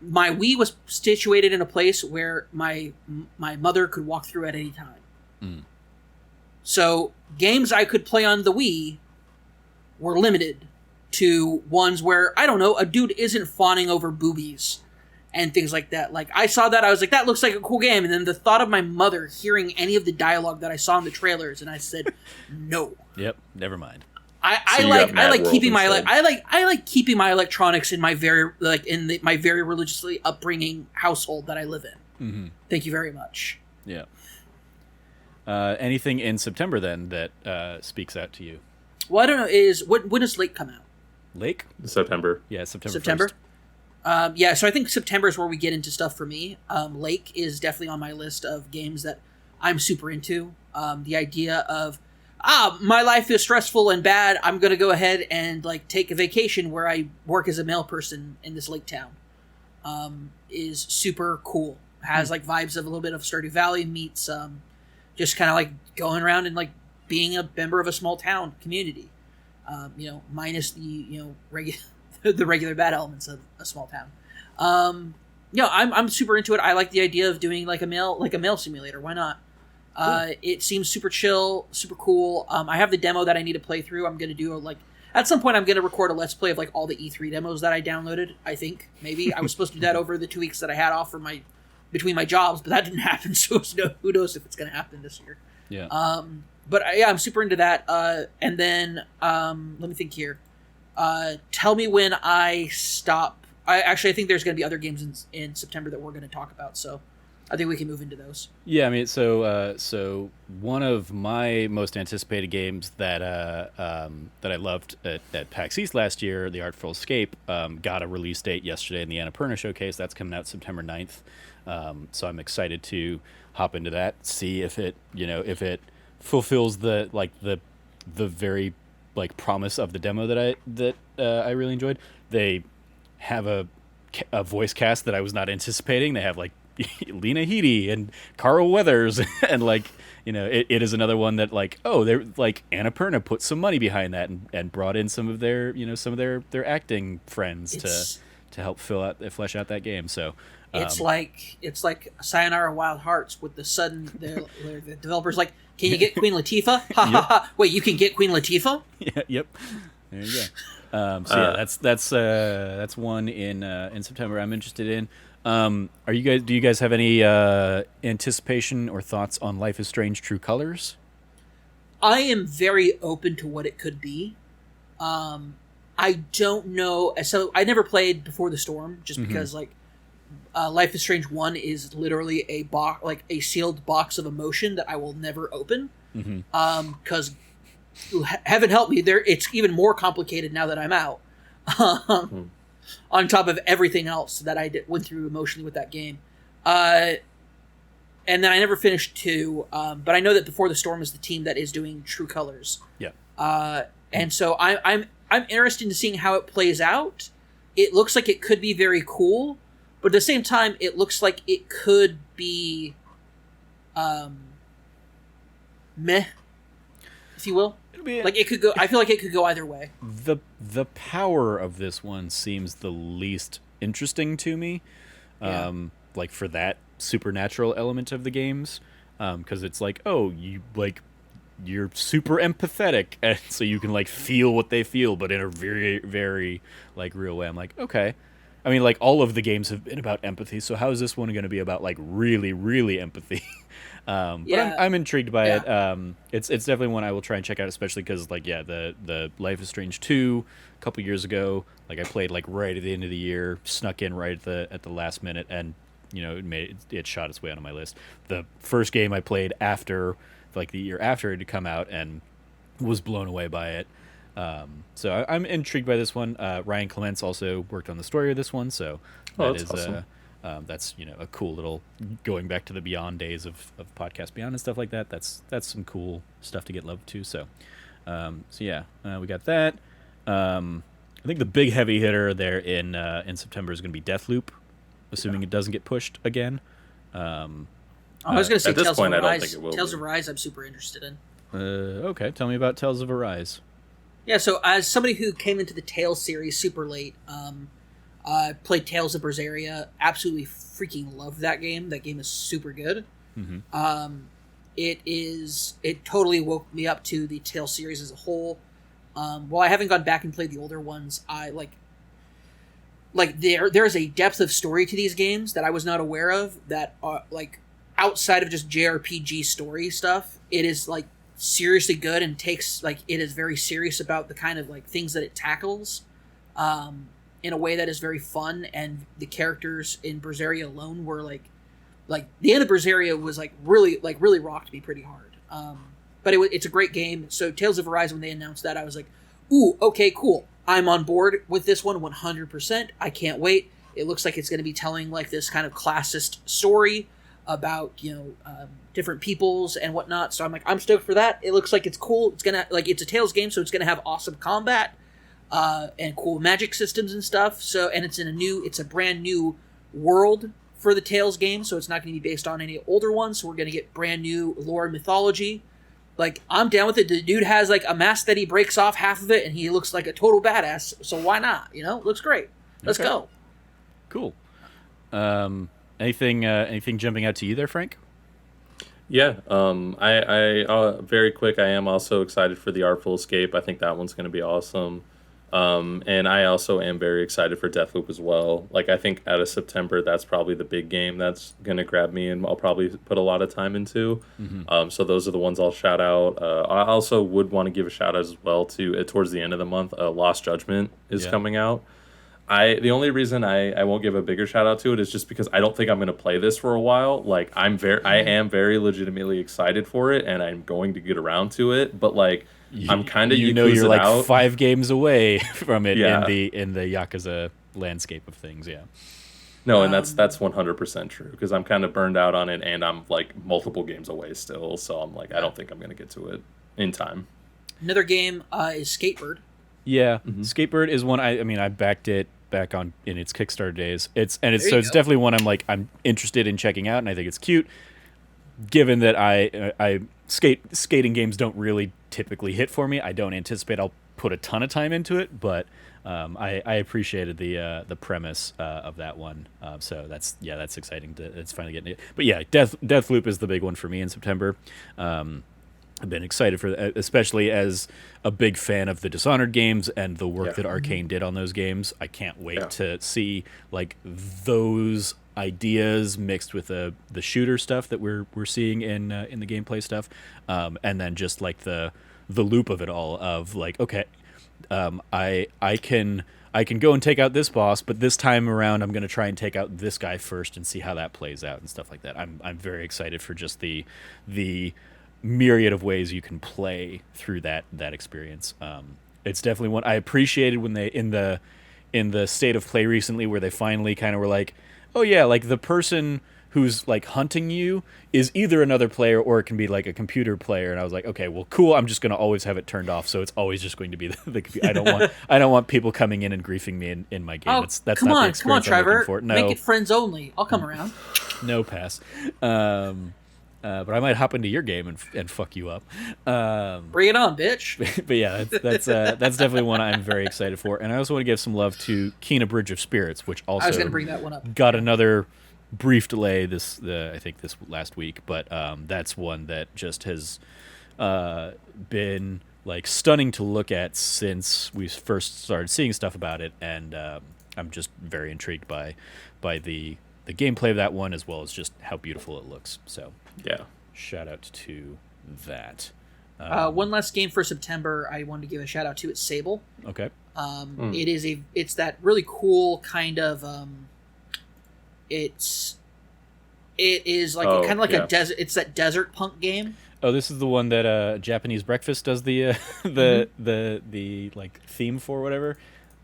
my Wii was situated in a place where my mother could walk through at any time. So games I could play on the Wii were limited to ones where, I don't know, a dude isn't fawning over boobies and things like that. Like, I saw that, I was like, that looks like a cool game. And then the thought of my mother hearing any of the dialogue that I saw in the trailers, and I said, no. Yep, never mind. I So you like got Mad World keeping instead. I like keeping my electronics in my very my very religiously upbringing household that I live in. Thank you very much. Yeah. Anything in September then that speaks out to you? Well, I don't know. When does Lake come out? Lake? September. Yeah, September. September. 1st. Yeah, so I think September is where we get into stuff for me. Lake is definitely on my list of games that I'm super into. The idea of, my life is stressful and bad, I'm going to go ahead and like take a vacation where I work as a mail person in this lake town is super cool. Has like vibes of a little bit of Stardew Valley meets just kind of like going around and like being a member of a small town community. Minus the the regular bad elements of a small town. I'm super into it. I like the idea of doing like a mail simulator. Why not? It seems super chill, super cool. I have the demo that I need to play through. I'm gonna do at some point I'm gonna record a let's play of like all the E3 demos that I downloaded. I think maybe I was supposed to do that over the 2 weeks that I had off for between my jobs, but that didn't happen. So who knows if it's gonna happen this year. Yeah. But yeah, I'm super into that. And then let me think here. Tell me when I stop. I think there's going to be other games in September that we're going to talk about. So I think we can move into those. Yeah, I mean, so one of my most anticipated games that that I loved at PAX East last year, The Artful Escape, got a release date yesterday in the Annapurna Showcase. That's coming out September 9th. So I'm excited to hop into that, see if it fulfills the very like promise of the demo that I really enjoyed. They have a voice cast that I was not anticipating. They have like Lena Headey and Carl Weathers and like it is another one that like they're like Annapurna put some money behind that and brought in some of their their acting friends to help flesh out that game. So it's like Sayonara Wild Hearts with the sudden the developers like, can you get Queen Latifah? Ha ha ha! Wait, you can get Queen Latifah? Yeah, yep. There you go. So yeah, that's one in September I'm interested in. Do you guys have any anticipation or thoughts on Life is Strange: True Colors? I am very open to what it could be. I don't know. So I never played Before the Storm just because like Life is Strange 1 is literally a sealed box of emotion that I will never open. Because heaven help me, it's even more complicated now that I'm out. On top of everything else that I went through emotionally with that game. And then I never finished 2, but I know that Before the Storm is the team that is doing True Colors. Yeah. And so I'm interested in seeing how it plays out. It looks like it could be very cool, but at the same time, it looks like it could be meh, if you will. Like it could go. I feel like it could go either way. The power of this one seems the least interesting to me, like for that supernatural element of the games, because it's like, you're super empathetic, and so you can like feel what they feel, but in a very very like real way. I'm like, okay, I mean, like all of the games have been about empathy, so how is this one going to be about like really, really empathy? But I'm intrigued by it. It's definitely one I will try and check out, especially because like the Life is Strange 2 a couple years ago, like I played like right at the end of the year, snuck in right at the last minute, and it shot its way onto my list. The first game I played after like the year after it had come out and was blown away by it. So I'm intrigued by this one. Ryan Clements also worked on the story of this one, so that's awesome. that's a cool little going back to the Beyond days of Podcast Beyond and stuff like that. That's some cool stuff to get loved to. So we got that. I think the big heavy hitter there in September is going to be Deathloop, assuming it doesn't get pushed again. I was going to say at this Tales point, of I Arise. don't think it will. Tales of Arise, I'm super interested in. Okay, tell me about Tales of Arise. Yeah, so as somebody who came into the Tales series super late, played Tales of Berseria, absolutely freaking loved that game. That game is super good. Mm-hmm. It totally woke me up to the Tales series as a whole. While I haven't gone back and played the older ones, I there's a depth of story to these games that I was not aware of, that are like outside of just JRPG story stuff. It is like seriously good and takes like it is very serious about the kind of like things that it tackles in a way that is very fun. And the characters in Berseria alone were like the end of Berseria was really rocked me pretty hard. But it's a great game. So Tales of Arise, when they announced that, I was like, ooh, okay, cool. I'm on board with this one 100%. I can't wait. It looks like it's going to be telling like this kind of classist story about, different peoples and whatnot. So I'm like, I'm stoked for that. It looks like it's cool. It's going to, like, it's a Tales game, so it's going to have awesome combat and cool magic systems and stuff. So, and it's a brand new world for the Tales game, so it's not going to be based on any older ones. So we're going to get brand new lore and mythology. Like, I'm down with it. The dude has, like, a mask that he breaks off half of it, and he looks like a total badass, so why not? Looks great. Let's go. Cool. Anything jumping out to you there, Frank? Yeah, I very quick, I am also excited for The Artful Escape. I think that one's going to be awesome. And I also am very excited for Deathloop as well. Like, I think out of September, that's probably the big game that's going to grab me and I'll probably put a lot of time into. Mm-hmm. So those are the ones I'll shout out. I also would want to give a shout out as well to, towards the end of the month, Lost Judgment is coming out. The only reason I won't give a bigger shout out to it is just because I don't think I'm going to play this for a while. Like, I am very legitimately excited for it and I'm going to get around to it. But like, I'm kind of you're like out. 5 games away from it in the Yakuza landscape of things. Yeah. No, and that's 100% true because I'm kind of burned out on it and I'm like multiple games away still. So I'm like, I don't think I'm going to get to it in time. Another game is Skatebird. Yeah, mm-hmm. Skatebird is one. I mean, I backed it back in its Kickstarter days. It's definitely one I'm interested in checking out, and I think it's cute. Given that I skating games don't really typically hit for me, I don't anticipate I'll put a ton of time into it, but I appreciated the premise of that one. So that's exciting. It's finally getting it. But yeah, Deathloop is the big one for me in September. I've been excited for that, especially as a big fan of the Dishonored games and the work that Arcane did on those games. I can't wait to see like those ideas mixed with the shooter stuff that we're seeing in the gameplay stuff, and then just like the loop of it all of like, okay, I can go and take out this boss, but this time around I'm going to try and take out this guy first and see how that plays out and stuff like that. I'm very excited for just the myriad of ways you can play through that experience. It's definitely one I appreciated when they in the state of play recently, where they finally kind of were like, oh yeah, like the person who's like hunting you is either another player or it can be like a computer player. And I was like, okay, well, cool. I'm just going to always have it turned off, so it's always just going to be the computer. I don't want people coming in and griefing me in my game. That's come not on, the experience Trevor. I'm looking for. No, make it friends only. I'll come around. No pass. But I might hop into your game and fuck you up. Bring it on, bitch. But yeah, that's definitely one I'm very excited for. And I also want to give some love to Kena Bridge of Spirits, which also I was going to bring that one up. Got another brief delay I think this last week, but that's one that just has been like stunning to look at since we first started seeing stuff about it, and I'm just very intrigued by the gameplay of that one, as well as just how beautiful it looks. So Yeah. shout out to that. One last game for September I wanted to give a shout out to. It's Sable. Okay. It's that really cool kind of it is like kind of like a desert. It's that desert punk game. Oh, this is the one that Japanese Breakfast does the the like theme for, whatever.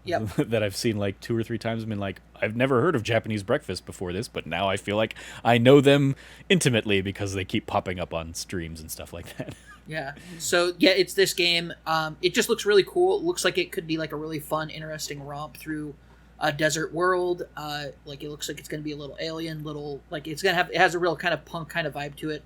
Yep. That I've seen like 2 or 3 times and been like, I've never heard of Japanese Breakfast before this, but now I feel like I know them intimately because they keep popping up on streams and stuff like that. Yeah. So yeah, it's this game. It just looks really cool. It looks like it could be like a really fun, interesting romp through a desert world. Like it looks like it's going to be a little alien, like it has a real kind of punk kind of vibe to it.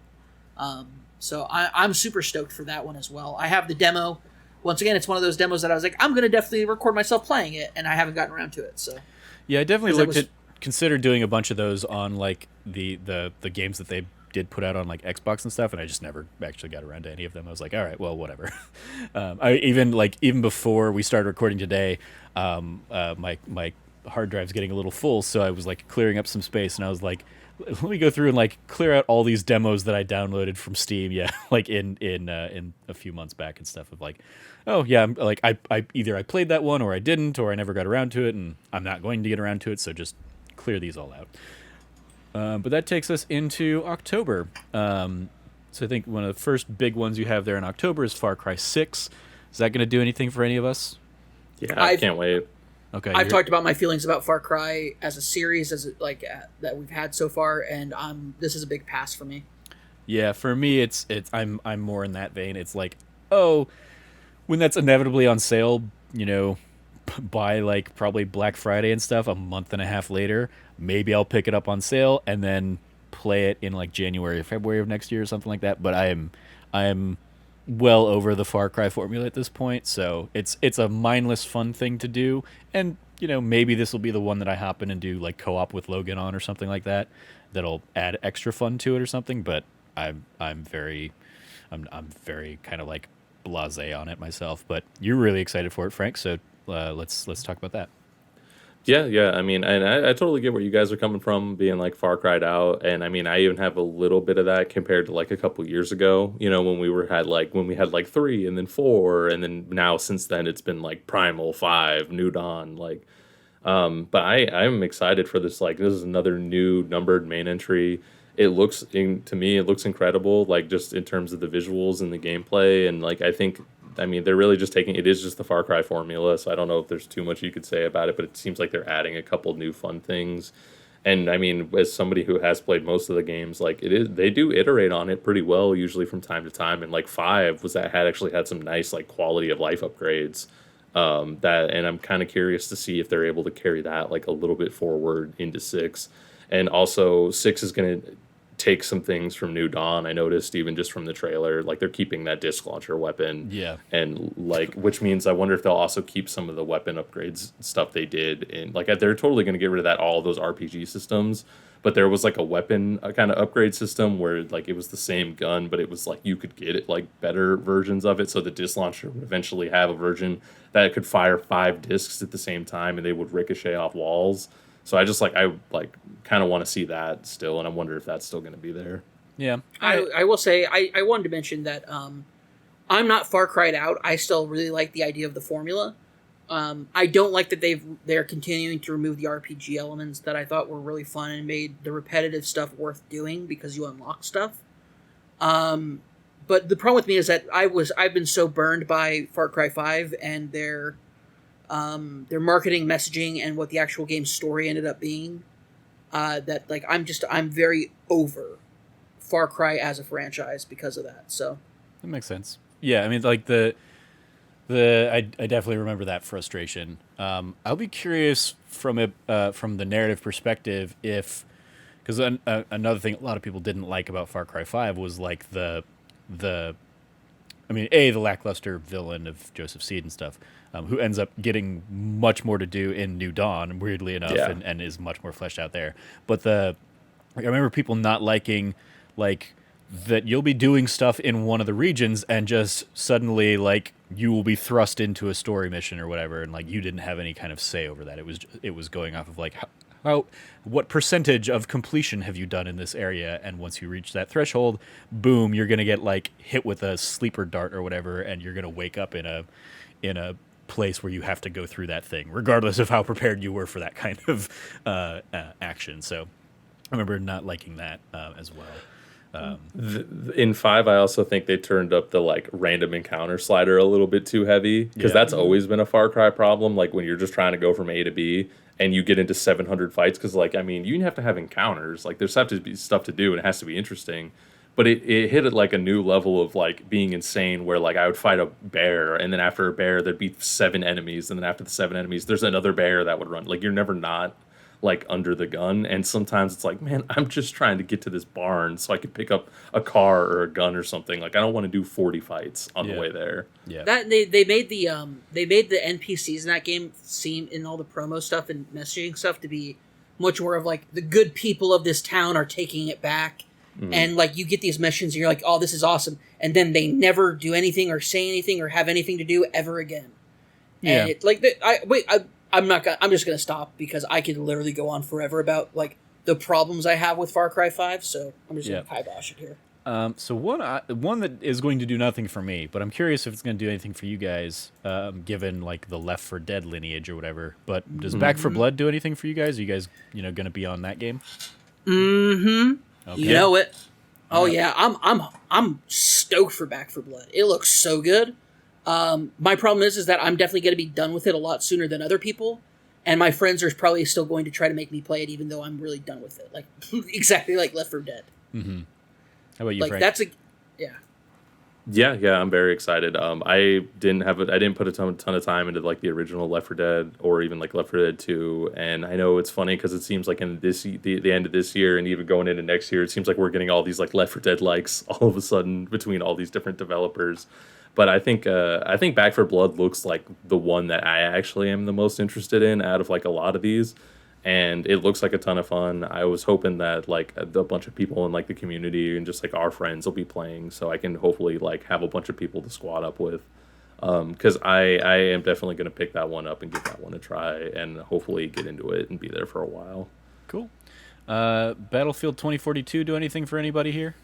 So I'm super stoked for that one as well. I have the demo. Once again, it's one of those demos that I was like, I'm going to definitely record myself playing it, and I haven't gotten around to it. So yeah, I definitely considered doing a bunch of those on like the games that they did put out on like Xbox and stuff, and I just never actually got around to any of them. I was like, all right, well, whatever. Even before we started recording today, my hard drive's getting a little full, so I was like clearing up some space, and I was like, let me go through and like clear out all these demos that I downloaded from Steam, like in a few months back and stuff, of like, oh yeah, I'm like I either I played that one or I didn't, or I never got around to it, and I'm not going to get around to it, so just clear these all out. But that takes us into October. So I think one of the first big ones you have there in October is Far Cry 6. Is that going to do anything for any of us? Yeah, I can't wait. Okay, I've talked about my feelings about Far Cry as a series, that we've had so far, and this is a big pass for me. Yeah, for me, it's I'm more in that vein. It's like, oh, when that's inevitably on sale, by like probably Black Friday and stuff, a month and a half later, maybe I'll pick it up on sale and then play it in like January or February of next year or something like that. But I am well over the Far Cry formula at this point, so it's a mindless fun thing to do, and maybe this will be the one that I hop in and do like co-op with Logan on or something like that. That'll add extra fun to it or something. But I'm very kind of like blasé on it myself. But you're really excited for it, Frank. So let's talk about that. Yeah. I mean, and I totally get where you guys are coming from, being like Far Cried out, and I mean, I even have a little bit of that compared to like a couple years ago. When we had like 3 and then 4, and then now since then it's been like Primal, 5, New Dawn, like. But I'm excited for this. Like, this is another new numbered main entry. To me, it looks incredible. Like, just in terms of the visuals and the gameplay, and like I mean, they're really just it is just the Far Cry formula, so I don't know if there's too much you could say about it, but it seems like they're adding a couple new fun things. And I mean, as somebody who has played most of the games, like they do iterate on it pretty well, usually from time to time. And like 5 had some nice like quality of life upgrades. And I'm kind of curious to see if they're able to carry that like a little bit forward into 6. And also 6 is going to take some things from New Dawn. I noticed even just from the trailer, like they're keeping that disc launcher weapon. Yeah. And like, which means I wonder if they'll also keep some of the weapon upgrades stuff they did. And like, they're totally going to get rid of all of those RPG systems. But there was like a weapon kind of upgrade system where like it was the same gun, but it was like you could get it like better versions of it. So the disc launcher would eventually have a version that could fire 5 discs at the same time, and they would ricochet off walls. So I kind of want to see that still, and I wonder if that's still going to be there. Yeah, I will say I wanted to mention that I'm not Far Cried out. I still really like the idea of the formula. I don't like that they're continuing to remove the RPG elements that I thought were really fun and made the repetitive stuff worth doing because you unlock stuff. But the problem with me is that I've been so burned by Far Cry 5 and their marketing messaging and what the actual game's story ended up being, that like I'm very over Far Cry as a franchise because of that. So that makes sense. Yeah, I mean, like I definitely remember that frustration. I'll be curious from the narrative perspective because another thing a lot of people didn't like about Far Cry 5 was like the lackluster villain of Joseph Seed and stuff, who ends up getting much more to do in New Dawn, weirdly enough, and is much more fleshed out there. But I remember people not liking like that you'll be doing stuff in one of the regions and just suddenly like you will be thrust into a story mission or whatever, and like you didn't have any kind of say over that. It was going off of like how what percentage of completion have you done in this area, and once you reach that threshold, boom, you're gonna get like hit with a sleeper dart or whatever, and you're gonna wake up in a place where you have to go through that thing, regardless of how prepared you were for that kind of action. So I remember not liking that as well. In 5, I also think they turned up the like random encounter slider a little bit too heavy, because that's always been a Far Cry problem. Like when you're just trying to go from A to B and you get into 700 fights, because like I mean you have to have encounters, like there's have to be stuff to do and it has to be interesting. But it hit at like a new level of like being insane, where like I would fight a bear, and then after a bear there'd be 7 enemies, and then after the 7 enemies there's another bear that would run. Like you're never not like under the gun, and sometimes it's like, man, I'm just trying to get to this barn so I can pick up a car or a gun or something. Like I don't want to do 40 fights on the way there. Yeah. That they made the NPCs in that game seem, in all the promo stuff and messaging stuff, to be much more of like the good people of this town are taking it back. And like you get these missions and you're like, oh, this is awesome, and then they never do anything or say anything or have anything to do ever again. Yeah. And it, like I'm just gonna stop, because I could literally go on forever about like the problems I have with Far Cry 5. So I'm just gonna kibosh it here. So one that is going to do nothing for me, but I'm curious if it's going to do anything for you guys, given like the Left 4 Dead lineage or whatever. But does Back 4 Blood do anything for you guys? Are you guys going to be on that game? Mm-hmm. Okay. You know it. Oh yeah, I'm stoked for Back 4 Blood. It looks so good. My problem is that I'm definitely going to be done with it a lot sooner than other people, and my friends are probably still going to try to make me play it, even though I'm really done with it. Like exactly like Left 4 Dead. Mm-hmm. How about you, like Frank? that's Yeah, I'm very excited. I didn't put a ton of time into like the original Left 4 Dead or even like Left 4 Dead 2. And I know it's funny because it seems like in the end of this year and even going into next year, it seems like we're getting all these like Left 4 Dead likes all of a sudden between all these different developers. But I think Back 4 Blood looks like the one that I actually am the most interested in out of like a lot of these. And it looks like a ton of fun. I was hoping that like a bunch of people in like the community and just like our friends will be playing, so I can hopefully like have a bunch of people to squad up with. Because I am definitely going to pick that one up and give that one a try, and hopefully get into it and be there for a while. Cool. Battlefield 2042 do anything for anybody here?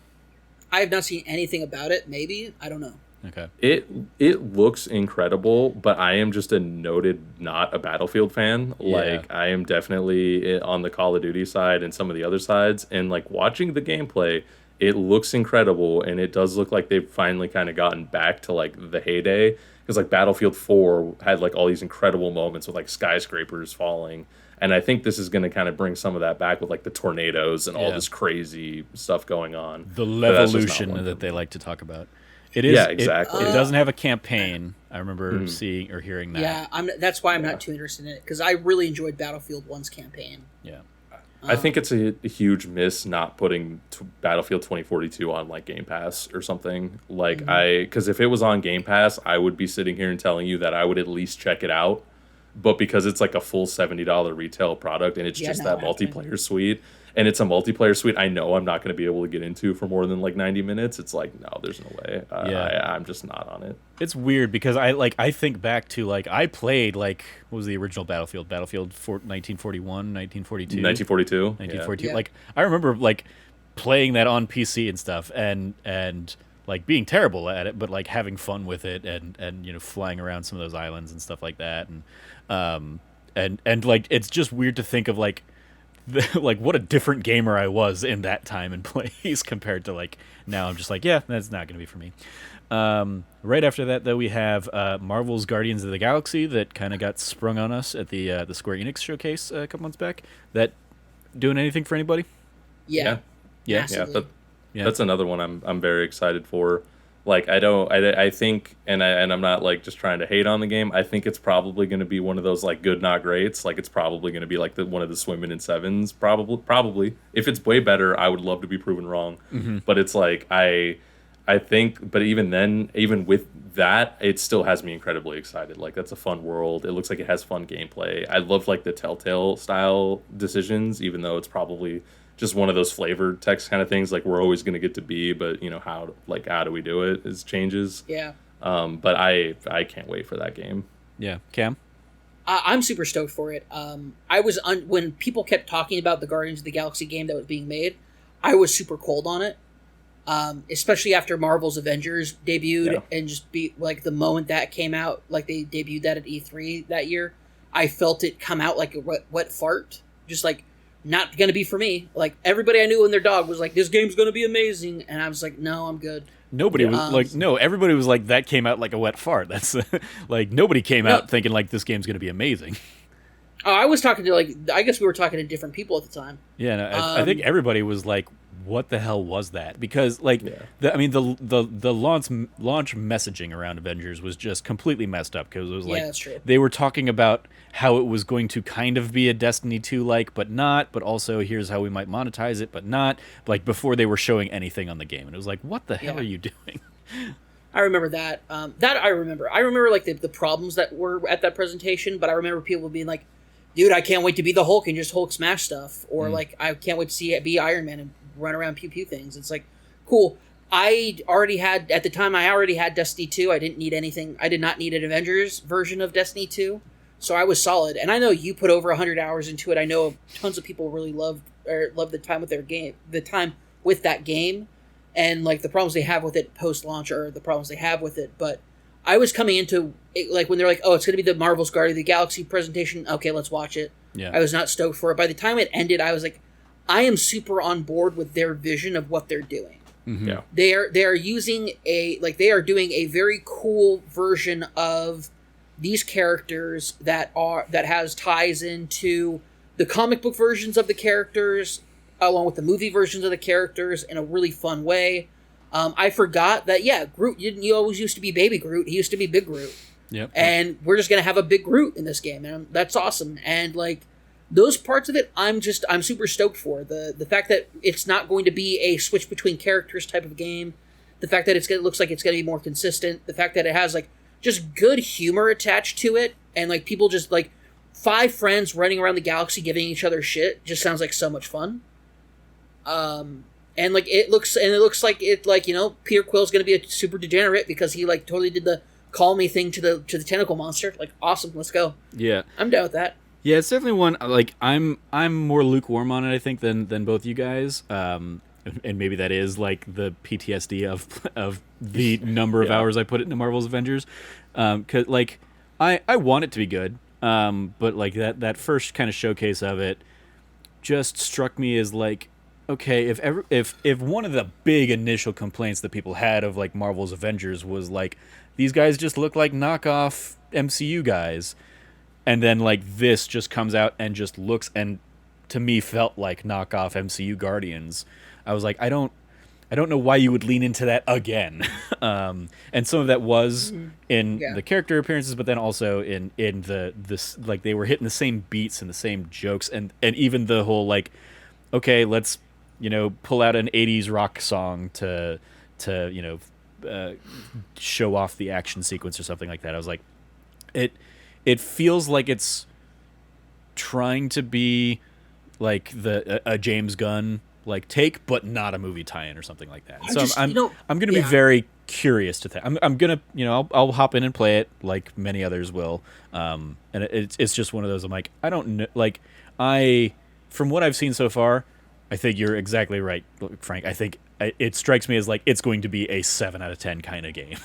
I have not seen anything about it. Maybe, I don't know. Okay. It looks incredible, but I am just a noted not a Battlefield fan. Yeah. Like I am definitely on the Call of Duty side and some of the other sides, and like watching the gameplay, it looks incredible, and it does look like they've finally kind of gotten back to like the heyday, because like Battlefield 4 had like all these incredible moments with like skyscrapers falling, and I think this is going to kind of bring some of that back with like the tornadoes and all this crazy stuff going on. The levolution that they like to talk about. It is. Yeah, exactly. It doesn't have a campaign. I remember seeing or hearing that. Yeah, that's why I'm not too interested in it, because I really enjoyed Battlefield 1's campaign. Yeah. I think it's a huge miss not putting Battlefield 2042 on like Game Pass or something. Like because if it was on Game Pass, I would be sitting here and telling you that I would at least check it out. But because it's like a full $70 retail product, and it's just that multiplayer suite, and it's a multiplayer suite I know I'm not going to be able to get into for more than like 90 minutes, it's like, no, there's no way. I'm just not on it. It's weird because I think back to like I played like what was the original Battlefield 1941, 1942? 1942. Yeah. Like I remember like playing that on PC and stuff, and like being terrible at it, but like having fun with it, and you know, flying around some of those islands and stuff like that, and like it's just weird to think of like like what a different gamer I was in that time and place compared to like now. I'm just like, yeah, that's not going to be for me. Right after that, though, we have Marvel's Guardians of the Galaxy that kind of got sprung on us at the Square Enix showcase a couple months back. That doing anything for anybody? Yeah. That's another one I'm very excited for. Like I think, and I'm not like just trying to hate on the game. I think it's probably going to be one of those like good not greats. Like it's probably going to be like one of the swimming in sevens. Probably if it's way better, I would love to be proven wrong. Mm-hmm. But it's like I think, but even then, even with that, it still has me incredibly excited. Like that's a fun world. It looks like it has fun gameplay. I love like the Telltale style decisions, even though it's probably just one of those flavored text kind of things, like we're always going to get to be, but you know how do we do it is changes. Yeah. But I can't wait for that game. Yeah, Cam. I'm super stoked for it. I was when people kept talking about the Guardians of the Galaxy game that was being made, I was super cold on it. Especially after Marvel's Avengers debuted and just be like the moment that came out, like they debuted that at E3 that year, I felt it come out like a wet fart. Just like, not gonna be for me. Like everybody I knew and their dog was like, this game's gonna be amazing, and I was like, no, I'm good. Nobody was like, no, everybody was like, that came out like a wet fart. That's like, nobody came out thinking like this game's going to be amazing. Oh, I was talking to I guess we were talking to different people at the time. Yeah, no, I think everybody was like, what the hell was that? Because like, the launch messaging around Avengers was just completely messed up, because it was like, that's true. They were talking about how it was going to kind of be a Destiny 2 like, but not, but also here's how we might monetize it, but not, like before they were showing anything on the game. And it was like, what the hell are you doing? I remember that. I remember like the problems that were at that presentation, but I remember people being like, dude, I can't wait to be the Hulk and just Hulk smash stuff. Or like, I can't wait to see it be Iron Man and run around pew pew things. It's like, cool. At the time I already had Destiny 2. I didn't need anything. I did not need an Avengers version of Destiny 2. So I was solid. And I know you put over 100 hours into it. I know tons of people really love the time with that game. And like the problems they have with it post-launch are the problems they have with it. But I was coming into it, like when they're like, oh, it's going to be the Marvel's Guardians of the Galaxy presentation. Okay, let's watch it. Yeah. I was not stoked for it. By the time it ended, I was like, I am super on board with their vision of what they're doing. Mm-hmm. Yeah. They are doing a very cool version of these characters that has ties into the comic book versions of the characters, along with the movie versions of the characters, in a really fun way. I forgot that, Groot, you always used to be Baby Groot. He used to be Big Groot. Yep. And we're just going to have a Big Groot in this game, and that's awesome. And, like, those parts of it, I'm super stoked for. The fact that it's not going to be a switch between characters type of game. The fact that it looks like it's going to be more consistent. The fact that it has, like, just good humor attached to it. And, like, people just, like, 5 friends running around the galaxy giving each other shit just sounds like so much fun. And like it looks like Peter Quill's gonna be a super degenerate because he like totally did the call me thing to the tentacle monster. Like, awesome, let's go. Yeah, I'm down with that. Yeah, it's definitely one like I'm more lukewarm on it, I think, than both you guys. And maybe that is like the PTSD of the number of hours I put into Marvel's Avengers. 'Cause like I want it to be good. But like that first kind of showcase of it just struck me as like, okay, if one of the big initial complaints that people had of like Marvel's Avengers was like, these guys just look like knockoff MCU guys, and then like this just comes out and just looks and to me felt like knockoff MCU Guardians, I was like, I don't know why you would lean into that again. And some of that was in the character appearances, but then also in this like they were hitting the same beats and the same jokes, and even the whole like, okay, let's pull out an 80s rock song to show off the action sequence or something like that. I was like, it feels like it's trying to be like a James Gunn like take, but not a movie tie-in or something like that. I'm going to be very curious to think. I'm going to, I'll hop in and play it like many others will. And it's just one of those, I'm like, I don't know, like from what I've seen so far, I think you're exactly right, Frank. I think it strikes me as like it's going to be a 7 out of 10 kind of game.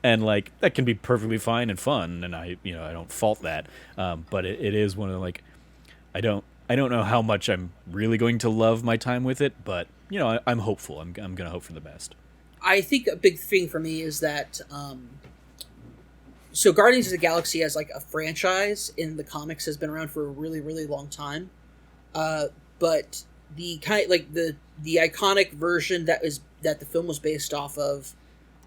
And like that can be perfectly fine and fun, and I don't fault that. But it is one of the, like, I don't know how much I'm really going to love my time with it, but I'm hopeful. I'm going to hope for the best. I think a big thing for me is that so Guardians of the Galaxy as like a franchise in the comics has been around for a really, really long time. But the kind like the iconic version that the film was based off of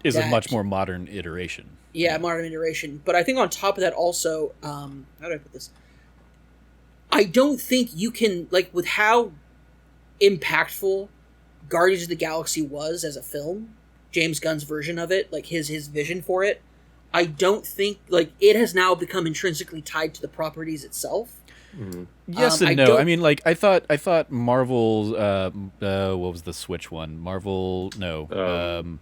is a much more modern iteration. Yeah, modern iteration. But I think on top of that also, how do I put this? I don't think you can, like, with how impactful Guardians of the Galaxy was as a film, James Gunn's version of it, like his vision for it, I don't think, like, it has now become intrinsically tied to the properties itself. Mm-hmm. Yes and no. I mean, like, I thought Marvel's what was the Switch one? Marvel, no.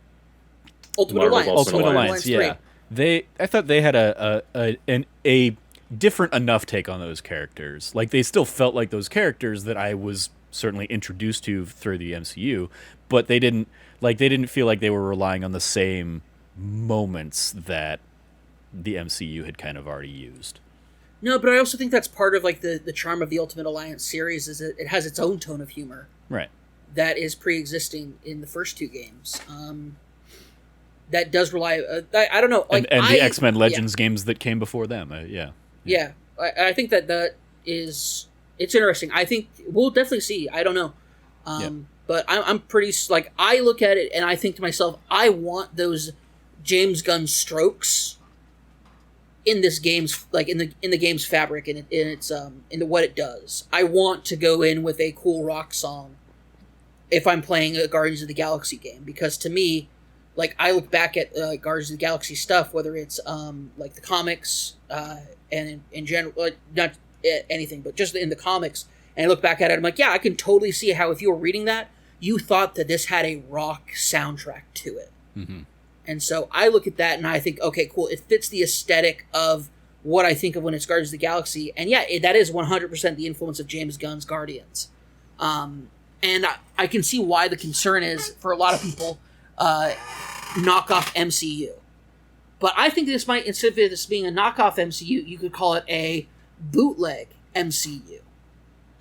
Ultimate Marvel's Alliance. Ultimate Ultimate Alliance. Alliance, yeah. I thought they had a different enough take on those characters. Like they still felt like those characters that I was certainly introduced to through the MCU, but they didn't feel like they were relying on the same moments that the MCU had kind of already used. No, but I also think that's part of like the charm of the Ultimate Alliance series is that it has its own tone of humor. Right. That is pre-existing in the first two games. That does rely. I don't know. Like, and the X-Men Legends games that came before them. Yeah. I think that is it's interesting. I think we'll definitely see. I don't know. But I'm pretty like I look at it and I think to myself, I want those James Gunn strokes in this game's like in the game's fabric and in its into what it does. I want to go in with a cool rock song if I'm playing a Guardians of the Galaxy game, because to me, like I look back at Guardians of the Galaxy stuff, whether it's like the comics and in general, not anything, but just in the comics, and I look back at it, I'm like, yeah, I can totally see how if you were reading that, you thought that this had a rock soundtrack to it. Mm-hmm. And so I look at that and I think, okay, cool, it fits the aesthetic of what I think of when it's Guardians of the Galaxy, and yeah, that is 100% the influence of James Gunn's Guardians. And I can see why the concern is, for a lot of people, knockoff MCU. But I think this might, instead of this being a knockoff MCU, you could call it a bootleg MCU.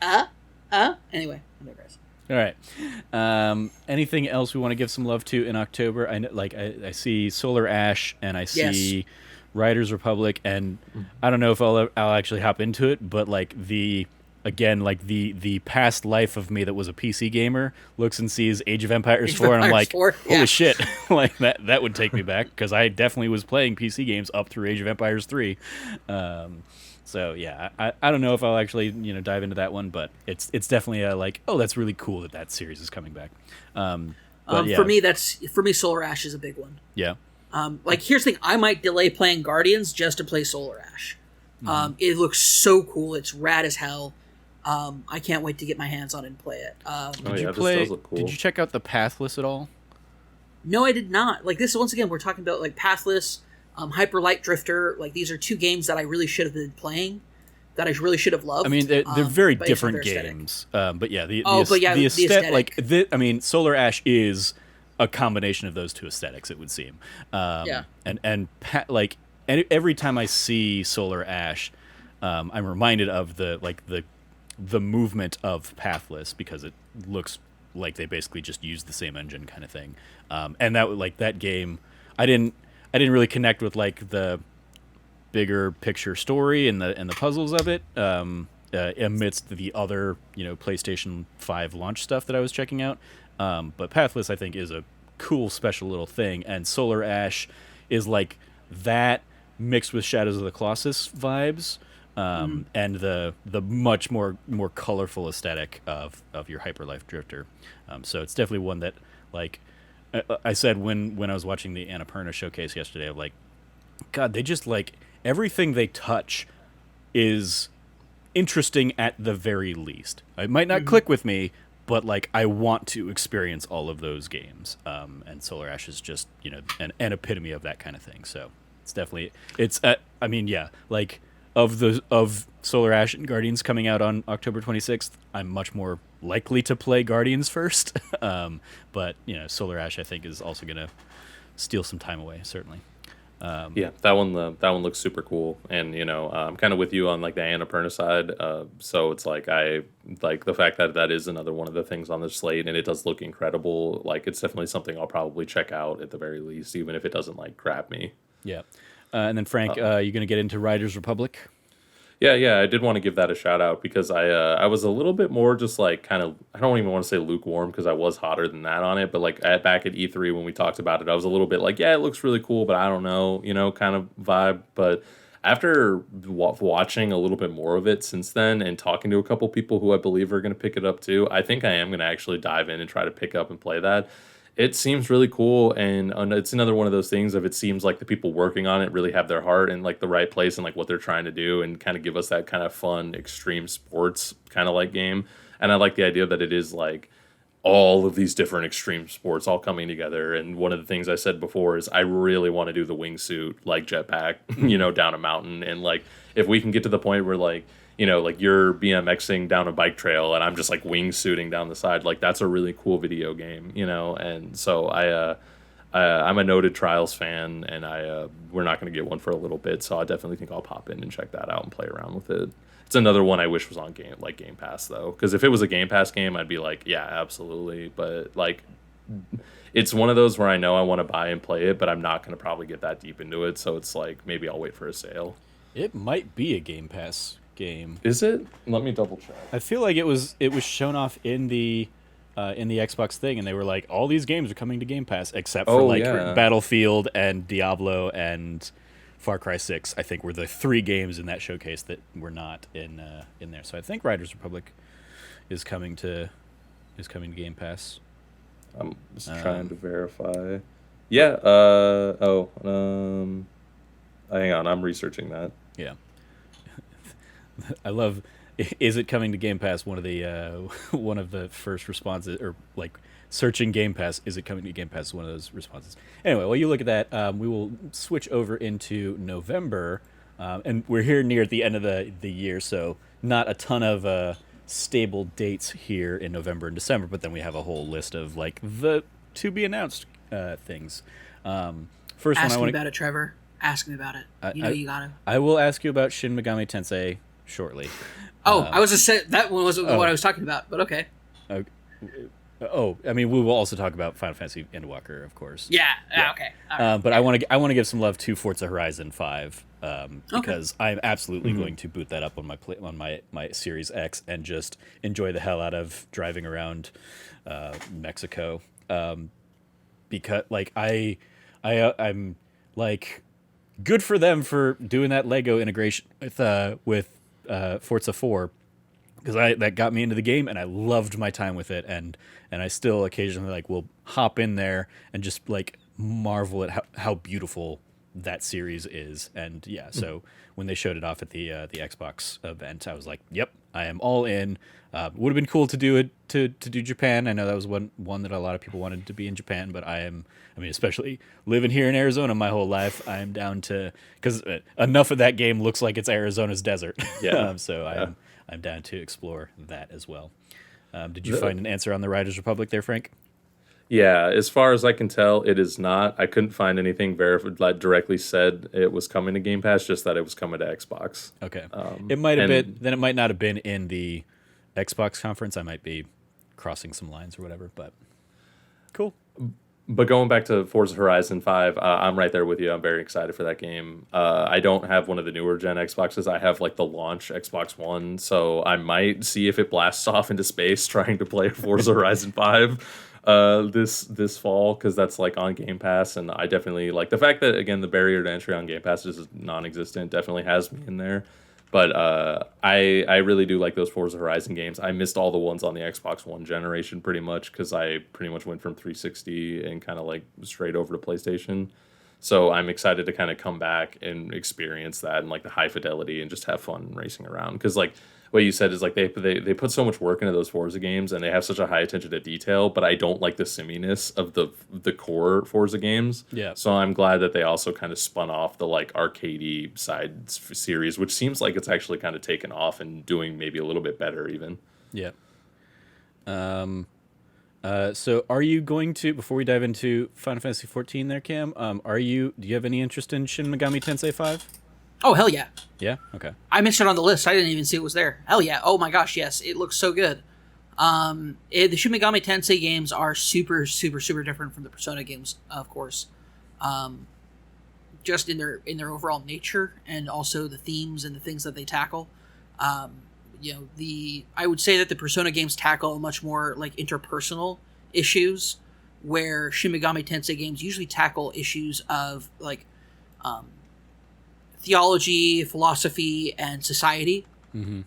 Anyway, I digress. All right. Anything else we want to give some love to in October? I see Solar Ash and I see Riders Republic, and I don't know if I'll actually hop into it, but like the past life of me that was a PC gamer looks and sees Age of Empires 4, and I'm like, holy shit, like that would take me back, because I definitely was playing PC games up through Age of Empires 3. So yeah, I don't know if I'll actually dive into that one, but it's definitely that's really cool that series is coming back. But yeah. For me, Solar Ash is a big one. Yeah. Here's the thing: I might delay playing Guardians just to play Solar Ash. It looks so cool. It's rad as hell. I can't wait to get my hands on it and play it. This does look cool. Did you check out the Pathless at all? No, I did not. Like this, once again, we're talking about like Pathless, Hyper Light Drifter. Like these are two games that I really should have been playing, that I really should have loved. I mean, they're very different games. But yeah, the aesthetic. Solar Ash is a combination of those two aesthetics, it would seem. And every time I see Solar Ash, I'm reminded of the movement of Pathless, because it looks like they basically just used the same engine kind of thing. And that game, I didn't really connect with like the bigger picture story and the puzzles of it amidst the other PlayStation 5 launch stuff that I was checking out. But Pathless, I think, is a cool special little thing, and Solar Ash is like that mixed with Shadows of the Colossus vibes, and the much more colorful aesthetic of your Hyperlife Drifter. So it's definitely one that, like I said when I was watching the Annapurna showcase yesterday, of like, God, they just like everything they touch is interesting at the very least. It might not click with me, but like I want to experience all of those games. And Solar Ash is just an epitome of that kind of thing. So it's definitely like of Solar Ash and Guardians coming out on October 26th, I'm much more likely to play Guardians first. But Solar Ash, I think, is also going to steal some time away, certainly. Yeah, that one looks super cool, and I'm kind of with you on like the Annapurna side. So it's like I like the fact that is another one of the things on the slate, and it does look incredible. Like it's definitely something I'll probably check out at the very least, even if it doesn't like grab me. Yeah. And then Frank, you going to get into Riders Republic? Yeah, I did want to give that a shout out, because I was a little bit more just like kind of, I don't even want to say lukewarm, because I was hotter than that on it, but like back at E3 when we talked about it, I was a little bit like, yeah, it looks really cool, but I don't know, kind of vibe. But after watching a little bit more of it since then and talking to a couple people who I believe are going to pick it up too, I think I am going to actually dive in and try to pick up and play that. It seems really cool, and it's another one of those things of it seems like the people working on it really have their heart in like the right place and like what they're trying to do, and kind of give us that kind of fun extreme sports kind of like game. And I like the idea that it is like all of these different extreme sports all coming together. And one of the things I said before is I really want to do the wingsuit, like jetpack, down a mountain. And like, if we can get to the point where like, like you're BMXing down a bike trail and I'm just like wingsuiting down the side, like that's a really cool video game, And so I'm a noted Trials fan, and we're not going to get one for a little bit. So I definitely think I'll pop in and check that out and play around with it. It's another one I wish was on Game Pass though, because if it was a Game Pass game, I'd be like, yeah, absolutely. But like, it's one of those where I know I want to buy and play it, but I'm not going to probably get that deep into it. So it's like maybe I'll wait for a sale. It might be a Game Pass game. Is it? Let me double check. I feel like it was shown off in the Xbox thing, and they were like, all these games are coming to Game Pass except for Battlefield and Diablo and Far Cry 6, I think, were the 3 games in that showcase that were not in there. So I think Riders Republic is coming to Game Pass. I'm just trying to verify. Yeah. Hang on. I'm researching that. Yeah. I love. Is it coming to Game Pass? One of the first responses, or like searching Game Pass, is it coming to Game Pass? One of those responses. Anyway, while you look at that, we will switch over into November, and we're here near the end of the year, so not a ton of stable dates here in November and December. But then we have a whole list of like the to be announced things. First Ask one, me about it, Trevor. Ask me about it. You got to. I will ask you about Shin Megami Tensei shortly. I was just saying that one wasn't what I was talking about, but okay. I mean, we will also talk about Final Fantasy Endwalker, of course. Yeah. Okay. Right. But I want to give some love to Forza Horizon 5 because I'm absolutely going to boot that up on my Series X and just enjoy the hell out of driving around Mexico. Because like I'm like, good for them for doing that Lego integration with Forza 4, because that got me into the game and I loved my time with it, and I still occasionally like will hop in there and just like marvel at how beautiful that series is. And yeah, so when they showed it off at the Xbox event, I was like, yep, I am all in. Would have been cool to do it to do Japan. I know that was one that a lot of people wanted to be in Japan, but especially living here in Arizona my whole life, I am down to, because enough of that game looks like it's Arizona's desert. Yeah. I'm down to explore that as well. Did you find an answer on the Riders Republic there, Frank? Yeah, as far as I can tell, it is not. I couldn't find anything verified that directly said it was coming to Game Pass, just that it was coming to Xbox. Okay. It might have been, then it might not have been in the Xbox conference. I might be crossing some lines or whatever, but cool. But going back to Forza Horizon 5, I'm right there with you. I'm very excited for that game. I don't have one of the newer gen Xboxes. I have like the launch Xbox One, so I might see if it blasts off into space trying to play Forza Horizon 5 this fall, because that's like on Game Pass, and I definitely like the fact that, again, the barrier to entry on Game Pass is non-existent. Definitely has me in there. But I really do like those Forza Horizon games. I missed all the ones on the Xbox One generation pretty much, because I pretty much went from 360 and kind of like straight over to PlayStation. So I'm excited to kind of come back and experience that and like the high fidelity and just have fun racing around. Because like what you said is like they put so much work into those Forza games, and they have such a high attention to detail, but I don't like the simminess of the core Forza games. Yeah. So I'm glad that they also kind of spun off the like arcadey side series, which seems like it's actually kind of taken off and doing maybe a little bit better even. Yeah. So are you going to, before we dive into Final Fantasy 14 there, Cam, do you have any interest in Shin Megami Tensei 5? Oh, hell yeah. Yeah? Okay. I missed it on the list. I didn't even see it was there. Hell yeah. Oh my gosh, yes. It looks so good. The Shin Megami Tensei games are super, super, super different from the Persona games, of course. Just in their overall nature, and also the themes and the things that they tackle. I would say that the Persona games tackle much more like interpersonal issues, where Shin Megami Tensei games usually tackle issues of like theology, philosophy, and society. Mm-hmm.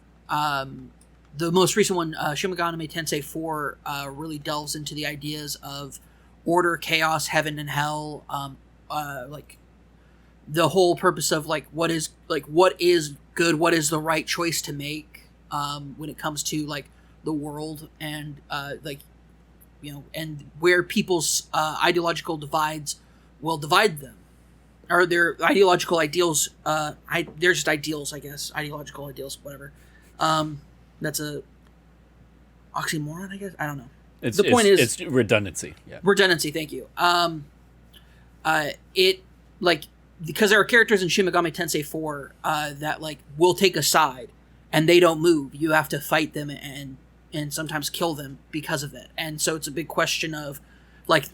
The most recent one, Shin Megami Tensei 4, really delves into the ideas of order, chaos, heaven, and hell. Like the whole purpose of what is good, what is the right choice to make when it comes to like the world, and like and where people's ideological divides will divide them, or their ideological ideals. They're just ideals, I guess. Ideological ideals, whatever. That's a oxymoron, I guess. I don't know. The point is, it's redundancy. Yeah. Redundancy. Thank you. It like because there are characters in Shin Megami Tensei 4 that like will take a side and they don't move. You have to fight them and sometimes kill them because of it. And so it's a big question of like,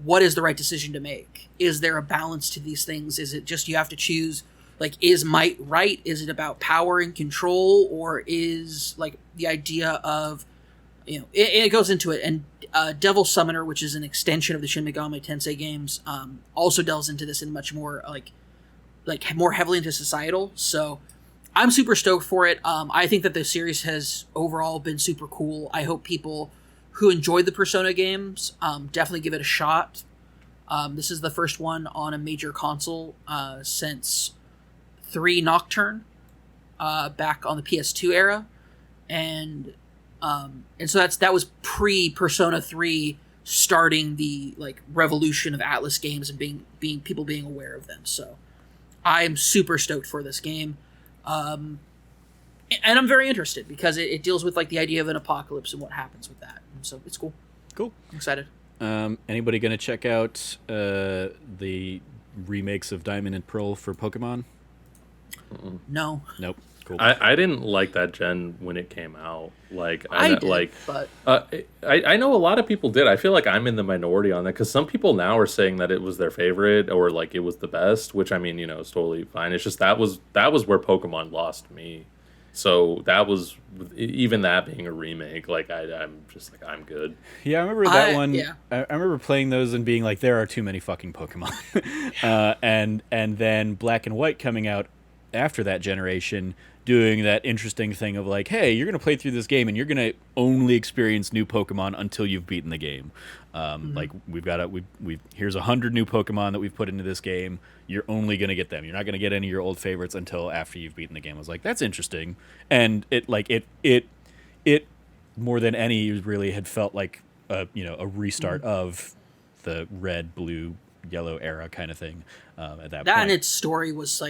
what is the right decision to make? Is there a balance to these things? Is it just you have to choose? Like, is might right? Is it about power and control, or is like the idea of it goes into it, and Devil Summoner, which is an extension of the Shin Megami Tensei games, also delves into this in much more like more heavily into societal. So I'm super stoked for it. I think that the series has overall been super cool. I hope people who enjoyed the Persona games definitely give it a shot. This is the first one on a major console since 3 Nocturne back on the PS2 era, and so that was pre Persona 3 starting the like revolution of Atlas games and being people being aware of them. So I am super stoked for this game. And I'm very interested because it deals with like the idea of an apocalypse and what happens with that. And so it's cool. Cool. I'm excited. Anybody going to check out the remakes of Diamond and Pearl for Pokemon? No. Nope. Cool. I didn't like that gen when it came out. Like I did, but I know a lot of people did. I feel like I'm in the minority on that because some people now are saying that it was their favorite or like it was the best, which I mean, is totally fine. It's just that was where Pokemon lost me. So that was even that being a remake. Like I'm just like I'm good. Yeah, I remember that one. Yeah. I remember playing those and being like, there are too many fucking Pokemon. And then Black and White coming out after that generation, doing that interesting thing of like, hey, you're going to play through this game and you're going to only experience new Pokemon until you've beaten the game. Like here's 100 new Pokemon that we've put into this game. You're only going to get them. You're not going to get any of your old favorites until after you've beaten the game. I was like, that's interesting. And it more than any really had felt like a restart of the red, blue, yellow era kind of thing at that point. And its story was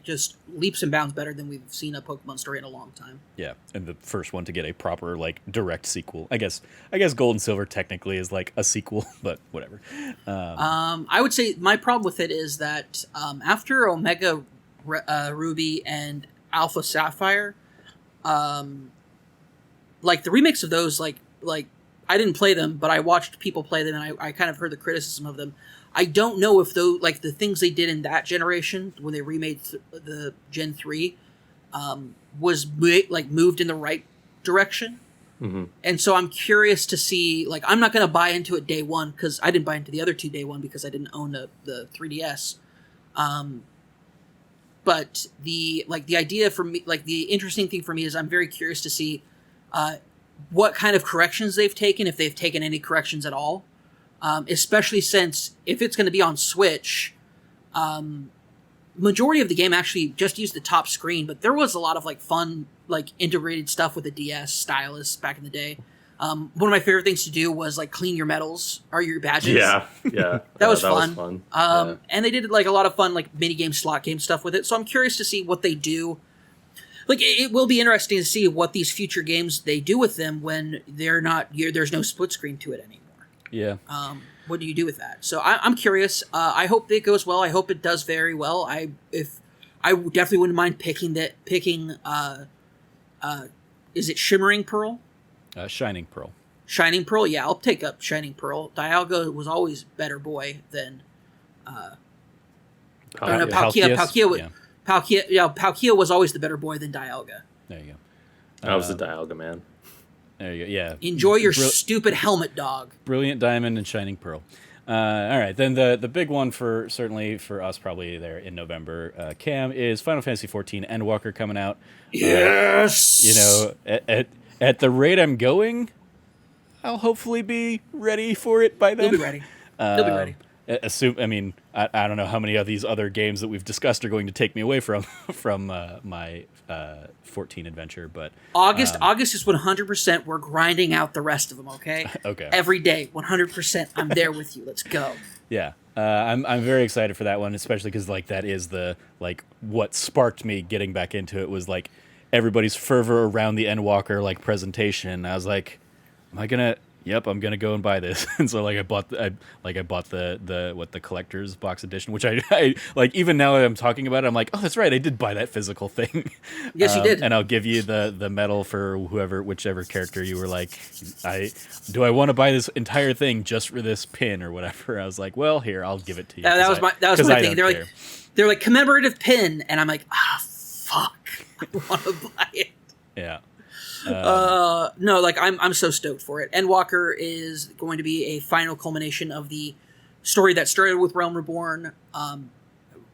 just leaps and bounds better than we've seen a Pokemon story in a long time. Yeah, and the first one to get a proper like direct sequel. I guess Gold and Silver technically is like a sequel, but whatever. I would say my problem with it is that after Omega Ruby and Alpha Sapphire, like the remakes of those, like I didn't play them, but I watched people play them, and I kind of heard the criticism of them. I don't know if the things they did in that generation when they remade the Gen 3 was moved in the right direction. Mm-hmm. And so I'm curious to see, like, I'm not going to buy into it day one because I didn't buy into the other two day one because I didn't own the 3DS. But the idea for me, like the interesting thing for me is I'm very curious to see what kind of corrections they've taken, if they've taken any corrections at all. Especially since if it's going to be on Switch, majority of the game actually just used the top screen, but there was a lot of like fun, like integrated stuff with the DS stylus back in the day. One of my favorite things to do was like clean your medals or your badges. Yeah. that was fun. Was fun. And they did like a lot of fun, like mini game, slot game stuff with it. So I'm curious to see what they do. Like it will be interesting to see what these future games they do with them when they're not. There's no split screen to it anymore. Yeah. What do you do with that? So I'm curious. I hope it goes well. I hope it does very well. I definitely wouldn't mind picking. Is it Shimmering Pearl? Shining Pearl. Shining Pearl. Yeah, I'll take up Shining Pearl. Dialga was always better boy than. Palkia. Palkia was always the better boy than Dialga. There you go. I was the Dialga man. There you go. Yeah. Enjoy your stupid helmet, dog. Brilliant Diamond and Shining Pearl. All right. Then the big one certainly for us probably there in November, Cam, is Final Fantasy XIV Endwalker coming out. Yes. At the rate I'm going, I'll hopefully be ready for it by then. You'll be ready. I mean, I don't know how many of these other games that we've discussed are going to take me away from my 14 adventure, but August is 100%. We're grinding out the rest of them. Okay. Okay. Every day, 100%. I'm there with you. Let's go. Yeah. I'm very excited for that one, especially because like that is the like what sparked me getting back into it was like everybody's fervor around the Endwalker like presentation. I was like, am I gonna? Yep, I'm gonna go and buy this. And so like I bought the collector's box edition, which I like even now that I'm talking about it, I'm like, oh, that's right, I did buy that physical thing. Yes, you did. And I'll give you the medal for whichever character you were like, I want to buy this entire thing just for this pin or whatever. I was like, well, here, I'll give it to you. That was my thing. They're like commemorative pin, and I'm like, fuck, I want to buy it. Yeah. No, like I'm so stoked for it. Endwalker is going to be a final culmination of the story that started with Realm Reborn.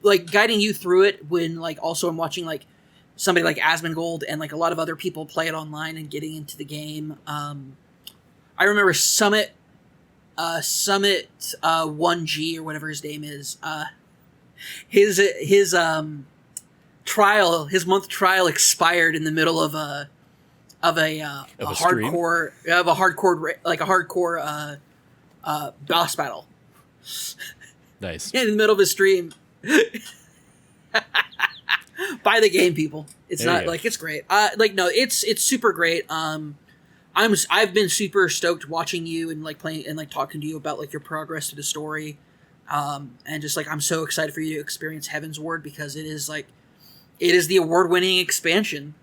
Like guiding you through it when like also I'm watching like somebody like Asmongold and like a lot of other people play it online and getting into the game. I remember Summit 1G or whatever his name is. His month trial expired in the middle of a hardcore boss battle. Nice. Yeah, in the middle of a stream. Buy the game, people. It's There you not go. like it's great. It's super great. I've been super stoked watching you and like playing and like talking to you about like your progress to the story. And just like I'm so excited for you to experience Heaven's Ward because it is the award-winning expansion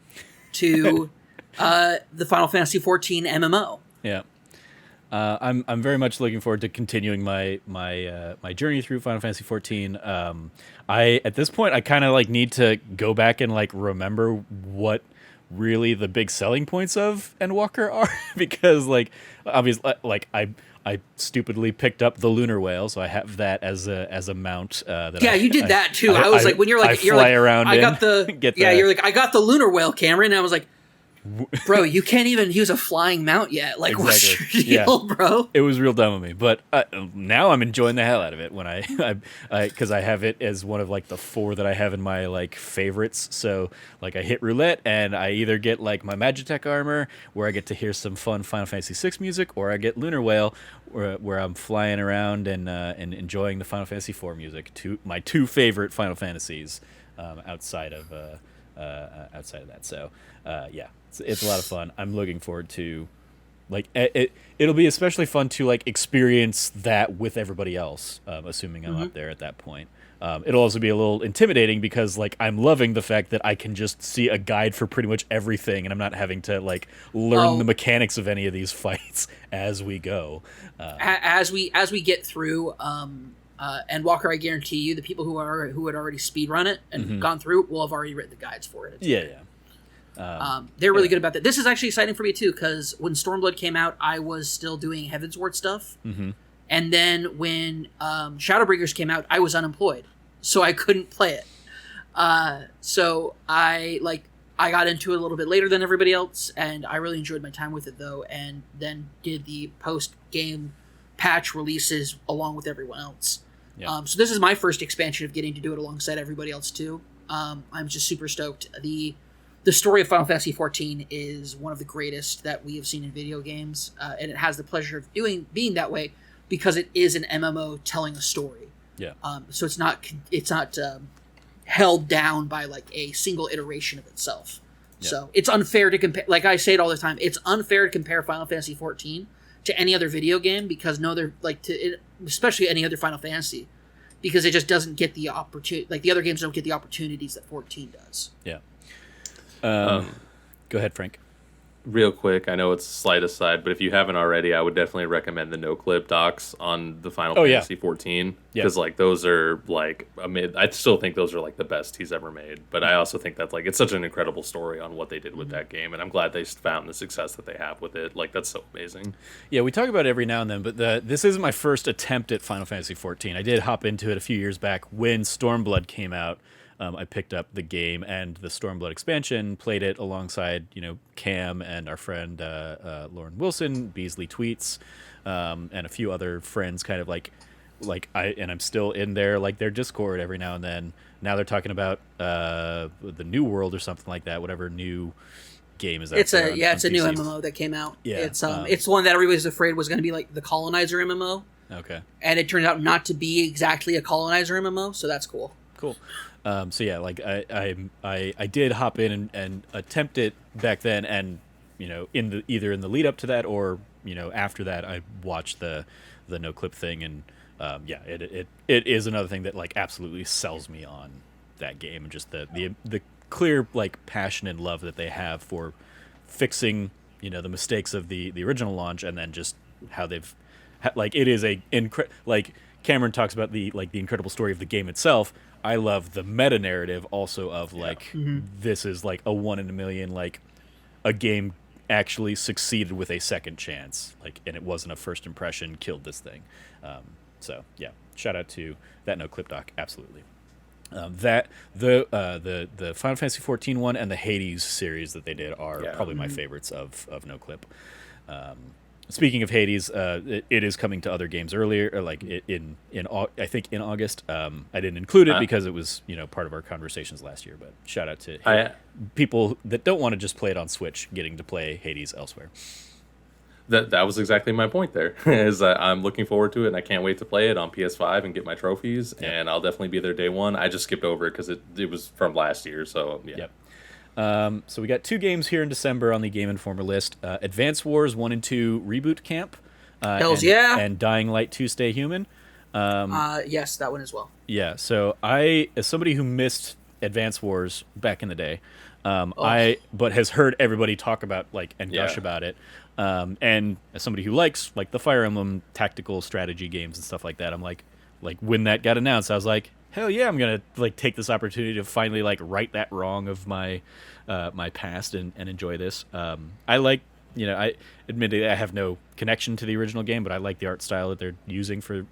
to the Final Fantasy XIV MMO. Yeah. I'm very much looking forward to continuing my journey through Final Fantasy XIV. At this point I kind of like need to go back and like remember what really the big selling points of Endwalker are because like obviously like I stupidly picked up the lunar whale, so I have that as a mount. You did that too. I was like, when you're like, around. I got the you're like, I got the lunar whale, Cameron. And I was like, bro, you can't even use a flying mount yet. Like, exactly. What's your deal, bro? It was real dumb of me, but now I'm enjoying the hell out of it when because I have it as one of like the 4 that I have in my like favorites. So like I hit roulette and I either get like my Magitech armor where I get to hear some fun Final Fantasy VI music, or I get Lunar Whale where I'm flying around and enjoying the Final Fantasy IV music. My two favorite Final Fantasies outside of that. So yeah. It's a lot of fun. I'm looking forward to, like, it'll be especially fun to like experience that with everybody else. Assuming I'm up there at that point. It'll also be a little intimidating because like I'm loving the fact that I can just see a guide for pretty much everything, and I'm not having to like learn the mechanics of any of these fights as we go. As we get through, Endwalker, I guarantee you, the people who had already speedrun it and gone through it will have already written the guides for it. Yeah. They're really good about that. This is actually exciting for me too because when Stormblood came out, I was still doing Heaven's Ward stuff, and then when Shadowbringers came out, I was unemployed, so I couldn't play it. So I got into it a little bit later than everybody else, and I really enjoyed my time with it though. And then did the post game patch releases along with everyone else. Yeah. So this is my first expansion of getting to do it alongside everybody else too. I'm just super stoked. The story of Final Fantasy XIV is one of the greatest that we have seen in video games, and it has the pleasure of being that way because it is an MMO telling a story. Yeah. So it's not held down by like a single iteration of itself. Yeah. So it's unfair to compare. Like I say it all the time, it's unfair to compare Final Fantasy XIV to any other video game because especially any other Final Fantasy, because it just doesn't get the opportunity. Like the other games don't get the opportunities that 14 does. Yeah. Go ahead, Frank. Real quick, I know it's a slight aside, but if you haven't already, I would definitely recommend the no-clip docs on the Final Fantasy 14 because like those are like I still think those are like the best he's ever made. But I also think that like it's such an incredible story on what they did with that game, and I'm glad they found the success that they have with it. Like that's so amazing. Yeah, we talk about it every now and then, but this isn't my first attempt at Final Fantasy 14. I did hop into it a few years back when Stormblood came out. I picked up the game and the Stormblood expansion, played it alongside, Cam and our friend Lauren Wilson, Beasley Tweets, and a few other friends kind of like I'm still in there, like their Discord every now and then. Now they're talking about the New World or something like that. Whatever new game is out It's there a it's a on new PC. MMO that came out. Yeah, It's the one that everybody's afraid was going to be like the Colonizer MMO, Okay, and it turned out not to be exactly a Colonizer MMO. So that's cool. cool. So yeah, like I did hop in and attempt it back then, and either in the lead up to that or after that, I watched the no clip thing, and it is another thing that like absolutely sells me on that game, and just the clear like passion and love that they have for fixing the mistakes of the original launch, and then just how they've like it is like Cameron talks about the incredible story of the game itself. I love the meta narrative also of like this is like a 1 in a million, like a game actually succeeded with a second chance, like, and it wasn't a first impression killed this thing. So yeah, shout out to that no clip doc, absolutely. That the Final Fantasy 14 one and the Hades series that they did are probably my favorites of no clip. Speaking of Hades, it is coming to other games earlier, or like I think in August. I didn't include it because it was part of our conversations last year. But shout out to people that don't want to just play it on Switch, getting to play Hades elsewhere. That was exactly my point there. Is I'm looking forward to it, and I can't wait to play it on PS5 and get my trophies. Yep. And I'll definitely be there day one. I just skipped over it because it was from last year. So yeah. Yep. So we got 2 games here in December on the Game Informer list: Advance Wars 1 and 2 Reboot Camp, and Dying Light 2 Stay Human. Yes, that one as well. Yeah. So as somebody who missed Advance Wars back in the day, but has heard everybody talk about and gush about it, and as somebody who likes like the Fire Emblem tactical strategy games and stuff like that, I'm like when that got announced, I was like, hell yeah, I'm gonna take this opportunity to finally right that wrong of my my past and enjoy this. I admittedly I have no connection to the original game, but I like the art style that they're using for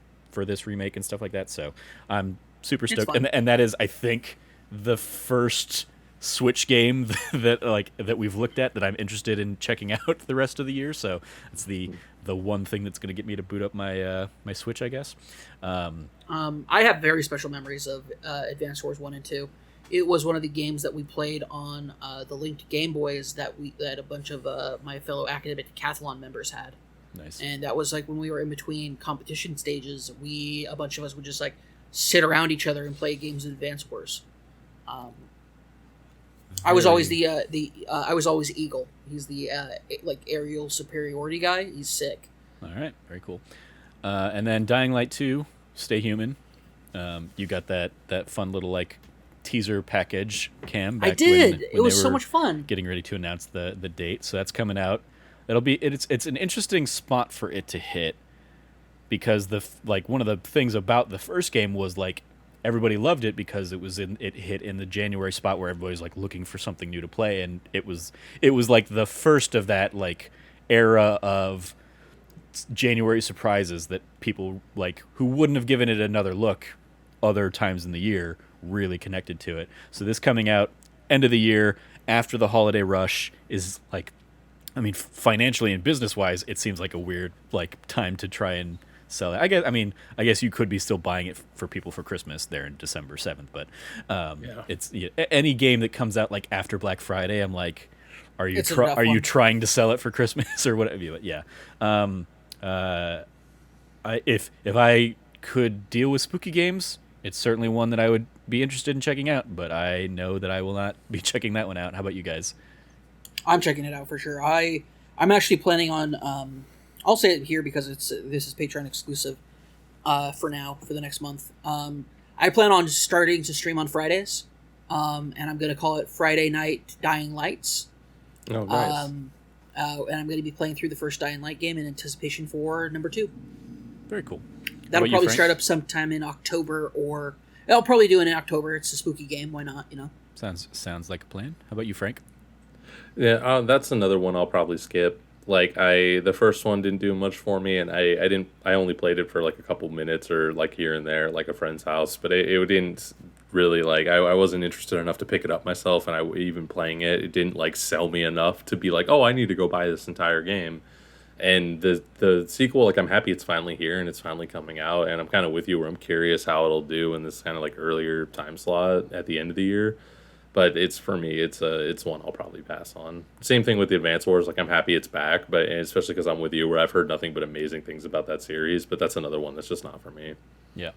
this remake and stuff like that. So I'm super stoked, and that is, I think, the first Switch game that we've looked at that I'm interested in checking out the rest of the year. So it's the one thing that's going to get me to boot up my my Switch, I guess. I have very special memories of Advance Wars 1 and 2. It was one of the games that we played on the linked Game Boys that a bunch of my fellow academic decathlon members had. Nice. And that was when we were in between competition stages. A bunch of us would just sit around each other and play games of Advance Wars. I was always I was always Eagle. He's the aerial superiority guy. He's sick. All right, very cool. And then Dying Light 2, Stay Human. You got that fun little teaser package, Cam. I did. It was so much fun. Getting ready to announce the date, so that's coming out. It's an interesting spot for it to hit, because one of the things about the first game was everybody loved it because it hit in the January spot where everybody's looking for something new to play, and it was the first of that era of January surprises that people who wouldn't have given it another look other times in the year really connected to it. So this coming out end of the year after the holiday rush is financially and business wise, it seems like a weird time to try and sell it. I guess you could be still buying it for people for Christmas there in December 7th, but it's any game that comes out after Black Friday, I'm like, are you trying to sell it for Christmas or whatever? But yeah, if I could deal with spooky games, it's certainly one that I would be interested in checking out, but I know that I will not be checking that one out. How about you guys? I'm checking it out for sure. I'm actually planning on I'll say it here because this is Patreon exclusive for now, for the next month. I plan on starting to stream on Fridays, and I'm going to call it Friday Night Dying Lights. Oh, nice. And I'm going to be playing through the first Dying Light game in anticipation for number 2. Very cool. That'll probably start up sometime in October, or I'll probably do it in October. It's a spooky game. Why not? Sounds like a plan. How about you, Frank? Yeah, that's another one I'll probably skip. The first one didn't do much for me, and I only played it for a couple minutes or here and there, a friend's house, but it didn't really I wasn't interested enough to pick it up myself, and even playing it didn't sell me enough to be oh, I need to go buy this entire game. And the sequel, like I'm happy it's finally here and it's finally coming out, and I'm kind of with you where I'm curious how it'll do in this kind of like earlier time slot at the end of the year. But it's for me, it's one I'll probably pass on. Same thing with the Advance Wars. Like I'm happy it's back, but and especially because I'm with you, where I've heard nothing but amazing things about that series. But that's another one that's just not for me. Yeah.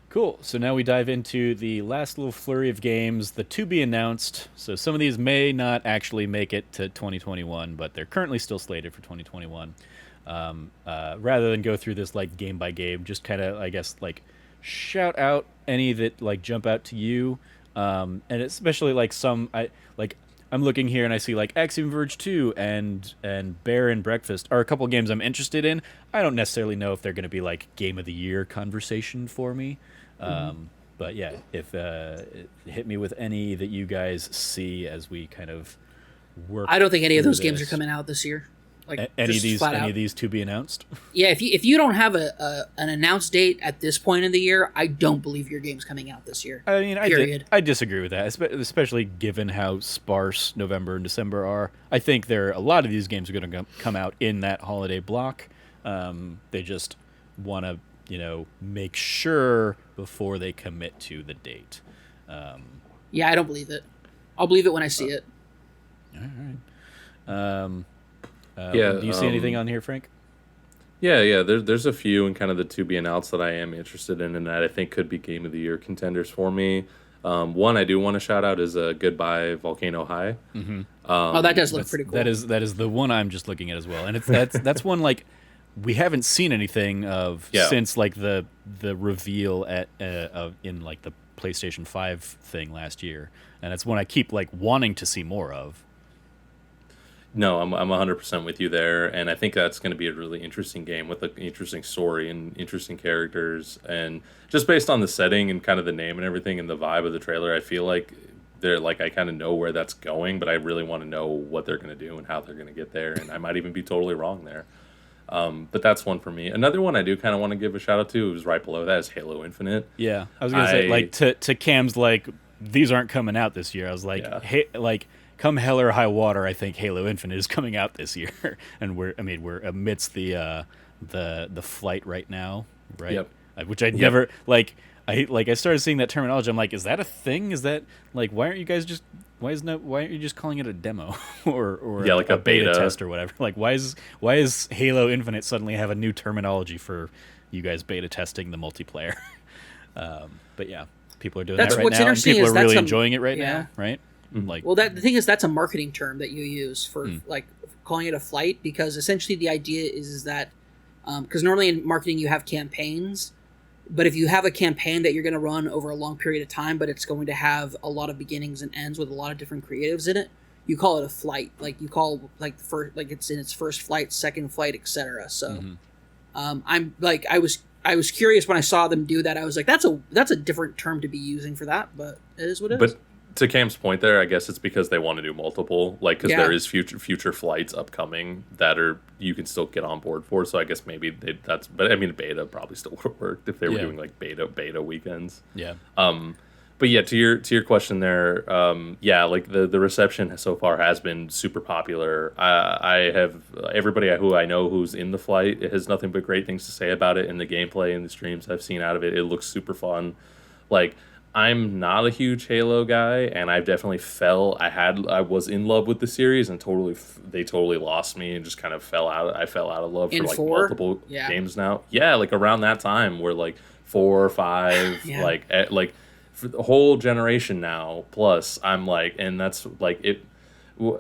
Cool. So now we dive into the last little flurry of games, the to be announced. So some of these may not actually make it to 2021, but they're currently still slated for 2021. Rather than go through this like game by game, just kind of I guess like shout out any that like jump out to you. And especially like I'm looking here and I see like Axiom Verge 2 and Bear and Breakfast are a couple games I'm interested in. I don't necessarily know if they're going to be like game of the year conversation for me. But yeah, if hit me with any that you guys see as we kind of work. I don't think any of those through games are this. coming out this year. Like Any just flat of out. these to be announced? Yeah, if you don't have an announced date at this point in the year, I don't believe your game's coming out this year. I mean, Period. I disagree with that, especially given how sparse November and December are. I think a lot of these games are going to come out in that holiday block. They just want to, make sure before they commit to the date. Yeah, I don't believe it. I'll believe it when I see it. All right. Yeah, Do you see anything on here, Frank? Yeah. There's a few and kind of the to be announced that I am interested in and that I think could be game of the year contenders for me. One I do want to shout out is Goodbye Volcano High. Mm-hmm. Oh, that does look pretty cool. That is the one I'm just looking at as well, and that's one like we haven't seen anything of since like the reveal at in like the PlayStation 5 thing last year, and it's one I keep like wanting to see more of. No, I'm 100% with you there, and I think that's going to be a really interesting game with an interesting story and interesting characters, and just based on the setting and kind of the name and everything and the vibe of the trailer, I feel like I kind of know where that's going, but I really want to know what they're going to do and how they're going to get there, and I might even be totally wrong there. But that's one for me. Another one I do kind of want to give a shout out to, who's right below that, is Halo Infinite. Yeah, I was gonna say like to Cam's like these aren't coming out this year. I was like, hey, like. Come hell or high water, I think Halo Infinite is coming out this year, and we're amidst the flight right now, right? Yep. Which I never like. I started seeing that terminology. I'm like, is that a thing? Is that like why aren't you just calling it a demo or like a beta test or whatever? Like why is Halo Infinite suddenly have a new terminology for you guys beta testing the multiplayer? But yeah, people are doing that right what's now, and interesting people is are really that's enjoying it right now, right? Like, well, the thing is, that's a marketing term that you use for like calling it a flight, because essentially the idea is that because normally in marketing you have campaigns, but if you have a campaign that you're going to run over a long period of time, but it's going to have a lot of beginnings and ends with a lot of different creatives in it, you call it a flight. Like you call like first, like it's in its first flight, second flight, etc. So I'm like I was curious when I saw them do that. I was like, that's a different term to be using for that, but it is what it is. To Cam's point there, I guess it's because they want to do multiple, like, because there is future flights upcoming that you can still get on board for. So I guess maybe but I mean, beta probably still would have worked if they were doing like beta weekends. Yeah. But yeah, to your question there, like the reception so far has been super popular. I have everybody who I know who's in the flight, it has nothing but great things to say about it, and the gameplay and the streams I've seen out of it. It looks super fun. Like, I'm not a huge Halo guy, and I've definitely I was in love with the series, and they totally lost me and just kind of fell out. I fell out of love for like multiple games now. Yeah, like around that time, where like 4 or 5, like for the whole generation now. Plus, I'm like, and that's like it.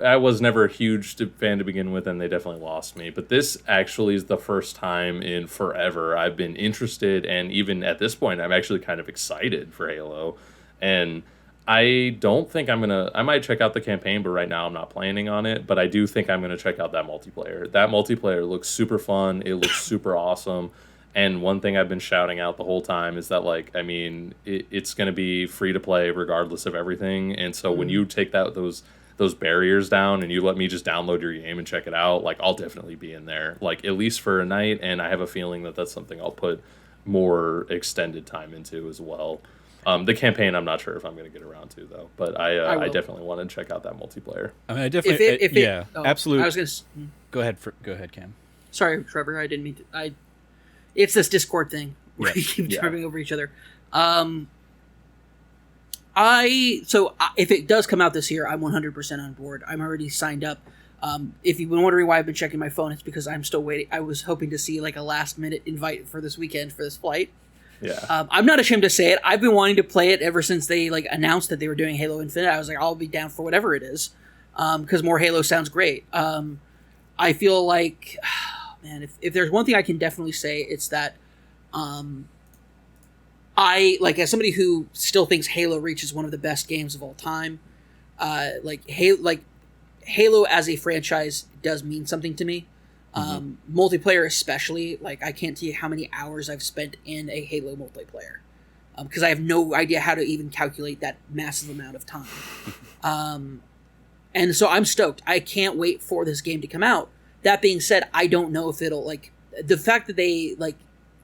I was never a huge fan to begin with, and they definitely lost me. But this actually is the first time in forever I've been interested, and even at this point, I'm actually kind of excited for Halo. And I don't think I might check out the campaign, but right now I'm not planning on it. But I do think I'm going to check out that multiplayer. That multiplayer looks super fun. It looks super awesome. And one thing I've been shouting out the whole time is that, like, I mean, it's going to be free to play regardless of everything. And so when you take those barriers down and you let me just download your game and check it out, like, I'll definitely be in there, like, at least for a night. And I have a feeling that that's something I'll put more extended time into as well. The campaign, I'm not sure if I'm going to get around to, though, but I definitely want to check out that multiplayer. I mean, I definitely, absolutely. I was going to go ahead, Cam. Sorry, Trevor. I didn't mean to. It's this Discord thing where we keep talking over each other. If it does come out this year, I'm 100% on board. I'm already signed up. If you've been wondering why I've been checking my phone, it's because I'm still waiting. I was hoping to see like a last minute invite for this weekend for this flight. Yeah. I'm not ashamed to say it. I've been wanting to play it ever since they like announced that they were doing Halo Infinite. I was like, I'll be down for whatever it is, because more Halo sounds great. I feel like, man, if there's one thing I can definitely say, it's that I like, as somebody who still thinks Halo Reach is one of the best games of all time. Halo as a franchise does mean something to me. Multiplayer especially, like I can't tell you how many hours I've spent in a Halo multiplayer, because I have no idea how to even calculate that massive amount of time. And so I'm stoked. I can't wait for this game to come out. That being said, I don't know if it'll, like, the fact that they, like,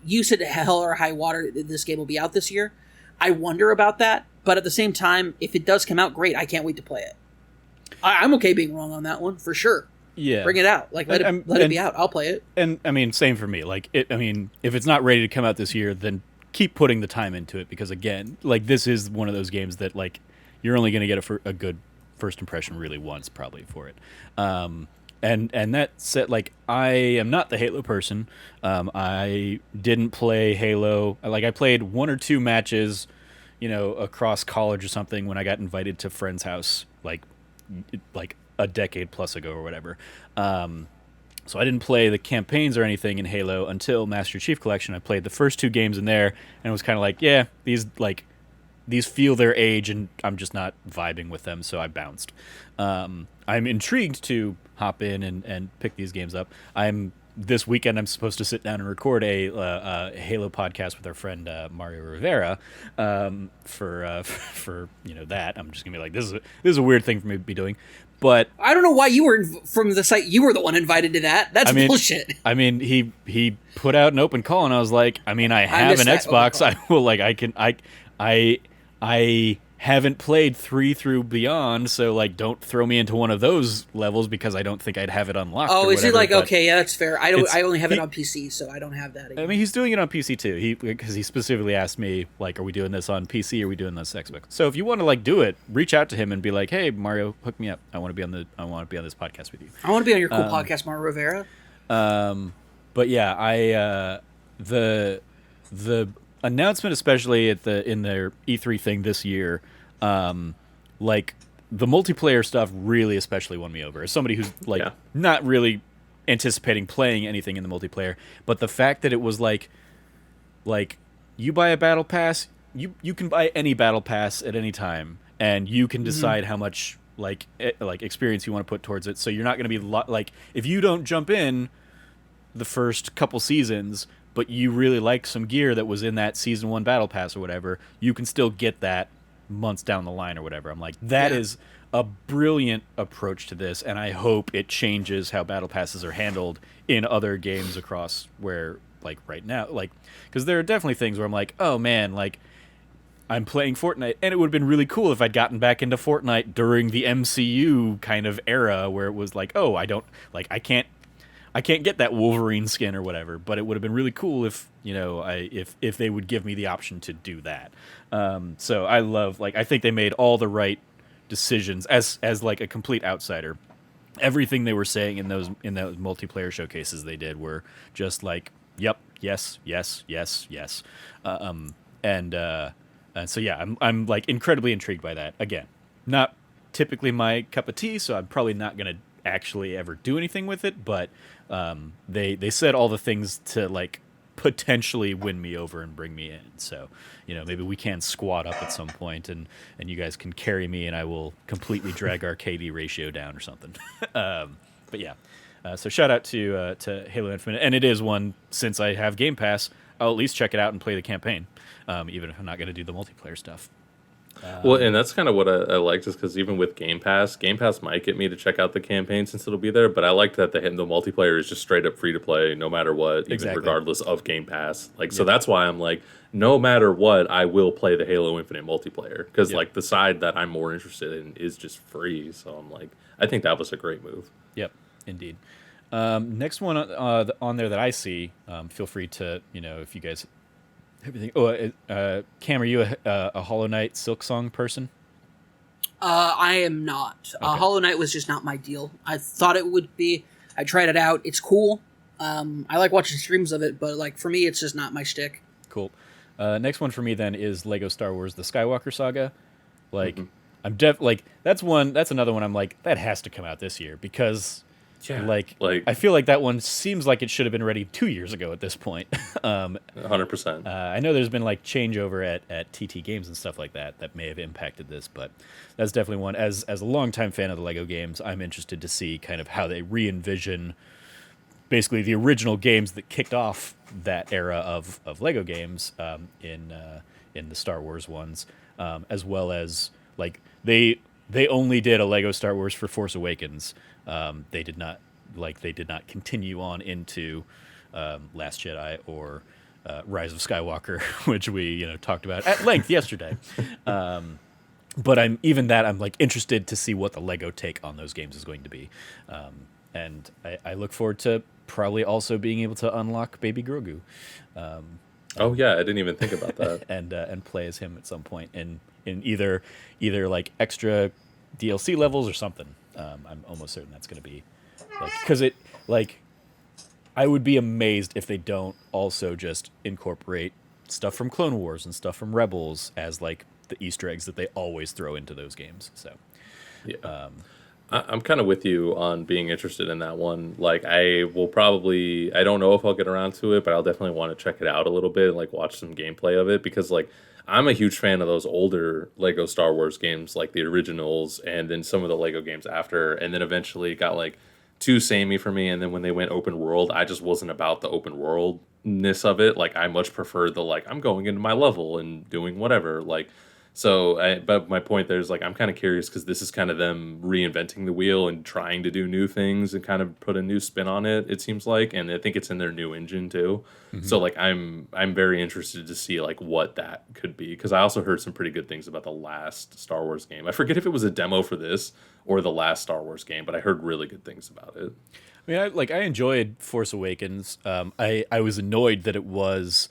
you said hell or high water, this game will be out this year. I wonder about that, but at the same time, if it does come out, great. I can't wait to play it. I'm okay being wrong on that one, for sure. Yeah. Bring it out. Like, let it be out. I'll play it. And, I mean, same for me. Like, if it's not ready to come out this year, then keep putting the time into it, because, again, like, this is one of those games that, like, you're only going to get a good first impression really once, probably, for it. And that said, like, I am not the Halo person. I didn't play Halo. Like, I played one or two matches, across college or something when I got invited to a friend's house, like a decade plus ago or whatever. So I didn't play the campaigns or anything in Halo until Master Chief Collection. I played the first two games in there, and it was kind of like, yeah, these feel their age, and I'm just not vibing with them, so I bounced. I'm intrigued to hop in and pick these games up. This weekend I'm supposed to sit down and record a Halo podcast with our friend Mario Rivera for that. I'm just gonna be like, this is a weird thing for me to be doing, but I don't know why you were from the site. You were the one invited to that. That's bullshit. I mean, he put out an open call, and I was like, I mean, I have an Xbox. I will I haven't played 3 through Beyond, so, like, don't throw me into one of those levels, because I don't think I'd have it unlocked. Oh, is he like, okay, yeah, that's fair. I only have it on PC, so I don't have that again. I mean, he's doing it on PC too. Because he specifically asked me, like, are we doing this on PC or are we doing this Xbox? So if you want to, like, do it, reach out to him and be like, hey, Mario, hook me up. I want to be on this podcast with you. I want to be on your cool podcast, Mario Rivera. But yeah, the announcement, especially in their E3 thing this year, like, the multiplayer stuff really especially won me over. As somebody who's not really anticipating playing anything in the multiplayer, but the fact that it was like you buy a battle pass, you can buy any battle pass at any time, and you can decide how much like experience you want to put towards it. So you're not going to be like, if you don't jump in the first couple seasons, but you really like some gear that was in that season 1 battle pass or whatever, you can still get that months down the line or whatever. I'm like, that is a brilliant approach to this, and I hope it changes how battle passes are handled in other games across where, like, right now, like, because there are definitely things where I'm like, oh man, like, I'm playing Fortnite, and it would have been really cool if I'd gotten back into Fortnite during the MCU kind of era where it was like, oh, I can't get that Wolverine skin or whatever, but it would have been really cool if, if they would give me the option to do that. So I love, like, I think they made all the right decisions as like a complete outsider. Everything they were saying in those multiplayer showcases they did were just like, yep, yes, yes, yes, yes. And so yeah, I'm like incredibly intrigued by that. Again, not typically my cup of tea, so I'm probably not going to actually ever do anything with it, but they said all the things to, like, potentially win me over and bring me in. So, maybe we can squat up at some point, and you guys can carry me, and I will completely drag our KD ratio down or something. But yeah, so shout out to Halo Infinite, and it is one, since I have Game Pass, I'll at least check it out and play the campaign, even if I'm not going to do the multiplayer stuff. Well, and that's kind of what I liked, is because even with Game Pass might get me to check out the campaign since it'll be there, but I like that the multiplayer is just straight up free to play no matter what, even regardless of Game Pass. Like, so that's why I'm like, no matter what, I will play the Halo Infinite multiplayer, because like the side that I'm more interested in is just free. So I'm like, I think that was a great move. Yep, indeed. Next one on there that I see, feel free to, if you guys everything. Oh, Cam, are you a Hollow Knight Silk Song person? I am not. Okay. Hollow Knight was just not my deal. I thought it would be. I tried it out. It's cool. I like watching streams of it, but like for me, it's just not my shtick. Cool. Next one for me then is Lego Star Wars: The Skywalker Saga. Like, that's another one I'm like, that has to come out this year because, I feel like that one seems like it should have been ready 2 years ago at this point. 100%. I know there's been like changeover at TT Games and stuff like that may have impacted this, but that's definitely one. As a longtime fan of the Lego games, I'm interested to see kind of how they re-envision basically the original games that kicked off that era of Lego games in the Star Wars ones, as well as like they only did a Lego Star Wars for Force Awakens. They did not continue on into Last Jedi or Rise of Skywalker, which we talked about at length yesterday. But I'm like interested to see what the Lego take on those games is going to be, and I look forward to probably also being able to unlock Baby Grogu. Oh yeah, I didn't even think about that. and play as him at some point in either like extra DLC levels or something. I'm almost certain that's going to be like, because it like I would be amazed if they don't also just incorporate stuff from Clone Wars and stuff from Rebels as like the Easter eggs that they always throw into those games. So yeah. I'm kind of with you on being interested in that one. Like, I don't know if I'll get around to it, but I'll definitely want to check it out a little bit and like watch some gameplay of it because like I'm a huge fan of those older Lego Star Wars games, like the originals, and then some of the Lego games after, and then eventually got like too samey for me. And then when they went open world, I just wasn't about the open worldness of it. Like, I much preferred the like I'm going into my level and doing whatever. Like, but my point there is like I'm kind of curious because this is kind of them reinventing the wheel and trying to do new things and kind of put a new spin on it. It seems like, and I think it's in their new engine too. Mm-hmm. So like I'm very interested to see like what that could be because I also heard some pretty good things about the last Star Wars game. I forget if it was a demo for this or the last Star Wars game, but I heard really good things about it. I mean, I enjoyed Force Awakens. I was annoyed that it was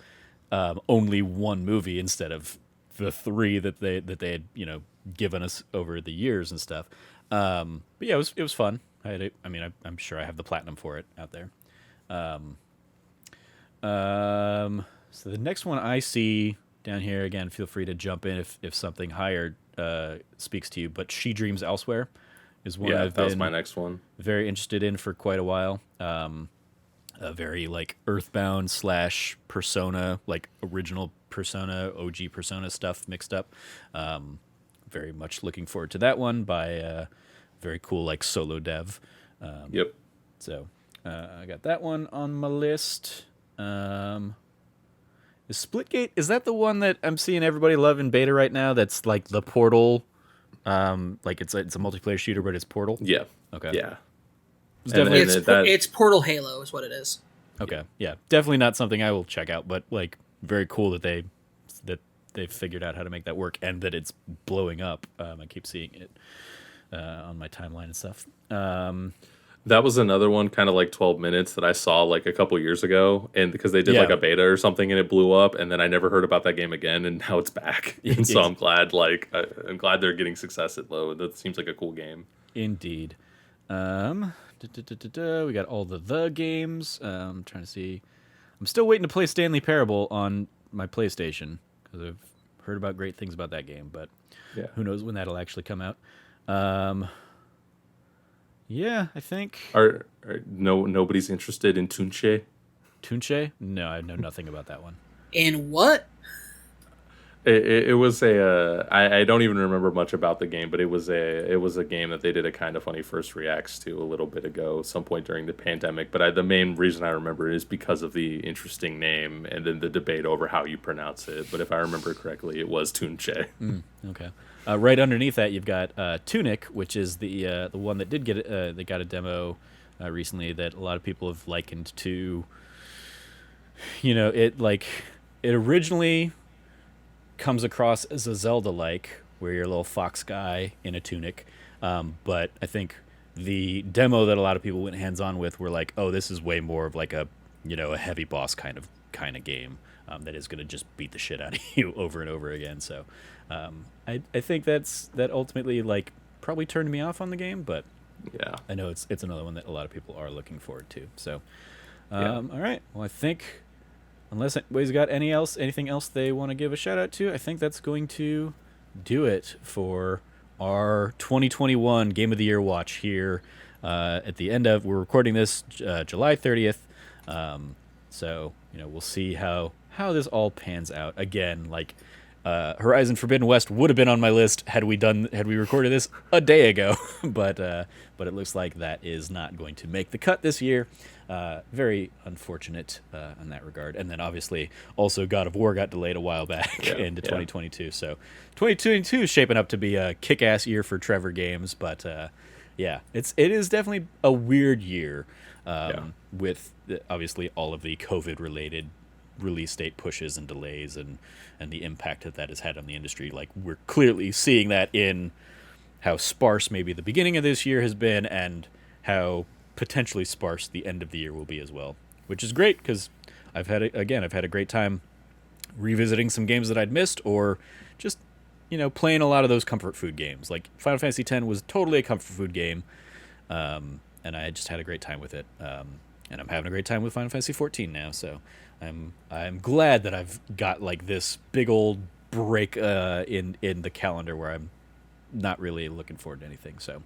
only one movie instead of the three that they had given us over the years and stuff. But yeah, it was fun. I'm sure I have the platinum for it out there. So the next one I see down here, again, feel free to jump in if something higher speaks to you. But She Dreams Elsewhere is one I've been that was my next one. Very interested in for quite a while. A very like Earthbound / Persona, like original Persona, OG Persona stuff mixed up. Very much looking forward to that one by a very cool like solo dev. Yep. So I got that one on my list. Is Splitgate, is that the one that I'm seeing everybody love in beta right now? That's like the Portal, like it's a multiplayer shooter, but it's Portal. Yeah. Okay. Yeah. It's Portal Halo is what it is. Okay. Yeah. Definitely not something I will check out, but like very cool that they've figured out how to make that work and that it's blowing up. I keep seeing it on my timeline and stuff. That was another one, kind of like 12 minutes that I saw like a couple years ago, and because they did like a beta or something and it blew up, and then I never heard about that game again, and now it's back. And so I'm glad, I'm glad they're getting success at low. That seems like a cool game. Indeed. We got all the games. I'm trying to see. I'm still waiting to play Stanley Parable on my PlayStation because I've heard about great things about that game, but who knows when that'll actually come out. Yeah, I think. Nobody's interested in Tunche? Tunche? No, I know nothing about that one. In what? It was I don't even remember much about the game, but it was a game that they did a kind of funny first reacts to a little bit ago, some point during the pandemic. But the main reason I remember is because of the interesting name and then the debate over how you pronounce it. But if I remember correctly, it was Tunche. Okay. Right underneath that, you've got Tunic, which is the one that did get they got a demo recently that a lot of people have likened to. It originally comes across as a Zelda-like, where you're a little fox guy in a tunic, but I think the demo that a lot of people went hands on with were like, oh, this is way more of like a a heavy boss kind of game that is going to just beat the shit out of you over and over again. So I think that ultimately like probably turned me off on the game, but Yeah. I know it's another one that a lot of people are looking forward to. So Yeah. all right, well I think unless anybody's got anything else they want to give a shout out to, I think that's going to do it for our 2021 Game of the Year watch here. At the end of, we're recording this July 30th, so we'll see how this all pans out. Again, like Horizon Forbidden West would have been on my list had we recorded this a day ago, but it looks like that is not going to make the cut this year. Very unfortunate in that regard. And then obviously also God of War got delayed a while back into 2022. So 2022 is shaping up to be a kick-ass year for Trevor games, but it is definitely a weird year with obviously all of the COVID-related release date pushes and delays and the impact that has had on the industry. Like we're clearly seeing that in how sparse maybe the beginning of this year has been and how potentially sparse the end of the year will be as well, which is great because I've had a great time revisiting some games that I'd missed or just playing a lot of those comfort food games. Like Final Fantasy X was totally a comfort food game, and I just had a great time with it. And I'm having a great time with Final Fantasy 14 now, so I'm glad that I've got like this big old break in the calendar where I'm not really looking forward to anything. So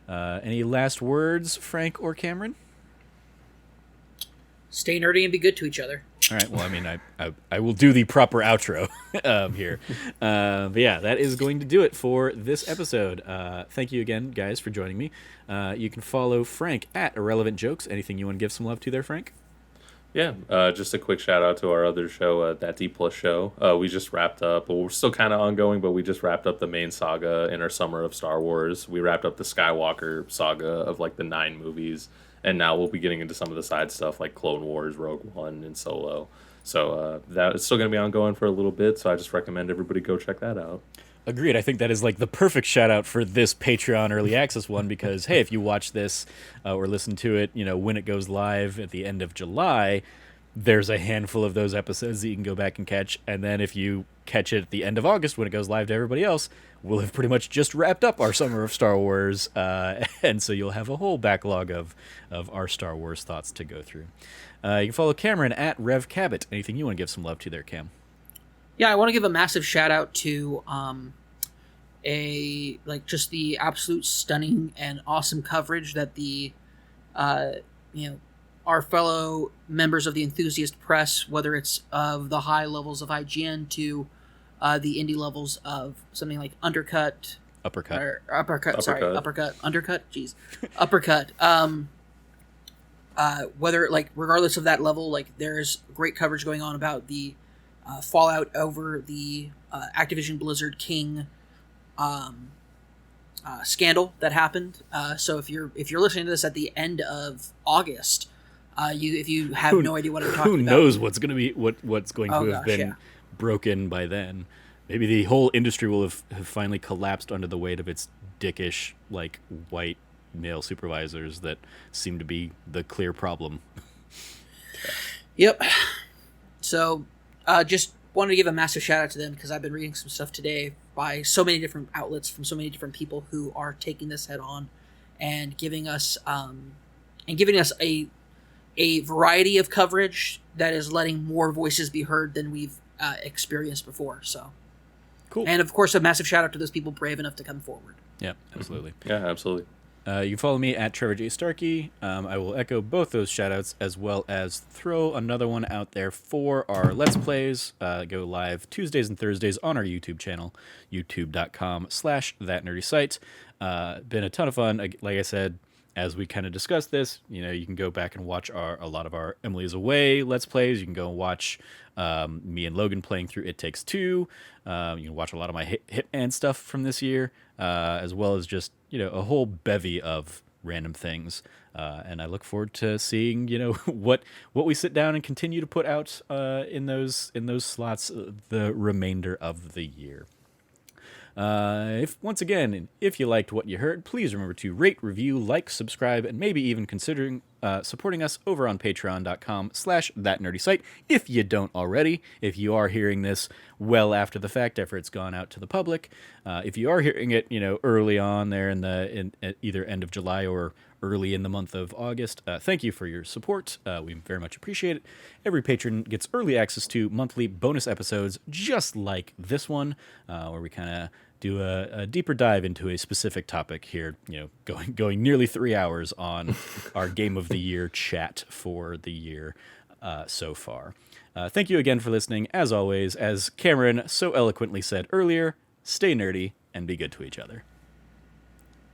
any last words, Frank or Cameron? Stay nerdy and be good to each other. All right. Well, I mean, I will do the proper outro here. But yeah, that is going to do it for this episode. Thank you again, guys, for joining me. You can follow Frank at Irrelevant Jokes. Anything you want to give some love to there, Frank? Yeah, just a quick shout out to our other show, That D Plus Show. We just wrapped up, well, we're still kind of ongoing, but we just wrapped up the main saga in our summer of Star Wars. We wrapped up the Skywalker saga of like the 9 movies, and now we'll be getting into some of the side stuff like Clone Wars, Rogue One, and Solo. So that is still going to be ongoing for a little bit, so I just recommend everybody go check that out. Agreed. I think that is like the perfect shout out for this Patreon early access one because, hey, if you watch this or listen to it, when it goes live at the end of July, there's a handful of those episodes that you can go back and catch. And then if you catch it at the end of August when it goes live to everybody else, we'll have pretty much just wrapped up our summer of Star Wars. And so you'll have a whole backlog of our Star Wars thoughts to go through. You can follow Cameron at Rev Cabot. Anything you want to give some love to there, Cam? Yeah, I want to give a massive shout out to just the absolute stunning and awesome coverage that the our fellow members of the enthusiast press, whether it's of the high levels of IGN to the indie levels of something like Uppercut. Whether like regardless of that level, like there's great coverage going on about the fallout over the Activision Blizzard King scandal that happened. So if you're listening to this at the end of August, if you have no idea what I'm talking about, who knows what's going to be what's going to have been broken by then? Maybe the whole industry will have finally collapsed under the weight of its dickish like white male supervisors that seem to be the clear problem. Yep. So just wanted to give a massive shout out to them because I've been reading some stuff today by so many different outlets from so many different people who are taking this head on and giving us a variety of coverage that is letting more voices be heard than we've experienced before. So cool. And of course, a massive shout out to those people brave enough to come forward. Yeah, absolutely. Yeah, absolutely. You can follow me at Trevor J. Starkey. I will echo both those shout-outs as well as throw another one out there for our Let's Plays. Go live Tuesdays and Thursdays on our YouTube channel, youtube.com/thatnerdysite. Been a ton of fun. Like I said, as we kind of discussed this, you can go back and watch a lot of our Emily is Away Let's Plays. You can go and watch me and Logan playing through It Takes Two. You can watch a lot of my Hitman stuff from this year, as well as just a whole bevy of random things. And I look forward to seeing what we sit down and continue to put out in those slots the remainder of the year. If you liked what you heard, please remember to rate, review, like, subscribe, and maybe even considering supporting us over on patreon.com/thatnerdysite if you don't already. If you are hearing this well after the fact, after it's gone out to the public, if you are hearing it, early on there in either end of July or early in the month of August, thank you for your support. We very much appreciate it. Every patron gets early access to monthly bonus episodes just like this one, where we kind of do a deeper dive into a specific topic here, going nearly 3 hours on our Game of the Year chat for the year so far. Thank you again for listening. As always, as Cameron so eloquently said earlier, stay nerdy and be good to each other.